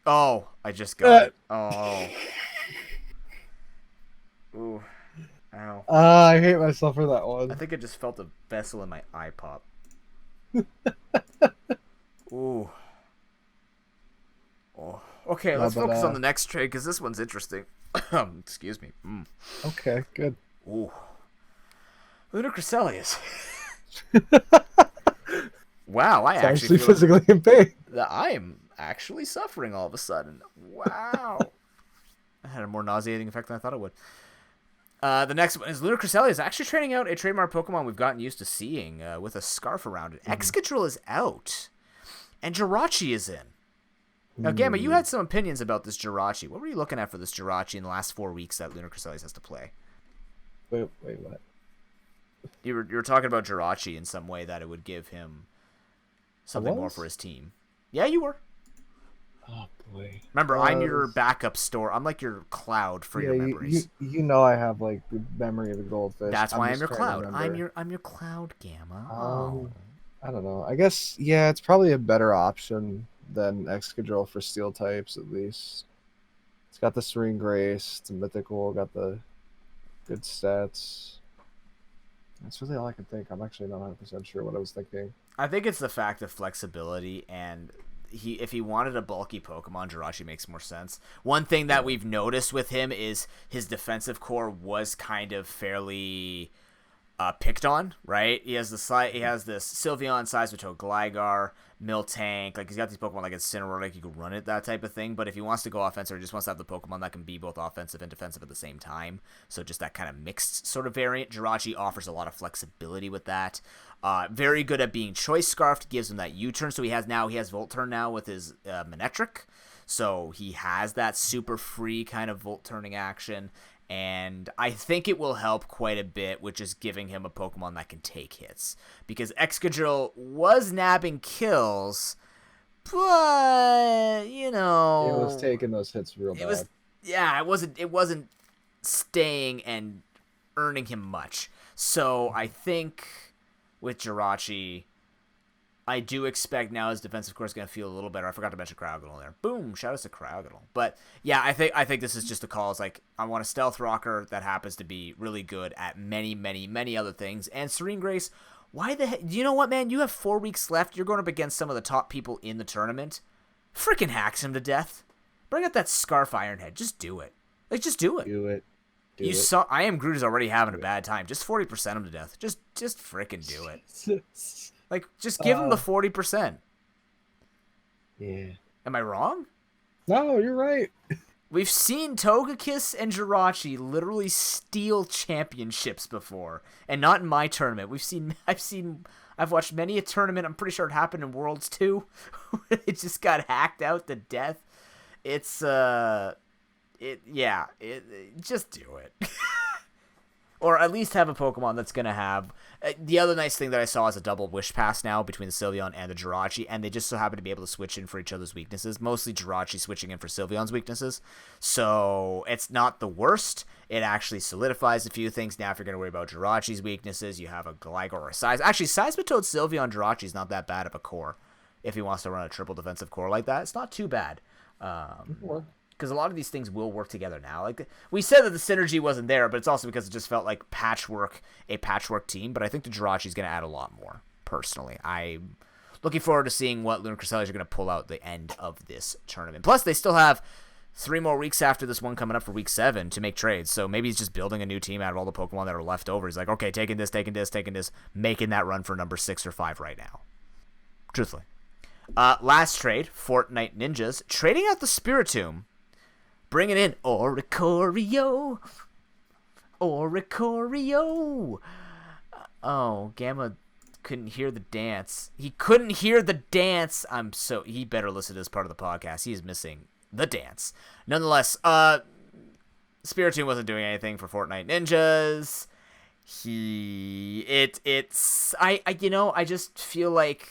Oh, I just got it. Oh. Ooh. Ow. I hate myself for that one. I think I just felt a vessel in my eye pop. Ooh. Oh. Okay, let's focus on the next trade because this one's interesting. Excuse me. Okay, good. Ooh. Lunar Cresselia. Wow, I actually feel physically in pain. I am actually suffering all of a sudden. Wow. That had a more nauseating effect than I thought it would. The next one is Lunar Cresselia is actually training out a trademark Pokemon we've gotten used to seeing with a scarf around it. Excadrill is out, and Jirachi is in. Now, Gamma, you had some opinions about this Jirachi. What were you looking at for this Jirachi in the last 4 weeks that Lunar Cresselia has to play? Wait, what? You were talking about Jirachi in some way that it would give him something more for his team. Yeah, you were. Oh boy. Remember, I'm your backup store. I'm like your cloud for your memories. You know I have like the memory of a goldfish. That's why I'm your cloud. I'm your cloud, Gamma. I don't know. I guess it's probably a better option than Excadrill for steel types at least. It's got the Serene Grace, it's a mythical, got the good stats. That's really all I can think. I'm actually not 100% sure what I was thinking. I think it's the fact of flexibility, and if he wanted a bulky Pokemon, Jirachi makes more sense. One thing that we've noticed with him is his defensive core was kind of fairly picked on, right? He has this Sylveon, Seismitoad, Gligar, Miltank. Like, he's got these Pokemon like Incineroar, like you can run it, that type of thing. But if he wants to go offensive or just wants to have the Pokemon that can be both offensive and defensive at the same time, so just that kind of mixed sort of variant, Jirachi offers a lot of flexibility with that. Very good at being choice scarfed, gives him that U-turn. So he has Volt Turn now with his Manectric. So he has that super free kind of Volt Turning action. And I think it will help quite a bit with just giving him a Pokemon that can take hits. Because Excadrill was nabbing kills, but, you know... It was taking those hits real bad. It wasn't staying and earning him much. So I think with Jirachi, I do expect now his defensive core is going to feel a little better. I forgot to mention Cryogonal there. Boom! Shout out to Cryogonal. But yeah, I think this is just a call. It's like, I want a Stealth Rocker that happens to be really good at many, many, many other things. And Serene Grace, why the heck? You know what, man? You have 4 weeks left. You're going up against some of the top people in the tournament. Freaking hacks him to death. Bring out that Scarf Ironhead. Just do it. Like, just do it. Do it. Saw I Am Groot is already having a bad time. Just 40% him to death. Just freaking do it. Like, just give him the 40%. Yeah. Am I wrong? No, you're right. We've seen Togekiss and Jirachi literally steal championships before, and not in my tournament. I've watched many a tournament. I'm pretty sure it happened in Worlds too. It just got hacked out to death. It's just do it. or at least have a Pokemon that's going to have... the other nice thing that I saw is a double Wish Pass now between the Sylveon and the Jirachi, and they just so happen to be able to switch in for each other's weaknesses, mostly Jirachi switching in for Sylveon's weaknesses. So it's not the worst. It actually solidifies a few things. Now if you're going to worry about Jirachi's weaknesses, you have a Gligar or a Size. Actually, Seismitoad Sylveon Jirachi is not that bad of a core if he wants to run a triple defensive core like that. It's not too bad. Because a lot of these things will work together now. Like we said that the synergy wasn't there, but it's also because it just felt like a patchwork team. But I think the Jirachi is going to add a lot more, personally. I'm looking forward to seeing what Lunar Cresselis are going to pull out the end of this tournament. Plus, they still have 3 more weeks after this one coming up for week 7 to make trades. So maybe he's just building a new team out of all the Pokemon that are left over. He's like, okay, taking this, making that run for number 6 or 5 right now. Truthfully. Last trade, Fortnite Ninjas, trading out the Spiritomb. Bringing in Oricorio. Oh, Gamma couldn't hear the dance. He couldn't hear the dance. He better listen to this part of the podcast. He is missing the dance. Nonetheless, Spiritomb wasn't doing anything for Fortnite Ninjas. I just feel like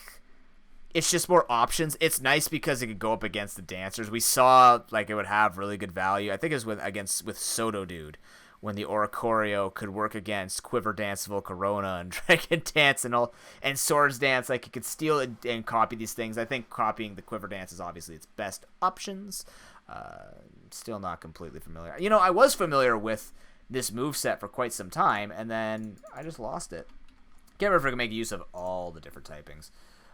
it's just more options. It's nice because it could go up against the dancers. We saw like it would have really good value. I think it was with Soto Dude when the Oricorio could work against Quiver Dance, Volcarona, and Dragon Dance and Swords Dance. Like it could steal and copy these things. I think copying the Quiver Dance is obviously its best options. Still not completely familiar. I was familiar with this moveset for quite some time, and then I just lost it. Can't remember if I can make use of all the different typings.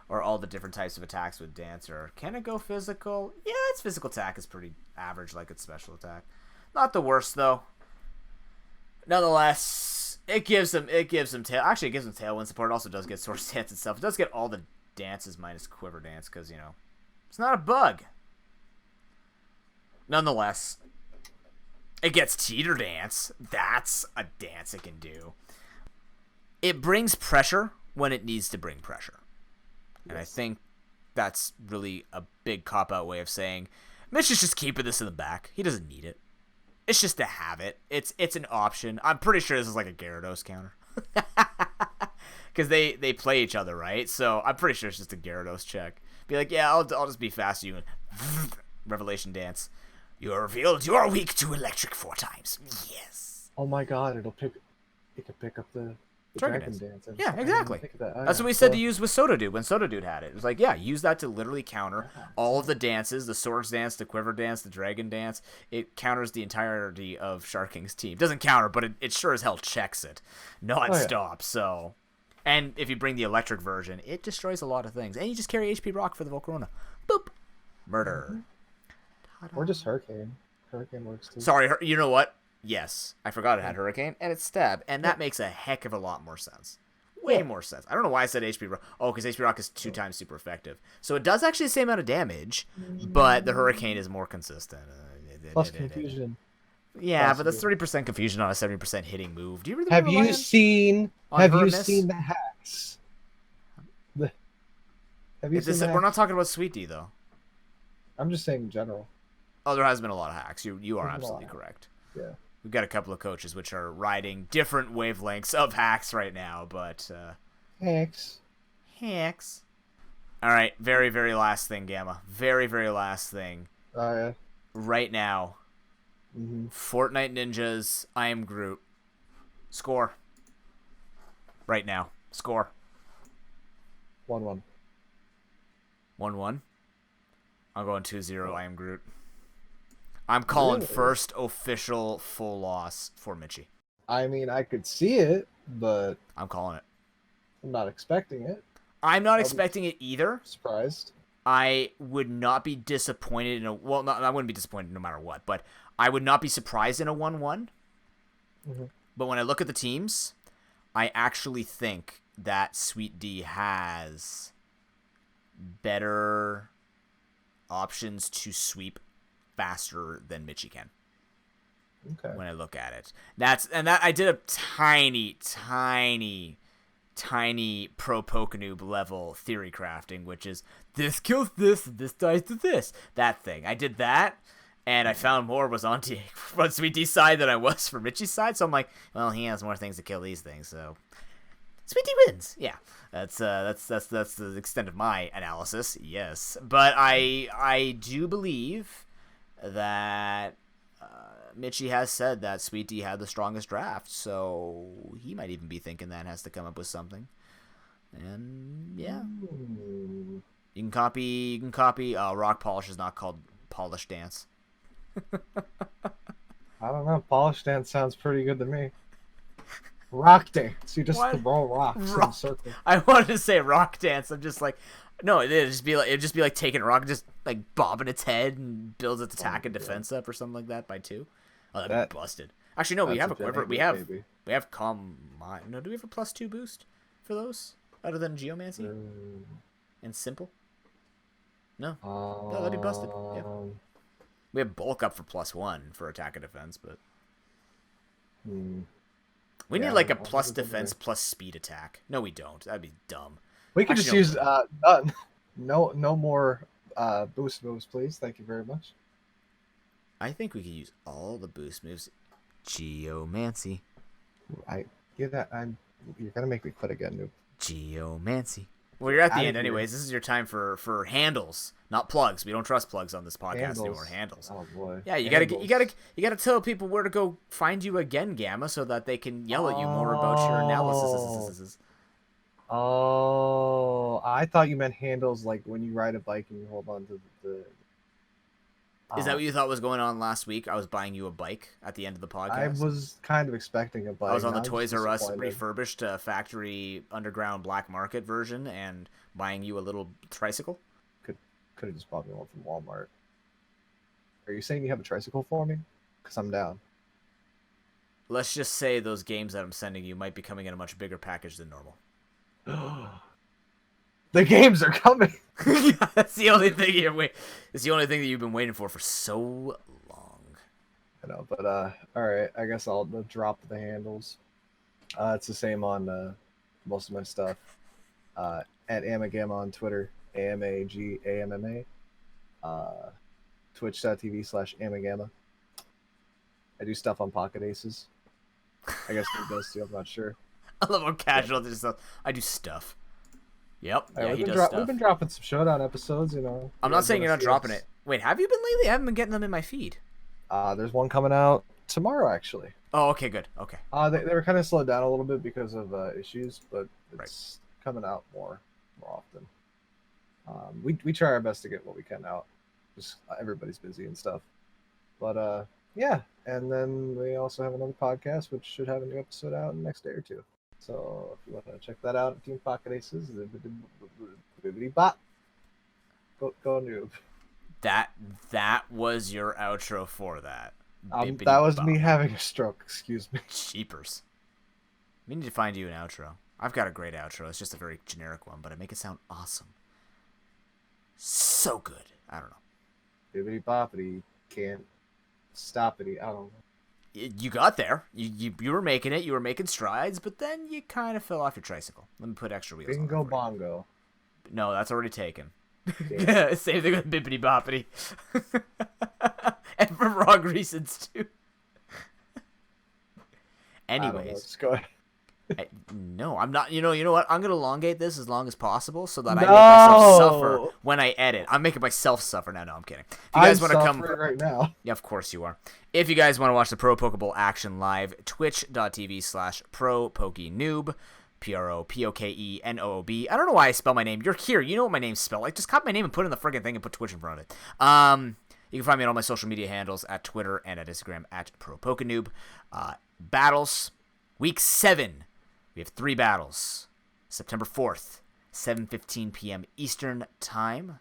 Or all the different types of attacks with Dancer. Can it go physical? Yeah, its physical attack is pretty average like its special attack. Not the worst, though. Nonetheless, it gives them tail. Actually, it gives them Tailwind support. It also does get Source Dance and stuff. It does get all the dances minus Quiver Dance because, it's not a bug. Nonetheless, it gets Teeter Dance. That's a dance it can do. It brings pressure when it needs to bring pressure. And I think that's really a big cop-out way of saying Mitch is just keeping this in the back. He doesn't need it. It's just to have it. It's an option. I'm pretty sure this is like a Gyarados counter. Because they play each other, right? So I'm pretty sure it's just a Gyarados check. Be like, yeah, I'll just be fast you. And Revelation Dance. You are revealed you are weak to electric 4 times. Yes. Oh my god, it could pick up the Dragon Dance. Yeah, exactly. That's what we said to use with Soda Dude when Soda Dude had it. It was like, yeah, use that to literally counter all of the dances, the Swords Dance, the Quiver Dance, the Dragon Dance. It counters the entirety of Sharking's team. Doesn't counter, but it sure as hell checks it non-stop. So, and if you bring the electric version, it destroys a lot of things. And you just carry HP Rock for the Volcarona. Boop. Murder. Or just Hurricane. Hurricane works too. Sorry, you know what? Yes, I forgot it had Hurricane, and it's Stab, and that makes a heck of a lot more sense. Way more sense. I don't know why I said HP Rock. Oh, because HP Rock is 2 times super effective. So it does actually the same amount of damage, but the Hurricane is more consistent. Plus confusion. Yeah, but that's 30% confusion on a 70% hitting move. Do you really have you seen the hacks? We're not talking about Sweet D, though. I'm just saying in general. Oh, there has been a lot of hacks. You are absolutely correct. Yeah. We've got a couple of coaches which are riding different wavelengths of hacks right now, but... Hacks. All right, very, very last thing, Gamma. Very, very last thing. Oh, yeah. Right now, Fortnite Ninjas, I am Groot. Score. Right now. Score. 1-1. 1-1? I'm going 2-0, I am Groot. I'm calling first official full loss for Mitchie. I mean, I could see it, but... I'm calling it. I'm not expecting it. I'm not expecting it either. Surprised. I would not be disappointed I wouldn't be disappointed no matter what, but I would not be surprised in a 1-1. But when I look at the teams, I actually think that Sweet D has better options to sweep faster than Mitchie can. Okay. When I look at it, I did a tiny ProPokeNoob level theory crafting, which is this kills this dies to this. That thing. I did that, And I found more was on Sweet D's side than I was for Richie's side. So I'm like, well, he has more things to kill these things, so Sweet D wins. Yeah, that's the extent of my analysis. Yes, but I do believe that Mitchie has said that Sweet D had the strongest draft, so he might even be thinking that has to come up with something. And yeah, you can copy. Rock Polish is not called Polish Dance. I don't know. Polish dance sounds pretty good to me. Rock dance. You just throw rocks in a circle. I wanted to say rock dance. I'm just like, no, it'd just be like taking a rock and just like bobbing its head and builds its attack and defense up or something like that by 2. Oh, that'd be busted. Actually, no, we have No, do we have a +2 boost for those other than Geomancy and Simple? No, that'd be busted. Yeah. We have bulk up for +1 for attack and defense, but we need like a plus defense plus speed attack. No, we don't. That'd be dumb. We could just use no more boost moves, please. Thank you very much. I think we could use all the boost moves. Geomancy. You're gonna make me quit again, noob. Geomancy. Well, you're at the end anyways. This is your time for handles, not plugs. We don't trust plugs on this podcast anymore. Handles. Oh boy. Yeah, you gotta tell people where to go find you again, Gamma, so that they can yell at you more about your analysis. Oh, I thought you meant handles like when you ride a bike and you hold on to the. Is that what you thought was going on last week? I was buying you a bike at the end of the podcast. I was kind of expecting a bike. I was on the Toys R Us refurbished factory underground black market version and buying you a little tricycle. Could have just bought me one from Walmart. Are you saying you have a tricycle for me? Because I'm down. Let's just say those games that I'm sending you might be coming in a much bigger package than normal. The games are coming. That's the only thing It's the only thing that you've been waiting for so long. I know, but all right. I guess I'll drop the handles. It's the same on most of my stuff. At Amagama on Twitter, AMAGAMMA. Twitch.tv/Amagama. I do stuff on Pocket Aces. I guess he does too. I'm not sure. I love how casual this stuff. I do stuff. Yep. Yeah, he does stuff. We've been dropping some Showdown episodes, you know. I'm not saying you're not dropping it. Wait, have you been lately? I haven't been getting them in my feed. There's one coming out tomorrow, actually. Oh, okay, good. Okay. They were kind of slowed down a little bit because of issues, but it's coming out more often. We try our best to get what we can out. Just everybody's busy and stuff. But yeah, and then we also have another podcast which should have a new episode out in the next day or 2. So if you want to check that out, Team Pocket Aces, go noob. That was your outro for that. That was me having a stroke. Excuse me. Cheapers. We need to find you an outro. I've got a great outro. It's just a very generic one, but I make it sound awesome. So good. I don't know. Bibbidi boppity, can't stop it. I don't know. You got there. You were making it. You were making strides, but then you kind of fell off your tricycle. Let me put extra wheels Bingo on bongo. No, that's already taken. Yeah. Same thing with Bibbidi Boppity. And for wrong reasons, too. Anyways. Go ahead. No, I'm not. You know what? I'm going to elongate this as long as possible so that I make myself suffer when I edit. I'm making myself suffer. No, I'm kidding. If you guys want to come right now. Yeah, of course you are. If you guys want to watch the Pro Pokeball action live, twitch.tv/ProPokeNoob. ProPokenoob. I don't know why I spell my name. You're here. You know what my name's spelled. Like, just copy my name and put it in the friggin' thing and put Twitch in front of it. You can find me on all my social media handles at Twitter and at Instagram at ProPokenoob. Battles. Week 7. We have 3 battles. September 4th, 7:15 p.m. Eastern Time.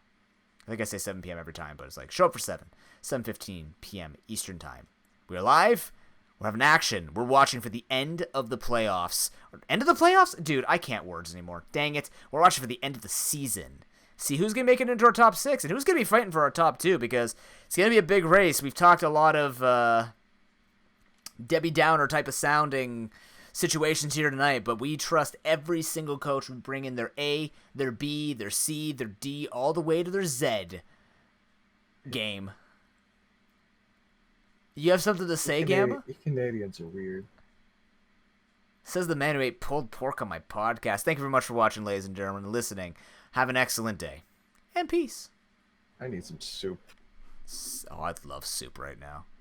I think I say 7 p.m. every time, but it's like, show up for 7:15 p.m. Eastern Time. We're live. We're having action. We're watching for the end of the playoffs. End of the playoffs? Dude, I can't words anymore. Dang it. We're watching for the end of the season. See who's going to make it into our top 6 and who's going to be fighting for our top 2 because it's going to be a big race. We've talked a lot of Debbie Downer type of sounding situations here tonight, but we trust every single coach would bring in their A, their B, their C, their D, all the way to their Z game. You have something to say, Gamma? You Canadians are weird. Says the man who ate pulled pork on my podcast. Thank you very much for watching, ladies and gentlemen, and listening. Have an excellent day. And peace. I need some soup. Oh, I'd love soup right now.